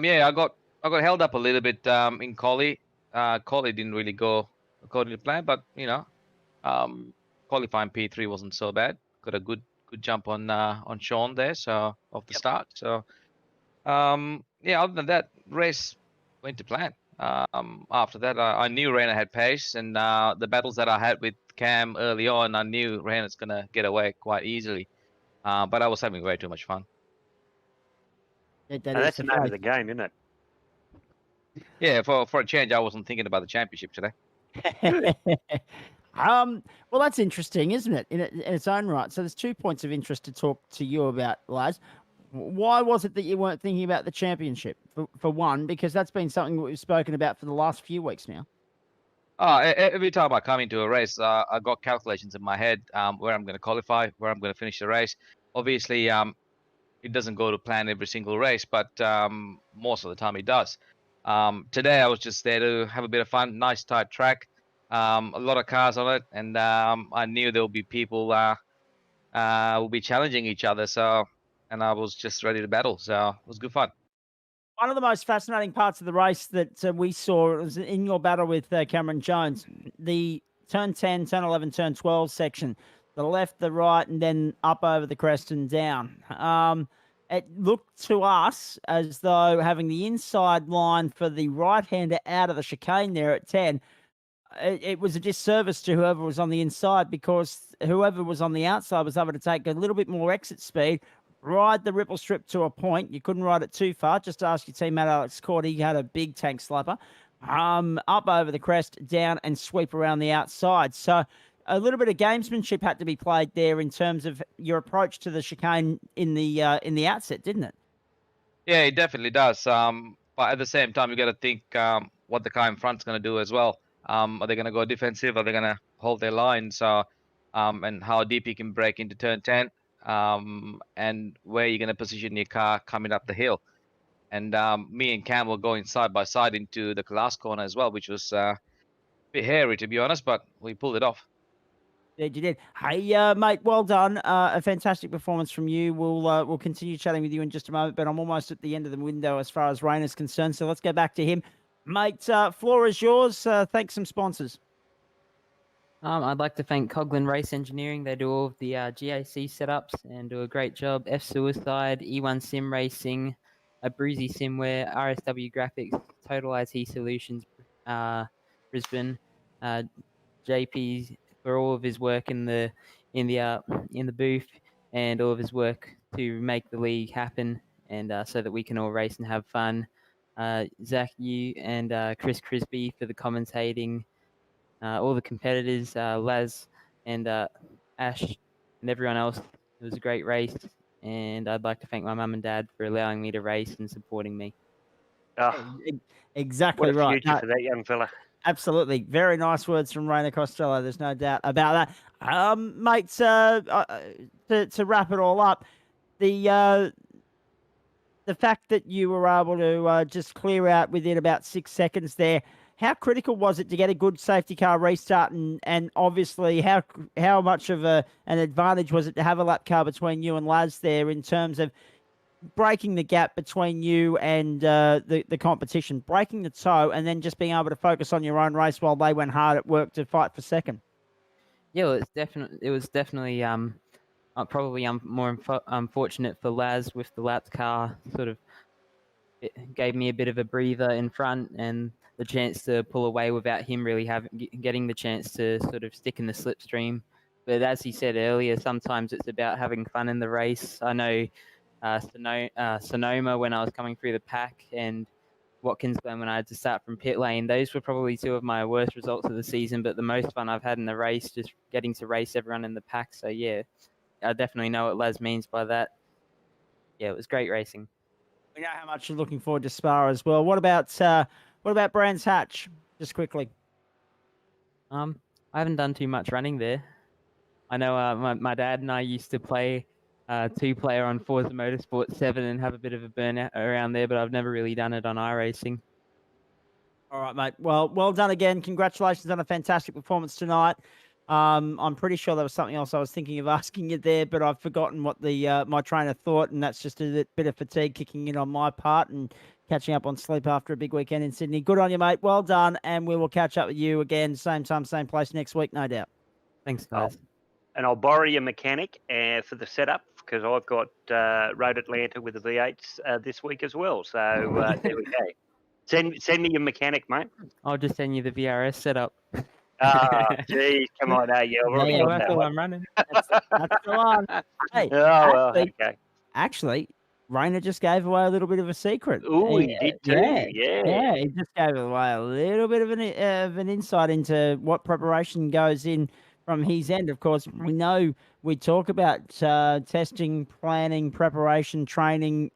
yeah, I got held up a little bit in Collie. Collie didn't really go according to plan. But qualifying P3 wasn't so bad. Got a good jump on Sean there, so off the start. So other than that, race went to plan. After that, I knew Reina had pace, and the battles that I had with Cam early on, I knew Reina's gonna get away quite easily. But I was having way too much fun. That And is that's the name phrase. of the game, isn't it? Yeah, for a change, I wasn't thinking about the championship today. Well, that's interesting, isn't it, in its own right? So there's 2 points of interest to talk to you about, Laz. Why was it that you weren't thinking about the championship? For one, because that's been something that we've spoken about for the last few weeks now. Every time I come into a race, I got calculations in my head where I'm going to qualify, where I'm going to finish the race. Obviously, it doesn't go to plan every single race, but most of the time it does. Today, I was just there to have a bit of fun. Nice tight track, a lot of cars on it, and I knew there would be people will be challenging each other. And I was just ready to battle. So it was good fun. One of the most fascinating parts of the race that we saw was in your battle with Cameron Jones, the turn 10, turn 11, turn 12 section, the left, the right, and then up over the crest and down. It looked to us as though having the inside line for the right-hander out of the chicane there at 10, it was a disservice to whoever was on the inside, because whoever was on the outside was able to take a little bit more exit speed, ride the ripple strip to a point. You couldn't ride it too far. Just ask your teammate Alex Court. He had a big tank slapper. Up over the crest, down, and sweep around the outside. So a little bit of gamesmanship had to be played there in terms of your approach to the chicane in the outset, didn't it? Yeah, it definitely does. But at the same time, you got to think what the car in front's going to do as well. Are they going to go defensive? Are they going to hold their line? So, and how deep you can break into turn 10, and where you're going to position your car coming up the hill. And me and Cam were going side by side into the last corner as well, which was a bit hairy, to be honest, but we pulled it off. Yeah, you did. Hey, mate, well done. A fantastic performance from you. We'll continue chatting with you in just a moment, but I'm almost at the end of the window as far as Rain is concerned. So let's go back to him. Mate, floor is yours. Thanks some sponsors. I'd like to thank Coghlan Race Engineering. They do all of the GAC setups and do a great job. F Suicide, E1 Sim Racing, Bruzy Simware, RSW Graphics, Total IT Solutions, Brisbane, JP for all of his work in the booth and all of his work to make the league happen, and so that we can all race and have fun. Zach Yu and Chris Crisby for the commentating. All the competitors, Laz and Ash and everyone else. It was a great race, and I'd like to thank my mum and dad for allowing me to race and supporting me. Oh, Exactly what a right. future for that young fella. Absolutely. Very nice words from Rainer Costello. There's no doubt about that. Mate, to wrap it all up, the fact that you were able to just clear out within about 6 seconds there, how critical was it to get a good safety car restart? And obviously, how much of an advantage was it to have a lap car between you and Laz there in terms of breaking the gap between you and the competition, breaking the toe, and then just being able to focus on your own race while they went hard at work to fight for second? Yeah, well, it was definitely probably more unfortunate for Laz with the lapped car. Sort of it gave me a bit of a breather in front and the chance to pull away without him really getting the chance to sort of stick in the slipstream. But as he said earlier, sometimes it's about having fun in the race. I know Sonoma when I was coming through the pack, and Watkins Glen when I had to start from pit lane. Those were probably two of my worst results of the season, but the most fun I've had in the race, just getting to race everyone in the pack. So yeah, I definitely know what Laz means by that. Yeah, it was great racing. We know how much you're looking forward to Spa as well. What about Brands Hatch? Just quickly. I haven't done too much running there. I know my dad and I used to play 2-player on Forza Motorsport 7 and have a bit of a burnout around there, but I've never really done it on iRacing. All right, mate. Well done again. Congratulations on a fantastic performance tonight. I'm pretty sure there was something else I was thinking of asking you there, but I've forgotten what the my trainer thought, and that's just a bit of fatigue kicking in on my part and catching up on sleep after a big weekend in Sydney. Good on you, mate. Well done, and we will catch up with you again, same time, same place next week, no doubt. Thanks, Oh, guys. and I'll borrow your mechanic for the setup because I've got Road Atlanta with the V8s this week as well. So there we go. Send me your mechanic, mate. I'll just send you the VRS setup. Ah, geez, come on, yeah, I've already Yeah, got That's that all one. I'm running. That's the one. Hey, Oh, well, actually, okay. actually, Rainer just gave away a little bit of a secret. Ooh, he did too. Yeah. He just gave away a little bit of an insight into what preparation goes in from his end. Of course, we know we talk about testing, planning, preparation, training,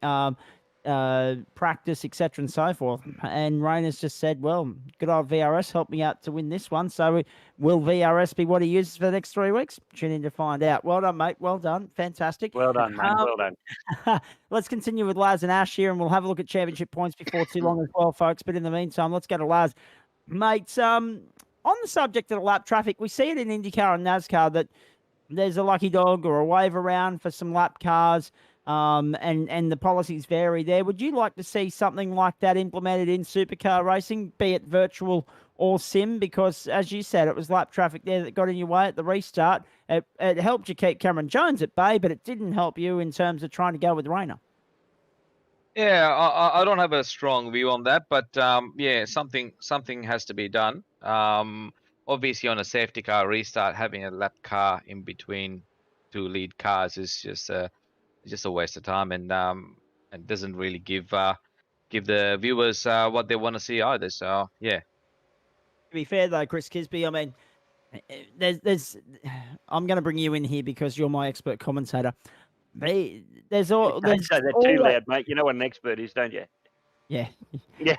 practice, etc., and so forth. And Rainer's just said, "Well, good old VRS helped me out to win this one. So, will VRS be what he uses for the next 3 weeks? Tune in to find out." Well done, mate. Well done. Fantastic. Well done, mate. Well done. Let's continue with Laz and Ash here, and we'll have a look at championship points before too long as well, folks. But in the meantime, let's go to Laz. Mate, on the subject of lap traffic, we see it in IndyCar and NASCAR that there's a lucky dog or a wave around for some lap cars, and the policies vary there. Would you like to see something like that implemented in supercar racing, be it virtual or sim? Because, as you said, it was lap traffic there that got in your way at the restart. It helped you keep Cameron Jones at bay, but it didn't help you in terms of trying to go with Rayner. Yeah, I don't have a strong view on that, but yeah, something has to be done. Obviously, on a safety car restart, having a lap car in between two lead cars is just a waste of time, and doesn't really give the viewers what they want to see either. So yeah. To be fair, though, Chris Kisby, I mean, there's I'm going to bring you in here because you're my expert commentator. There's Don't say that too loud, mate. You know what an expert is, don't you? Yeah. Yeah.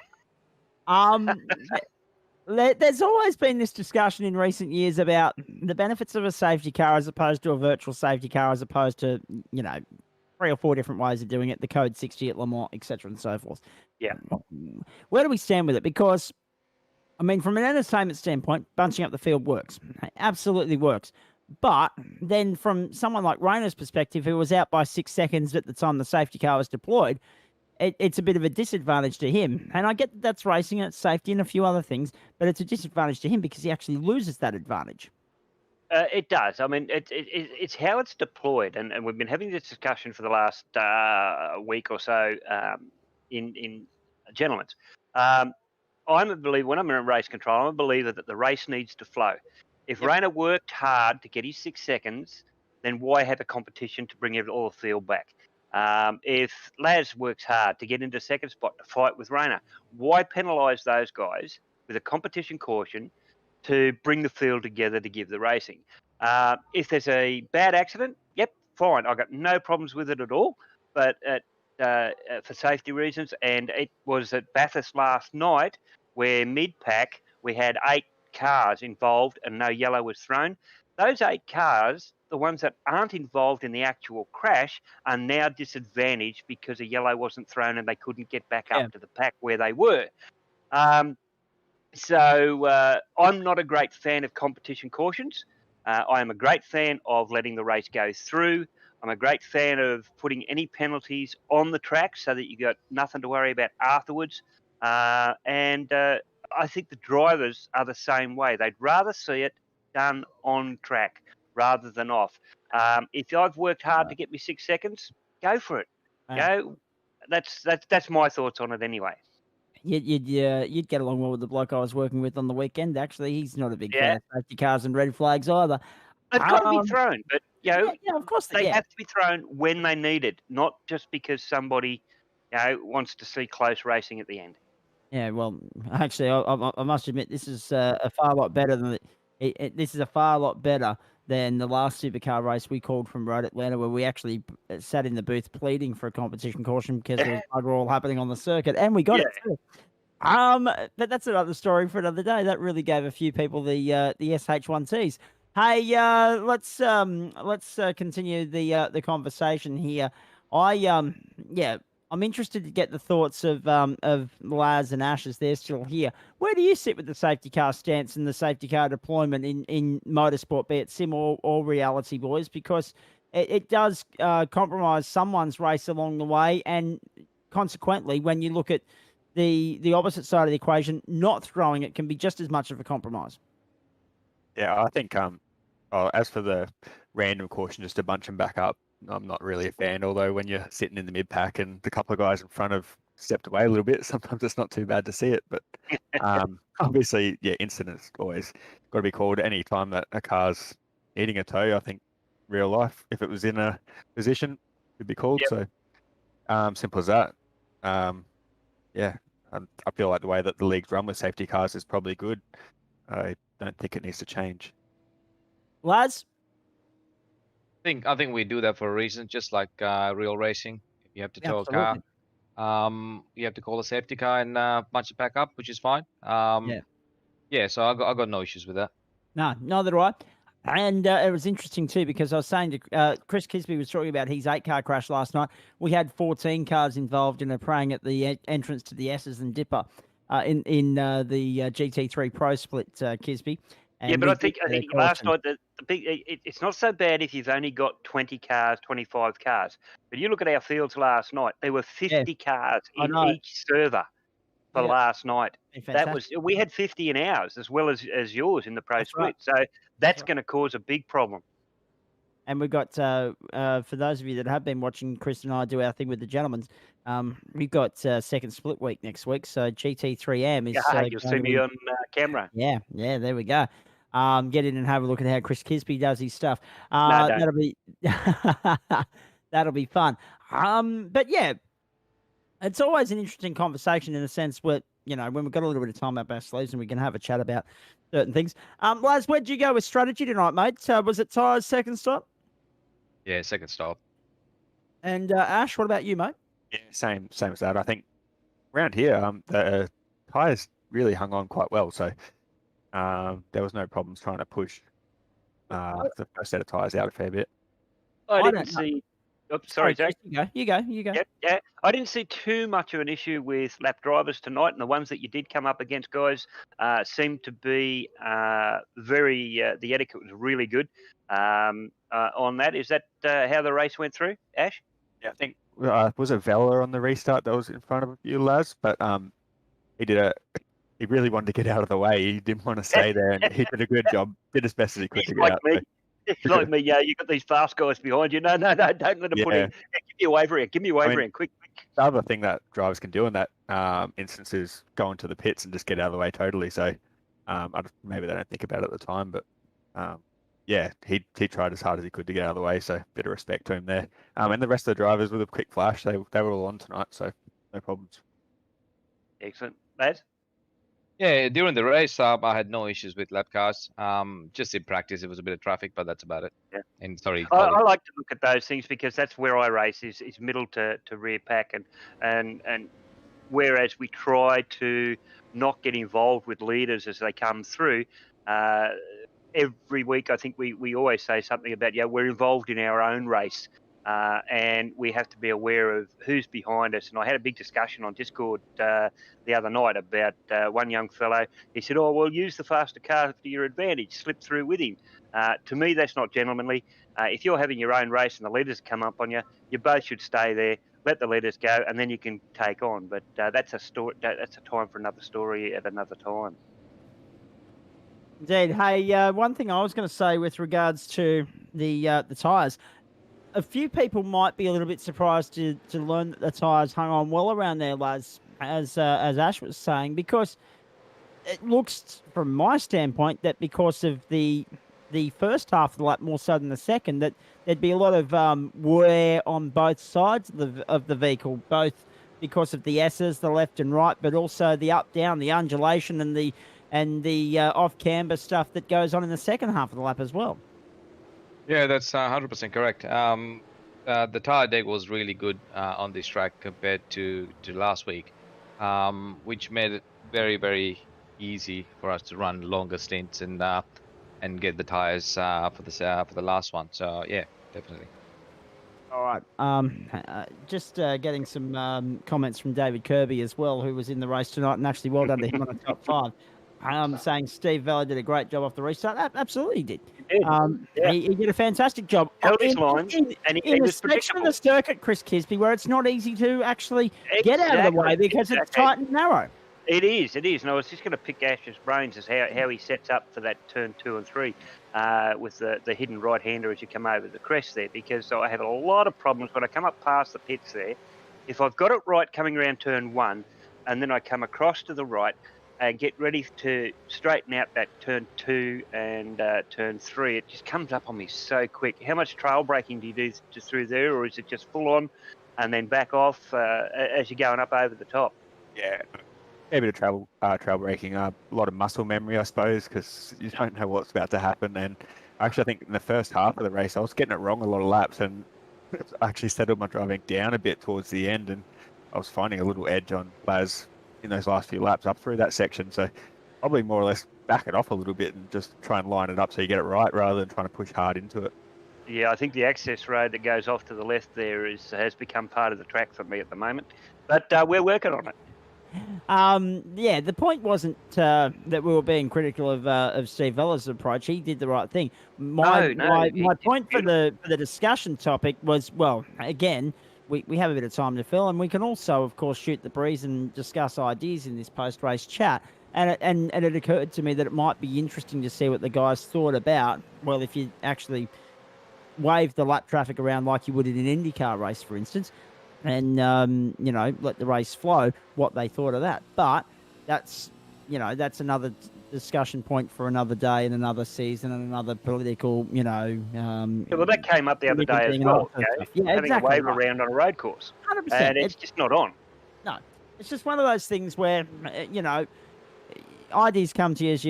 There's always been this discussion in recent years about the benefits of a safety car as opposed to a virtual safety car, as opposed to, 3 or 4 different ways of doing it, the Code 60 at Le Mans, etc., and so forth. Yeah. Where do we stand with it? Because, I mean, from an entertainment standpoint, bunching up the field works. It absolutely works. But then from someone like Rayner's perspective, who was out by 6 seconds at the time the safety car was deployed, it's a bit of a disadvantage to him. And I get that's racing and it's safety and a few other things, but it's a disadvantage to him because he actually loses that advantage. It does. I mean, it's how it's deployed, and we've been having this discussion for the last week or so in Gentlemen's. I'm a believer, when I'm in race control, I'm a believer that the race needs to flow. If Rayner worked hard to get his 6 seconds, then why have a competition to bring all the field back? If Laz works hard to get into second spot to fight with Rayner, why penalise those guys with a competition caution to bring the field together to give the racing? If there's a bad accident, yep, fine. I've got no problems with it at all. But for safety reasons, and it was at Bathurst last night where mid-pack we had 8 cars involved and no yellow was thrown. Those 8 cars, the ones that aren't involved in the actual crash, are now disadvantaged because a yellow wasn't thrown and they couldn't get back up to the pack where they were. So I'm not a great fan of competition cautions. I am a great fan of letting the race go through. I'm a great fan of putting any penalties on the track so that you got nothing to worry about afterwards. And I think the drivers are the same way. They'd rather see it done on track rather than off. If I've worked hard to get me 6 seconds, go for it. Go. That's my thoughts on it anyway. You'd get along well with the bloke I was working with on the weekend. Actually, he's not a big fan of safety cars and red flags either. They've got to be thrown, but of course they have to be thrown when they need it, not just because somebody wants to see close racing at the end. Yeah, well, actually, I must admit this is a far lot better than this is a far lot better than the last supercar race we called from Road Atlanta, where we actually sat in the booth pleading for a competition caution because there was bugger all happening on the circuit, and we got it too. But that's another story for another day. That really gave a few people the SH1Ts. Hey, let's continue the conversation here. I'm interested to get the thoughts of Laz and Ash as they're still here. Where do you sit with the safety car stance and the safety car deployment in motorsport, be it sim or reality, boys? Because it does compromise someone's race along the way, and consequently, when you look at the opposite side of the equation, not throwing it can be just as much of a compromise. Yeah, I think as for the random caution just to bunch them back up, I'm not really a fan. Although when you're sitting in the mid pack and the couple of guys in front have stepped away a little bit, sometimes it's not too bad to see it. But obviously, yeah, incidents always got to be called any time that a car's needing a tow. I think real life, if it was in a position, it'd be called. Yep. So simple as that. Yeah, I feel like the way that the league's run with safety cars is probably good. I don't think it needs to change. Laz? I think we do that for a reason, just like real racing. If you have to tow a Absolutely. car, you have to call a safety car and bunch it back up, which is fine. Yeah, so I got no issues with that. No, neither do I. And it was interesting too because I was saying to Chris Kisby was talking about his 8-car crash last night. We had 14 cars involved in a praying at the entrance to the S's and Dipper in the GT3 Pro Split, Kisby. Yeah, but I think last night the big it's not so bad if you've only got 20 cars, 25 cars. But you look at our fields last night; there were 50 cars in each server for last night. That was we had 50 in ours as well as yours in the Pro Split. So that's going to cause a big problem. And we've got for those of you that have been watching Chris and I do our thing with the gentlemen, we've got second split week next week. So GT3M is you'll see me on camera. Yeah, there we go. Get in and have a look at how Chris Kisby does his stuff. No, that'll be that'll be fun. But yeah, it's always an interesting conversation in the sense where, you know, when we've got a little bit of time up our sleeves and we can have a chat about certain things. Laz, where'd you go with strategy tonight, mate? Was it tyres second stop? Yeah, second stop. And Ash, what about you, mate? Yeah, same as that. I think around here, the tyres really hung on quite well. So there was no problems trying to push the first set of tyres out a fair bit. I didn't see. Oops, sorry, Jack. You go. Yeah. I didn't see too much of an issue with lap drivers tonight, and the ones that you did come up against, guys, seemed to be very. The etiquette was really good on that. Is that how the race went through, Ash? Yeah, I think was it Vela on the restart that was in front of you, Laz? But he really wanted to get out of the way. He didn't want to stay there, and he did a good job. Did as best as he could to get out. It's like me, yeah. You got these fast guys behind you. No, don't let them put in. Give me a wave around. Give me a wave around, quick. The other thing that drivers can do in that instance is go into the pits and just get out of the way totally. So maybe they don't think about it at the time, but yeah, he tried as hard as he could to get out of the way. So bit of respect to him there. And the rest of the drivers with a quick flash, they were all on tonight, so no problems. Excellent, lads. Yeah, during the race, I had no issues with lap cars. Just in practice, it was a bit of traffic, but that's about it. Yeah. And sorry, I like to look at those things because that's where I race is middle to rear pack, and whereas we try to not get involved with leaders as they come through. Every week, I think we always say something about we're involved in our own race. And we have to be aware of who's behind us. And I had a big discussion on Discord the other night about one young fellow. He said, "Oh, well, use the faster car to your advantage. Slip through with him." To me, that's not gentlemanly. If you're having your own race and the leaders come up on you, you both should stay there. Let the leaders go, and then you can take on. But that's a story. That's a time for another story at another time. Indeed. Hey, one thing I was going to say with regards to the tyres. A few people might be a little bit surprised to learn that the tyres hung on well around there, Laz, as Ash was saying, because it looks, from my standpoint, that because of the first half of the lap more so than the second, that there'd be a lot of wear on both sides of the vehicle, both because of the S's, the left and right, but also the up down, the undulation, and the off camber stuff that goes on in the second half of the lap as well. Yeah, that's 100% correct. The tire deck was really good on this track compared to last week, which made it very, very easy for us to run longer stints and get the tires for the last one. So yeah, definitely. All right. Just getting some comments from David Kirby as well, who was in the race tonight, and actually well done to him on the top five. Saying Steve Vella did a great job off the restart. Absolutely he did. He did. Yeah. He did a fantastic job. Held his in, lines, in, and he in a was section of predictable. the circuit, Chris Kisby, where it's not easy to actually get out of the way because it's tight and narrow. It is, and I was just going to pick Ash's brains as how he sets up for that turn 2 and 3 with the hidden right-hander as you come over the crest there, because I have a lot of problems when I come up past the pits there. If I've got it right coming around turn 1, and then I come across to the right and get ready to straighten out that turn 2 and turn 3, it just comes up on me so quick. How much trail braking do you do just through there, or is it just full on and then back off as you're going up over the top? Yeah, a bit of trail braking, a lot of muscle memory, I suppose, because you don't know what's about to happen. And actually, I think in the first half of the race, I was getting it wrong a lot of laps, and I actually settled my driving down a bit towards the end, and I was finding a little edge on Laz in those last few laps up through that section. So probably more or less back it off a little bit and just try and line it up so you get it right rather than trying to push hard into it. Yeah, I think the access road that goes off to the left there has become part of the track for me at the moment, but we're working on it. Yeah, the point wasn't that we were being critical of Steve Vella's approach. He did the right thing. My point for the discussion topic was, well, again, we have a bit of time to fill, and we can also, of course, shoot the breeze and discuss ideas in this post-race chat. And it occurred to me that it might be interesting to see what the guys thought about, well, if you actually wave the lap traffic around like you would in an IndyCar race, for instance, and let the race flow, what they thought of that. But that's another discussion point for another day and another season and another political well, that came up the other day as well. Having a wave around on a road course, 100%. and it's just not on. No, it's just one of those things where ideas come to you as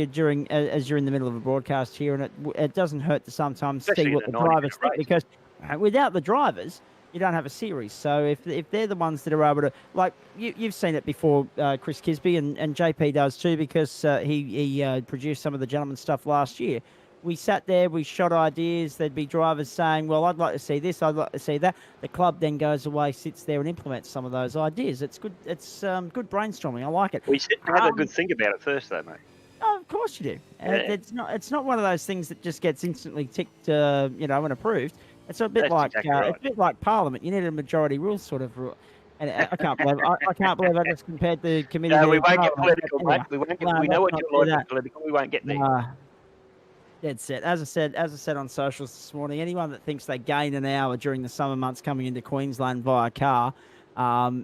you're in the middle of a broadcast here, and it doesn't hurt to sometimes see what the drivers think, because without the drivers, you don't have a series. So if they're the ones that are able to, like you've seen it before, Chris Kisby, and JP does too, because he produced some of the gentleman stuff last year. We sat there, we shot ideas. There'd be drivers saying, well, I'd like to see this, I'd like to see that. The club then goes away, sits there and implements some of those ideas. It's good. It's good brainstorming. I like it. We sit and have a good think about it first, though, mate. Oh, of course you do. It's not one of those things that just gets instantly ticked, and approved. It's a bit like it's a bit like Parliament. You need a majority rule sort of rule. And I can't believe I just compared the committee. No, we won't get political, mate. We won't get. We know what you're like political. We won't get there. Dead set. As I said on socials this morning, anyone that thinks they gain an hour during the summer months coming into Queensland via car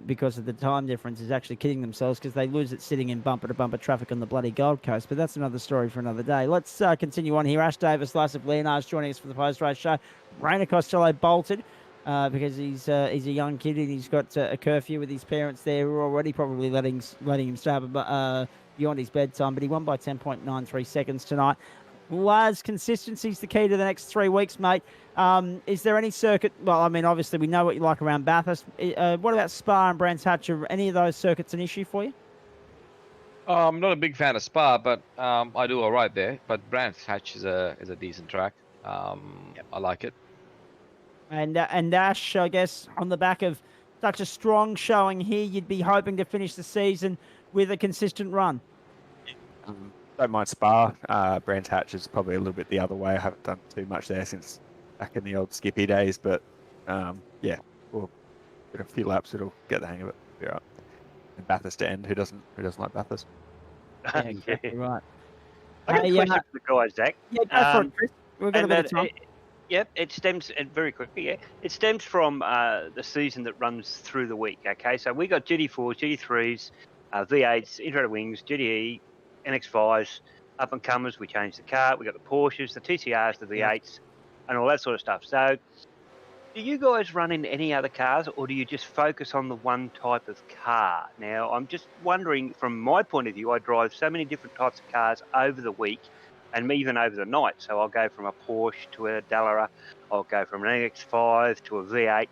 because of the time difference is actually kidding themselves, because they lose it sitting in bumper-to-bumper traffic on the bloody Gold Coast. But that's another story for another day. Let's continue on here. Ash Davis, Lasip Leonard's joining us for the post-race show. Rainer Costello bolted because he's a young kid and he's got a curfew with his parents there who are already probably letting him stay beyond his bedtime. But he won by 10.93 seconds tonight. Laz, consistency's the key to the next 3 weeks, mate. Is there any circuit? Well, I mean, obviously we know what you like around Bathurst. What about Spa and Brands Hatch? Are any of those circuits an issue for you? I'm not a big fan of Spa, but I do all right there. But Brands Hatch is a decent track. I like it. And Ash, I guess, on the back of such a strong showing here, you'd be hoping to finish the season with a consistent run. Don't mind Spa. Brands Hatch is probably a little bit the other way. I haven't done too much there since back in the old Skippy days, but we'll get a few laps. It'll get the hang of it. Be all right. And Bathurst to end. Who doesn't like Bathurst? Yeah, exactly right. I got a question for the guys, Zach. Yeah, go for it, Chris. We've got a bit of time. It stems very quickly. Yeah, it stems from the season that runs through the week. Okay, so we got GT4s, GT3s, V8s, Interrail Wings, GTE, NX5s, up and comers. We changed the car. We got the Porsches, the TCRs, the V8s, and all that sort of stuff. So, do you guys run in any other cars, or do you just focus on the one type of car? Now, I'm just wondering, from my point of view, I drive so many different types of cars over the week, and even over the night. So I'll go from a Porsche to a Dallara. I'll go from an NX5 to a V8.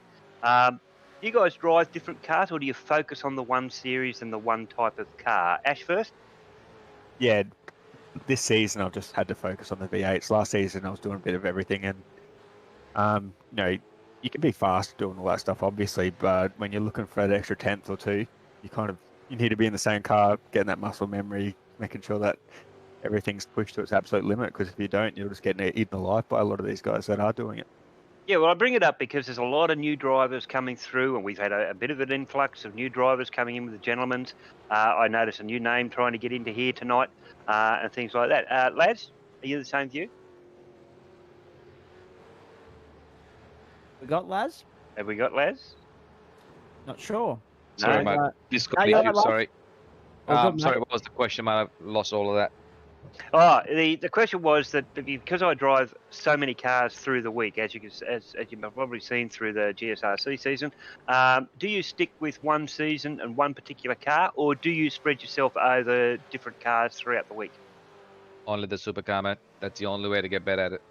Do you guys drive different cars, or do you focus on the one series and the one type of car? Ash first. Yeah, this season I've just had to focus on the V8s. Last season I was doing a bit of everything, and you you can be fast doing all that stuff, obviously, but when you're looking for that extra tenth or two, you need to be in the same car, getting that muscle memory, making sure that everything's pushed to its absolute limit. Because if you don't, you're just getting eaten alive by a lot of these guys that are doing it. Yeah, well, I bring it up because there's a lot of new drivers coming through, and we've had a bit of an influx of new drivers coming in with the gentlemen's. I noticed a new name trying to get into here tonight, and things like that. Lads, are you the same view? We got Laz? Have we got Laz? Not sure. Sorry, No? mate. Just no, got you're issue. right, Sorry. All good, Sorry, mate. what was the question, mate? I've lost all of that. Oh, the question was that because I drive so many cars through the week, as you've probably seen through the GSRC season, do you stick with one season and one particular car, or do you spread yourself over different cars throughout the week? Only the supercar, mate. That's the only way to get better at it.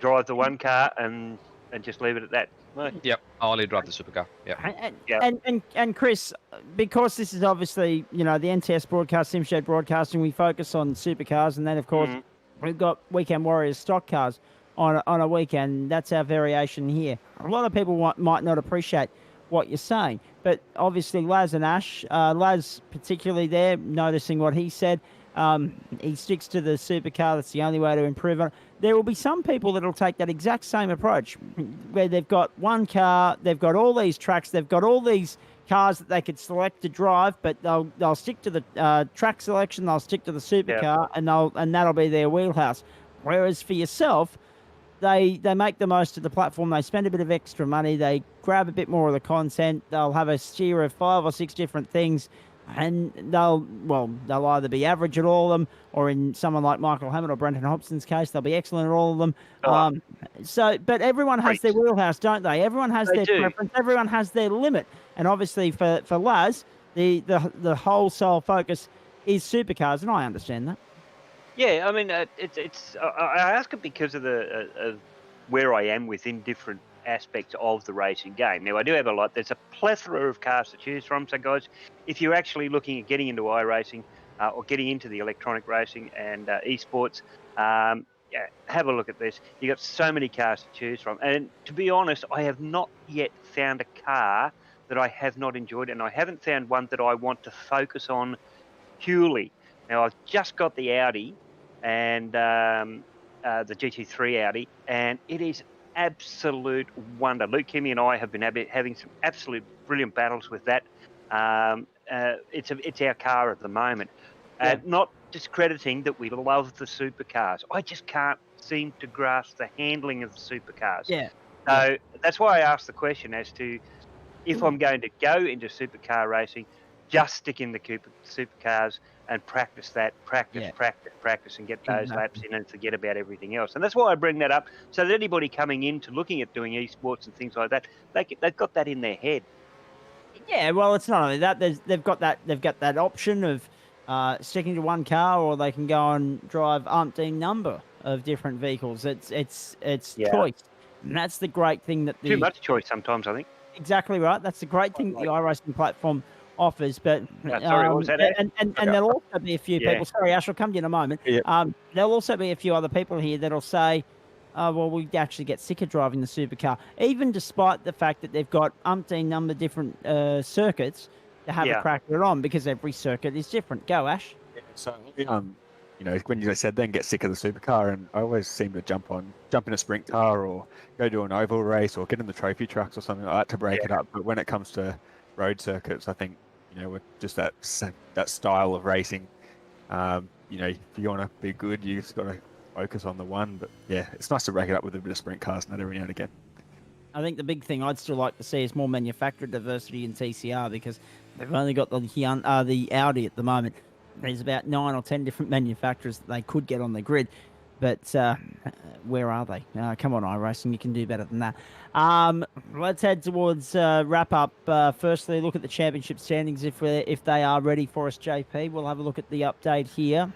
Drive the one car and just leave it at that. Right. Yep, I only drive the supercar. Yep. Yeah. And Chris, because this is obviously, the NTS broadcast, SimShed broadcasting, we focus on supercars, and then of course Mhm. we've got Weekend Warriors stock cars on a weekend. That's our variation here. A lot of people might not appreciate what you're saying, but obviously Laz and Ash, Laz particularly there, noticing what he said. He sticks to the supercar. That's the only way to improve on it. There will be some people that will take that exact same approach, where they've got one car, they've got all these tracks, they've got all these cars that they could select to drive, but they'll stick to the track selection, they'll stick to the supercar, and that'll be their wheelhouse. Whereas for yourself, they make the most of the platform. They spend a bit of extra money. They grab a bit more of the content. They'll have a steer of 5 or 6 different things, and they'll either be average at all of them, or in someone like Michael Hammond or Brenton Hobson's case, they'll be excellent at all of them. But everyone has their wheelhouse, don't they? Everyone has their preference. Everyone has their limit. And obviously for Laz, the wholesale focus is supercars, and I understand that. Yeah, I mean, I ask it because of of where I am within different aspects of the racing game. Now, I do have a lot. There's a plethora of cars to choose from. So, guys, if you're actually looking at getting into iRacing or getting into the electronic racing and esports, have a look at this. You've got so many cars to choose from. And to be honest, I have not yet found a car that I have not enjoyed, and I haven't found one that I want to focus on purely. Now, I've just got the Audi and the GT3 Audi, and it is absolute wonder. Luke Kimmy and I have been having some absolute brilliant battles with that. It's our car at the moment. Not discrediting that we love the supercars. I just can't seem to grasp the handling of the supercars. So that's why I asked the question as to if I'm going to go into supercar racing, just stick in the supercars and practice, and get those laps in and forget about everything else. And that's why I bring that up, so that anybody coming into looking at doing esports and things like that, they've got that in their head. Yeah, well, it's not only that. They've got that option of sticking to one car, or they can go and drive umpteen number of different vehicles. It's choice, and that's the great thing that Too much choice sometimes, I think. Exactly right. That's the great thing that the iRacing platform offers. But sorry, what was that? And there'll also be a few people. Sorry, Ash, I'll come to you in a moment. There'll also be a few other people here that'll say, well, we actually get sick of driving the supercar, even despite the fact that they've got umpteen number different circuits to have a crack at it on, because every circuit is different. Go, Ash. So, when you said then get sick of the supercar, and I always seem to jump in a sprint car or go do an oval race or get in the trophy trucks or something like that to break it up. But when it comes to road circuits, I think, with just that style of racing, if you want to be good, you just got to focus on the one. But yeah, it's nice to break it up with a bit of sprint cars every now and again. I think the big thing I'd still like to see is more manufacturer diversity in TCR, because they've only got the Audi at the moment. There's about 9 or 10 different manufacturers that they could get on the grid, but where are they? Come on, iRacing, you can do better than that. Let's head towards wrap up. Firstly, look at the championship standings if they are ready for us, JP. We'll have a look at the update here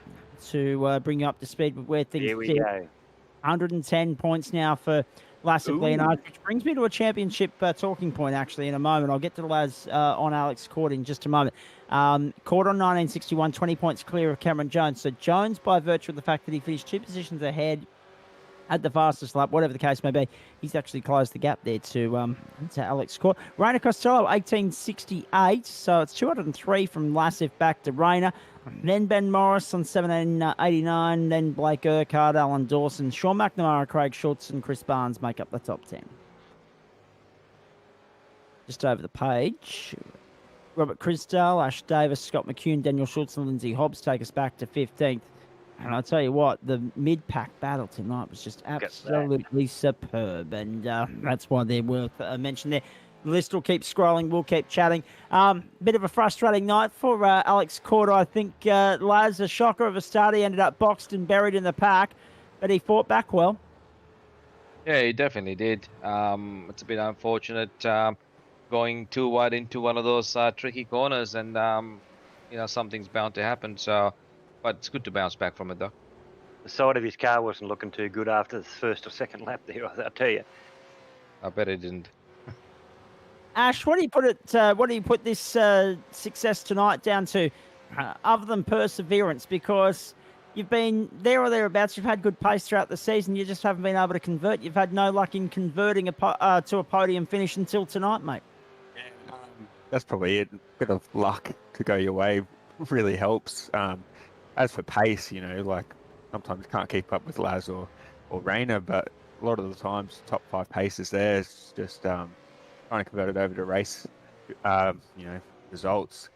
to bring you up to speed with where things Here we go. 110 points now for Lasse Leonard, which brings me to a championship talking point, actually, in a moment. I'll get to the lads on Alex Court in just a moment. Court on 1961, 20 points clear of Cameron Jones. So Jones, by virtue of the fact that he finished 2 positions ahead had the fastest lap, whatever the case may be. He's actually closed the gap there to Alex Court. Rayner Costello, 1868. So it's 203 from Lassif back to Rayner. Then Ben Morris on 1789. Then Blake Urquhart, Alan Dawson, Sean McNamara, Craig Schultz, and Chris Barnes make up the top 10. Just over the page, Robert Crisdale, Ash Davis, Scott McCune, Daniel Schultz, and Lindsay Hobbs take us back to 15th. And I'll tell you what, the mid-pack battle tonight was just absolutely superb, and that's why they're worth a mention there. The list will keep scrolling, we'll keep chatting. Bit of a frustrating night for Alex Court, I think. Laz, a shocker of a start. He ended up boxed and buried in the pack, but he fought back well. Yeah, he definitely did. It's a bit unfortunate going too wide into one of those tricky corners, and something's bound to happen. So, but it's good to bounce back from it, though. The side of his car wasn't looking too good after the first or second lap there, I'll tell you. I bet it didn't. Ash, what do you put this success tonight down to, other than perseverance? Because you've been there or thereabouts. You've had good pace throughout the season. You just haven't been able to convert. You've had no luck in converting to a podium finish until tonight, mate. Yeah, that's probably it. A bit of luck to go your way really helps. As for pace, like sometimes you can't keep up with Laz or Rayner, but a lot of the times top 5 paces there is just trying to convert it over to race, results.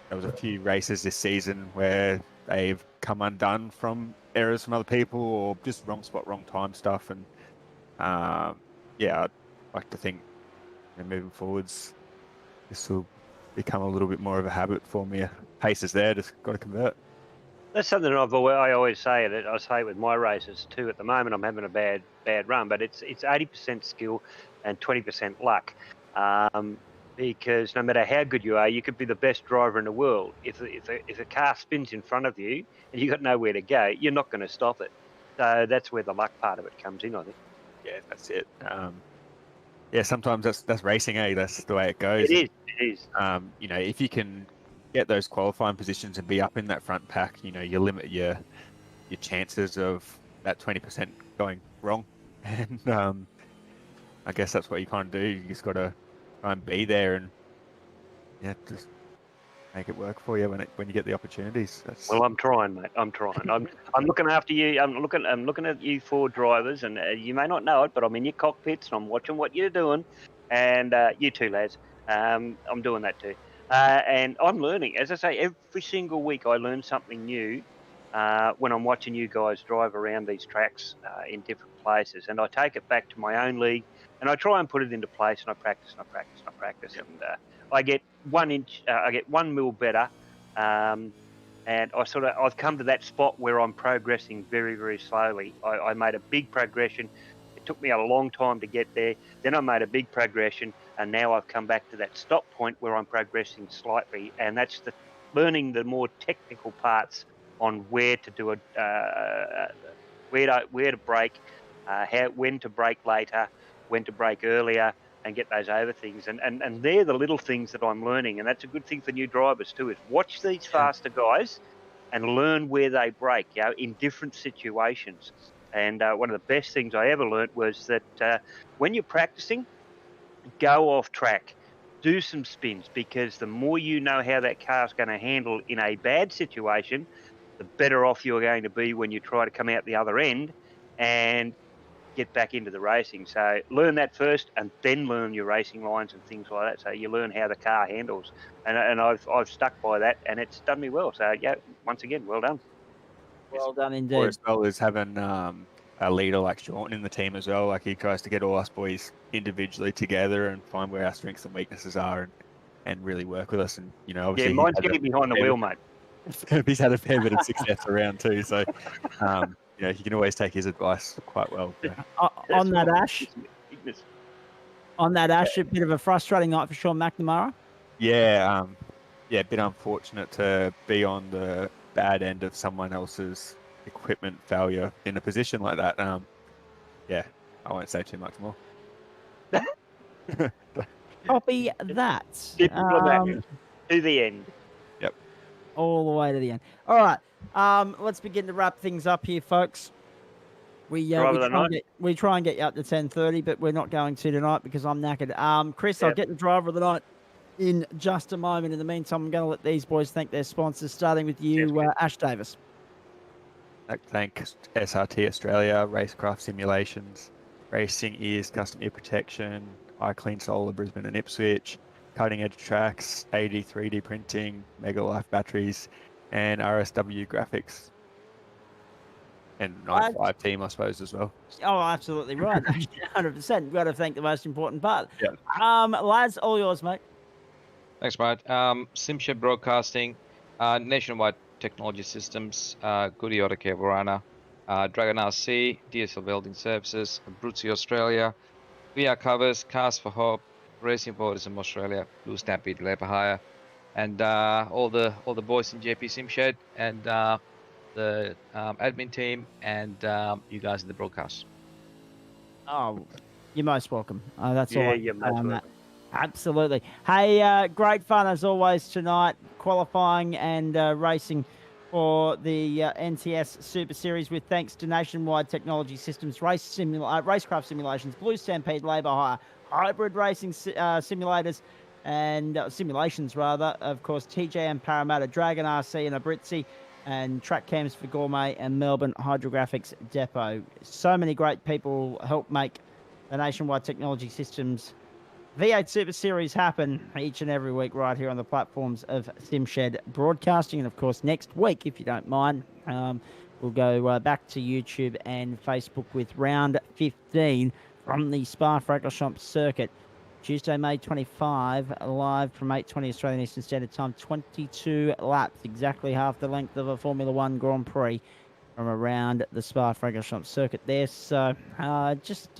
There was a few races this season where they've come undone from errors from other people or just wrong spot, wrong time stuff. And I'd like to think moving forwards, this will become a little bit more of a habit for me. Pace is there, just got to convert. That's something I always say. That I say with my races too. At the moment, I'm having a bad run, but it's 80% skill and 20% luck. Because no matter how good you are, you could be the best driver in the world. If a car spins in front of you and you've got nowhere to go, you're not going to stop it. So that's where the luck part of it comes in, I think. Yeah, that's it. Sometimes that's racing, That's the way it goes. It is. If you can get those qualifying positions and be up in that front pack, you limit your chances of that 20% going wrong. And I guess that's what you kind of do. You just got to try and be there and just make it work for you when you get the opportunities. Well, I'm trying, mate. I'm trying. I'm looking after you. I'm looking at you 4 drivers, and you may not know it, but I'm in your cockpits and I'm watching what you're doing, and you too, lads. I'm doing that too. And I'm learning. As I say, every single week I learn something new when I'm watching you guys drive around these tracks in different places. And I take it back to my own league and I try and put it into place, and I practice. Yep. And I get 1 inch, I get 1 mil better. And I've come to that spot where I'm progressing very, very slowly. I made a big progression. It took me a long time to get there. Then I made a big progression, and now I've come back to that stop point where I'm progressing slightly, and that's learning the more technical parts on where to do where to brake, when to brake later, when to brake earlier, and get those over things. And they're the little things that I'm learning, and that's a good thing for new drivers too. Is watch these faster guys and learn where they brake, in different situations. And one of the best things I ever learnt was that when you're practicing, go off track, do some spins, because the more you know how that car's going to handle in a bad situation, the better off you're going to be when you try to come out the other end and get back into the racing. So learn that first, and then learn your racing lines and things like that. So you learn how the car handles, and I've stuck by that, and it's done me well. So once again, well done. Well done indeed. As well as having a leader like Sean in the team as well. Like, he tries to get all us boys individually together and find where our strengths and weaknesses are, and really work with us. And obviously, mine's getting behind the wheel, mate. He's had a fair bit of success around too. So you can always take his advice quite well. On that, Ash, a bit of a frustrating night for Sean McNamara. Yeah, a bit unfortunate to be on the bad end of someone else's equipment failure in a position like that. I won't say too much more. Copy that. To the end. Yep. All the way to the end. All right. Let's begin to wrap things up here, folks. Driver of the night? We try and get you up to 10:30, but we're not going to tonight because I'm knackered. Chris, I'll Yep. get the driver of the night in just a moment. In the meantime, I'm going to let these boys thank their sponsors, starting with you, Yes, good. Ash Davis. Thanks SRT Australia, Racecraft Simulations, Racing Ears Custom Ear Protection, iClean Solar Brisbane and Ipswich, Cutting Edge Tracks, AD 3D Printing, Mega Life Batteries, and RSW Graphics. And 95 team, I suppose, as well. Oh, absolutely right. 100%. We've got to thank the most important part. Yeah. Lads, all yours, mate. Thanks, Brad. SimShed Broadcasting, Nationwide Technology Systems, Goody Auto Care Varana, Dragon RC, DSL Building Services, Brutsy Australia, VR Covers, Cars for Hope, Racing Borders Australia, Blue Stampede Labour Hire, and all the boys in JP SimShed, and the admin team, and you guys in the broadcast. Oh, you're most welcome. That's all. Yeah, I you're can say most on that. welcome. Absolutely. Hey, great fun as always tonight, qualifying and racing for the NTS Super Series with thanks to Nationwide Technology Systems, Racecraft Simulations, Blue Stampede Labour Hire, Hybrid Racing Simulators, and simulations rather, of course, TJM Parramatta, Dragon RC and Abruzzi, and Track Cams for Gourmet and Melbourne Hydrographics Depot. So many great people help make the Nationwide Technology Systems V8 Super Series happen each and every week right here on the platforms of SimShed Broadcasting. And of course, next week, if you don't mind, we'll go back to YouTube and Facebook with round 15 from the Spa-Francorchamps circuit. Tuesday, May 25, live from 8:20 Australian Eastern Standard Time, 22 laps, exactly half the length of a Formula One Grand Prix from around the Spa-Francorchamps circuit there. So just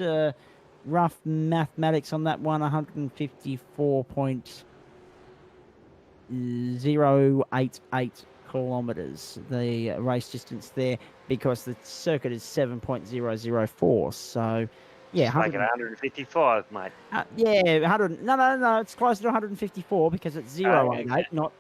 rough mathematics on that one, 154.088 kilometers, the race distance there, because the circuit is 7.004. So, yeah, It's like 155, mate. yeah, 100. No, it's closer to 154 because it's 088, okay. not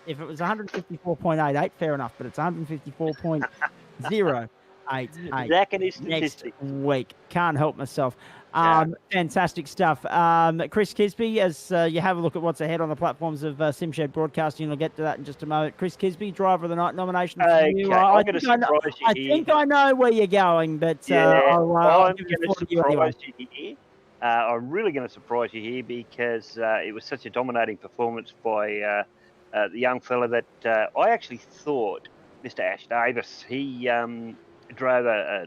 if it was 154.88, fair enough, but it's 154.088 Zach and his next statistics. week. Can't help myself. Yeah. Fantastic stuff. Chris Kisby, as you have a look at what's ahead on the platforms of SimShed Broadcasting, we'll get to that in just a moment. Chris Kisby, driver of the night nomination for you. I'm going to surprise you I here. think I know where you're going, but Yeah, I'll I'm give going the to floor to you anyway. surprise you here. I'm really going to surprise you here because it was such a dominating performance by the young fella that I actually thought, Mr. Ash Davis, he drove a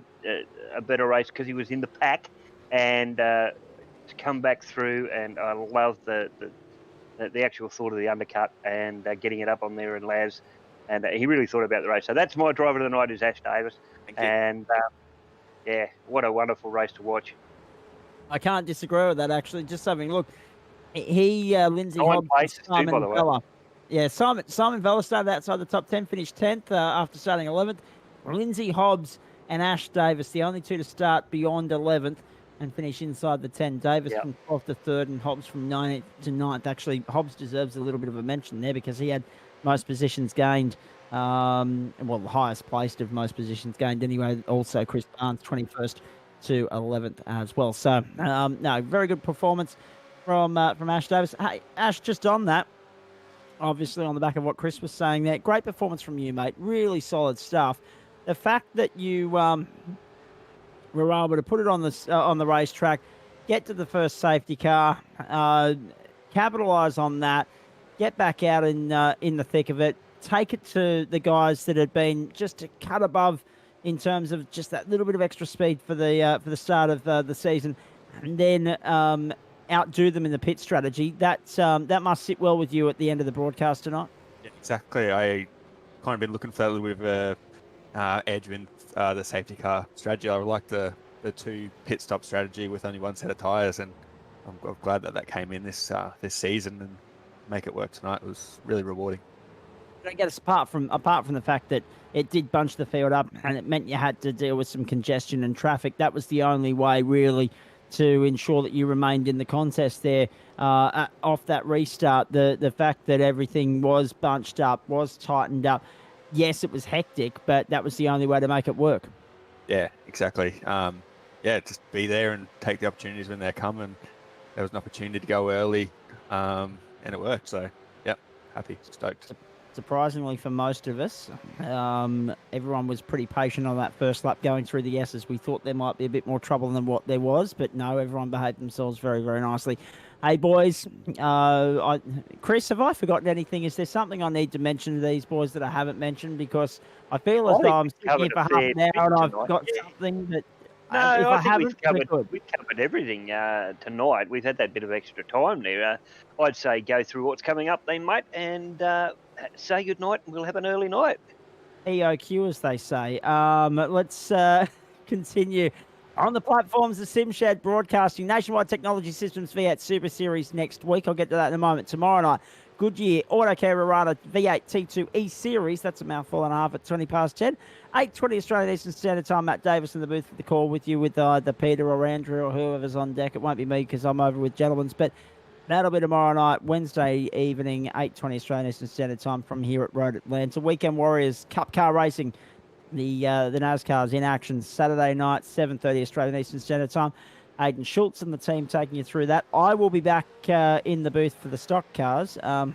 better race because he was in the pack and to come back through. And I love the actual thought of the undercut and getting it up on there in Laz. And he really thought about the race. So that's my driver of the night is Ash Davis. Thank you. And yeah, what a wonderful race to watch. I can't disagree with that, actually. Just having a look. He, Lindsay Nine Hobbs, places too, Simon by the way. Vella. Yeah, Simon Vella started outside the top 10, finished 10th after starting 11th. Lindsay Hobbs and Ash Davis, the only two to start beyond 11th and finish inside the 10. Davis Yep. from 12th to 3rd and Hobbs from 9th to 9th. Actually, Hobbs deserves a little bit of a mention there because he had most positions gained, the highest placed of most positions gained anyway. Also, Chris Barnes, 21st to 11th as well. So, no, very good performance from Ash Davis. Hey, Ash, just on that, obviously on the back of what Chris was saying there, great performance from you, mate. Really solid stuff. The fact that you were able to put it on the racetrack, get to the first safety car, capitalize on that, get back out in the thick of it, take it to the guys that had been just a cut above in terms of just that little bit of extra speed for the start of the season, and then outdo them in the pit strategy. That must sit well with you at the end of the broadcast tonight. Yeah, exactly. I kind of been looking for that little bit of a edge in the safety car strategy. I like the two pit stop strategy with only one set of tyres, and I'm glad that came in this season and make it work tonight. It was really rewarding. I guess apart from the fact that it did bunch the field up and it meant you had to deal with some congestion and traffic, that was the only way really to ensure that you remained in the contest there off that restart. The fact that everything was bunched up, was tightened up. Yes, it was hectic, but that was the only way to make it work. Yeah, exactly. Yeah, just be there and take the opportunities when they come. And there was an opportunity to go early, and it worked. So, yep, happy, stoked. Surprisingly for most of us, everyone was pretty patient on that first lap going through the S's. We thought there might be a bit more trouble than what there was, but no, everyone behaved themselves very, very nicely. Hey, boys, Chris, have I forgotten anything? Is there something I need to mention to these boys that I haven't mentioned? Because I feel as I though think I'm we've sitting here covered for a half fair an hour bit and I've tonight. got Yeah. something that No, if I I think haven't, we're good. we've covered everything tonight. We've had that bit of extra time there. I'd say go through what's coming up then, mate, and say good night, and we'll have an early night. EOQ, as they say. Let's continue on the platforms of SimShed Broadcasting, Nationwide Technology Systems V8 Super Series next week. I'll get to that in a moment. Tomorrow night, Goodyear Autocare Rarana V8 T2 E Series. That's a mouthful and a half at 20 past 10. 8:20 Australian Eastern Standard Time. Matt Davis in the booth for the call with you with either Peter or Andrew or whoever's on deck. It won't be me because I'm over with gentlemen's, but that'll be tomorrow night, Wednesday evening, 8:20 Australian Eastern Standard Time from here at Road Atlanta. Weekend Warriors Cup Car Racing, the NASCAR's in action Saturday night, 7:30 Australian Eastern Standard Time. Aidan Schultz and the team taking you through that. I will be back in the booth for the stock cars on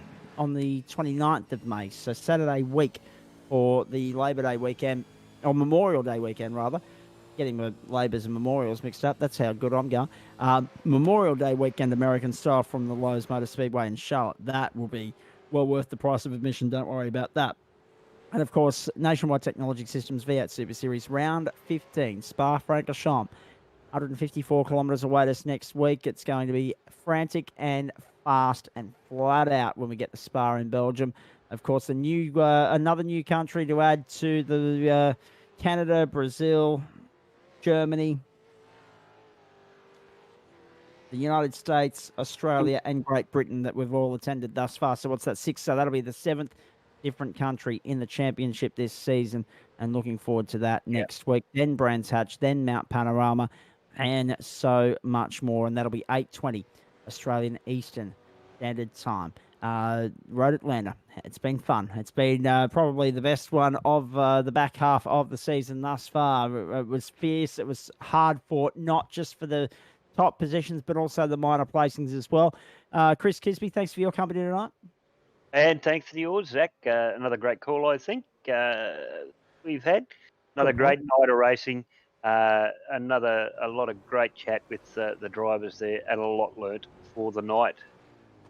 the 29th of May, so Saturday week for the Labor Day weekend, or Memorial Day weekend, rather. Getting the Labours and Memorials mixed up. That's how good I'm going. Memorial Day weekend American style from the Lowe's Motor Speedway in Charlotte. That will be well worth the price of admission. Don't worry about that. And of course, Nationwide Technology Systems V8 Super Series round 15, Spa-Francorchamps, 154 kilometres away this next week. It's going to be frantic and fast and flat out when we get to Spa in Belgium. Of course, another new country to add to the Canada, Brazil, Germany, the United States, Australia, and Great Britain that we've all attended thus far. So what's that, 6? So that'll be the 7th different country in the championship this season, and looking forward to that next week. Then Brands Hatch, then Mount Panorama, and so much more. And that'll be 8:20 Australian Eastern Standard Time. Road Atlanta. It's been fun. It's been probably the best one of the back half of the season thus far. It was fierce. It was hard fought, not just for the top positions, but also the minor placings as well. Chris Kisby, thanks for your company tonight. And thanks to yours, Zach. Another great call, I think we've had. Another great night of racing. A lot of great chat with the drivers there, and a lot learnt for the night.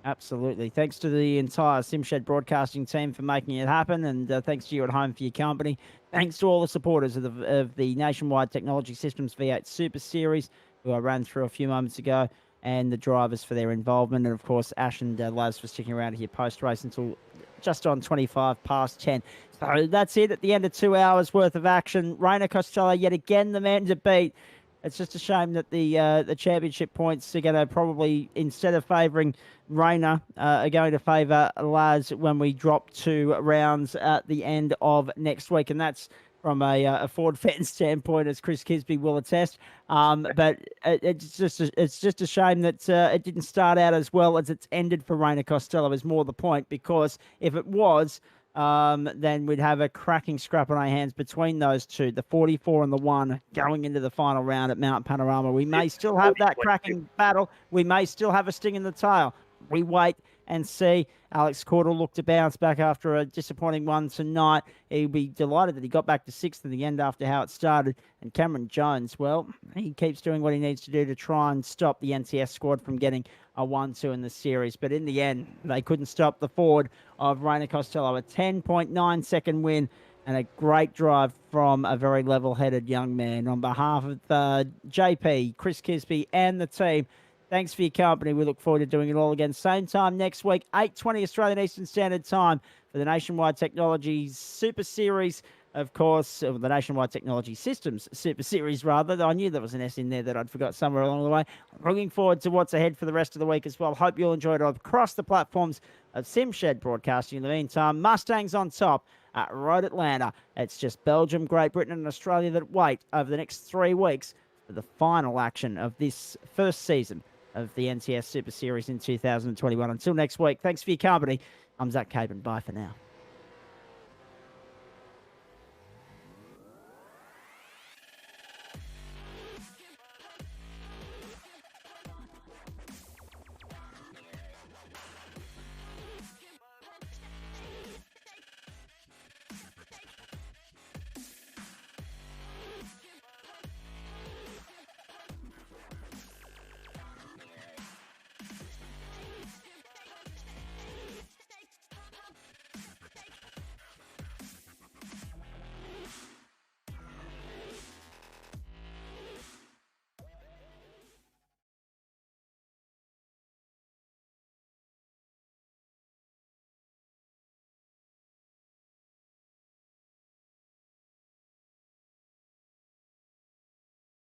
Absolutely. Thanks to the entire SimShed Broadcasting team for making it happen, and thanks to you at home for your company. Thanks to all the supporters of the Nationwide Technology Systems V8 Super Series, who I ran through a few moments ago, and the drivers for their involvement, and of course Ash and Laz for sticking around here post-race until just on 25 past 10. So that's it at the end of 2 hours worth of action. Rainer Costello, yet again the man to beat. It's just a shame that the championship points are going to probably, instead of favouring Rainer, are going to favour Laz when we drop 2 rounds at the end of next week. And that's from a Ford fan standpoint, as Chris Kisby will attest. But it's just a shame that it didn't start out as well as it's ended for Rainer Costello, is more the point, because if it was, then we'd have a cracking scrap on our hands between those two, the 44 and the 1, going into the final round at Mount Panorama. We may still have that cracking battle. We may still have a sting in the tail. We wait and see. Alex Cordell looked to bounce back after a disappointing one tonight. He'll be delighted that he got back to 6th in the end after how it started. And Cameron Jones, well, he keeps doing what he needs to do to try and stop the NTS squad from getting a 1-2 in the series. But in the end, they couldn't stop the Ford of Rainer Costello. A 10.9 second win and a great drive from a very level-headed young man. On behalf of JP, Chris Kisby, and the team, thanks for your company. We look forward to doing it all again. Same time next week, 8:20 Australian Eastern Standard Time for the Nationwide Technology Super Series. Of course, the Nationwide Technology Systems Super Series, rather. I knew there was an S in there that I'd forgot somewhere along the way. Looking forward to what's ahead for the rest of the week as well. Hope you'll enjoy it across the platforms of SimShed Broadcasting. In the meantime, Mustangs on top at Road Atlanta. It's just Belgium, Great Britain, and Australia that wait over the next 3 weeks for the final action of this first season of the NTS Super Series in 2021. Until next week, thanks for your company. I'm Zach Capen. Bye for now.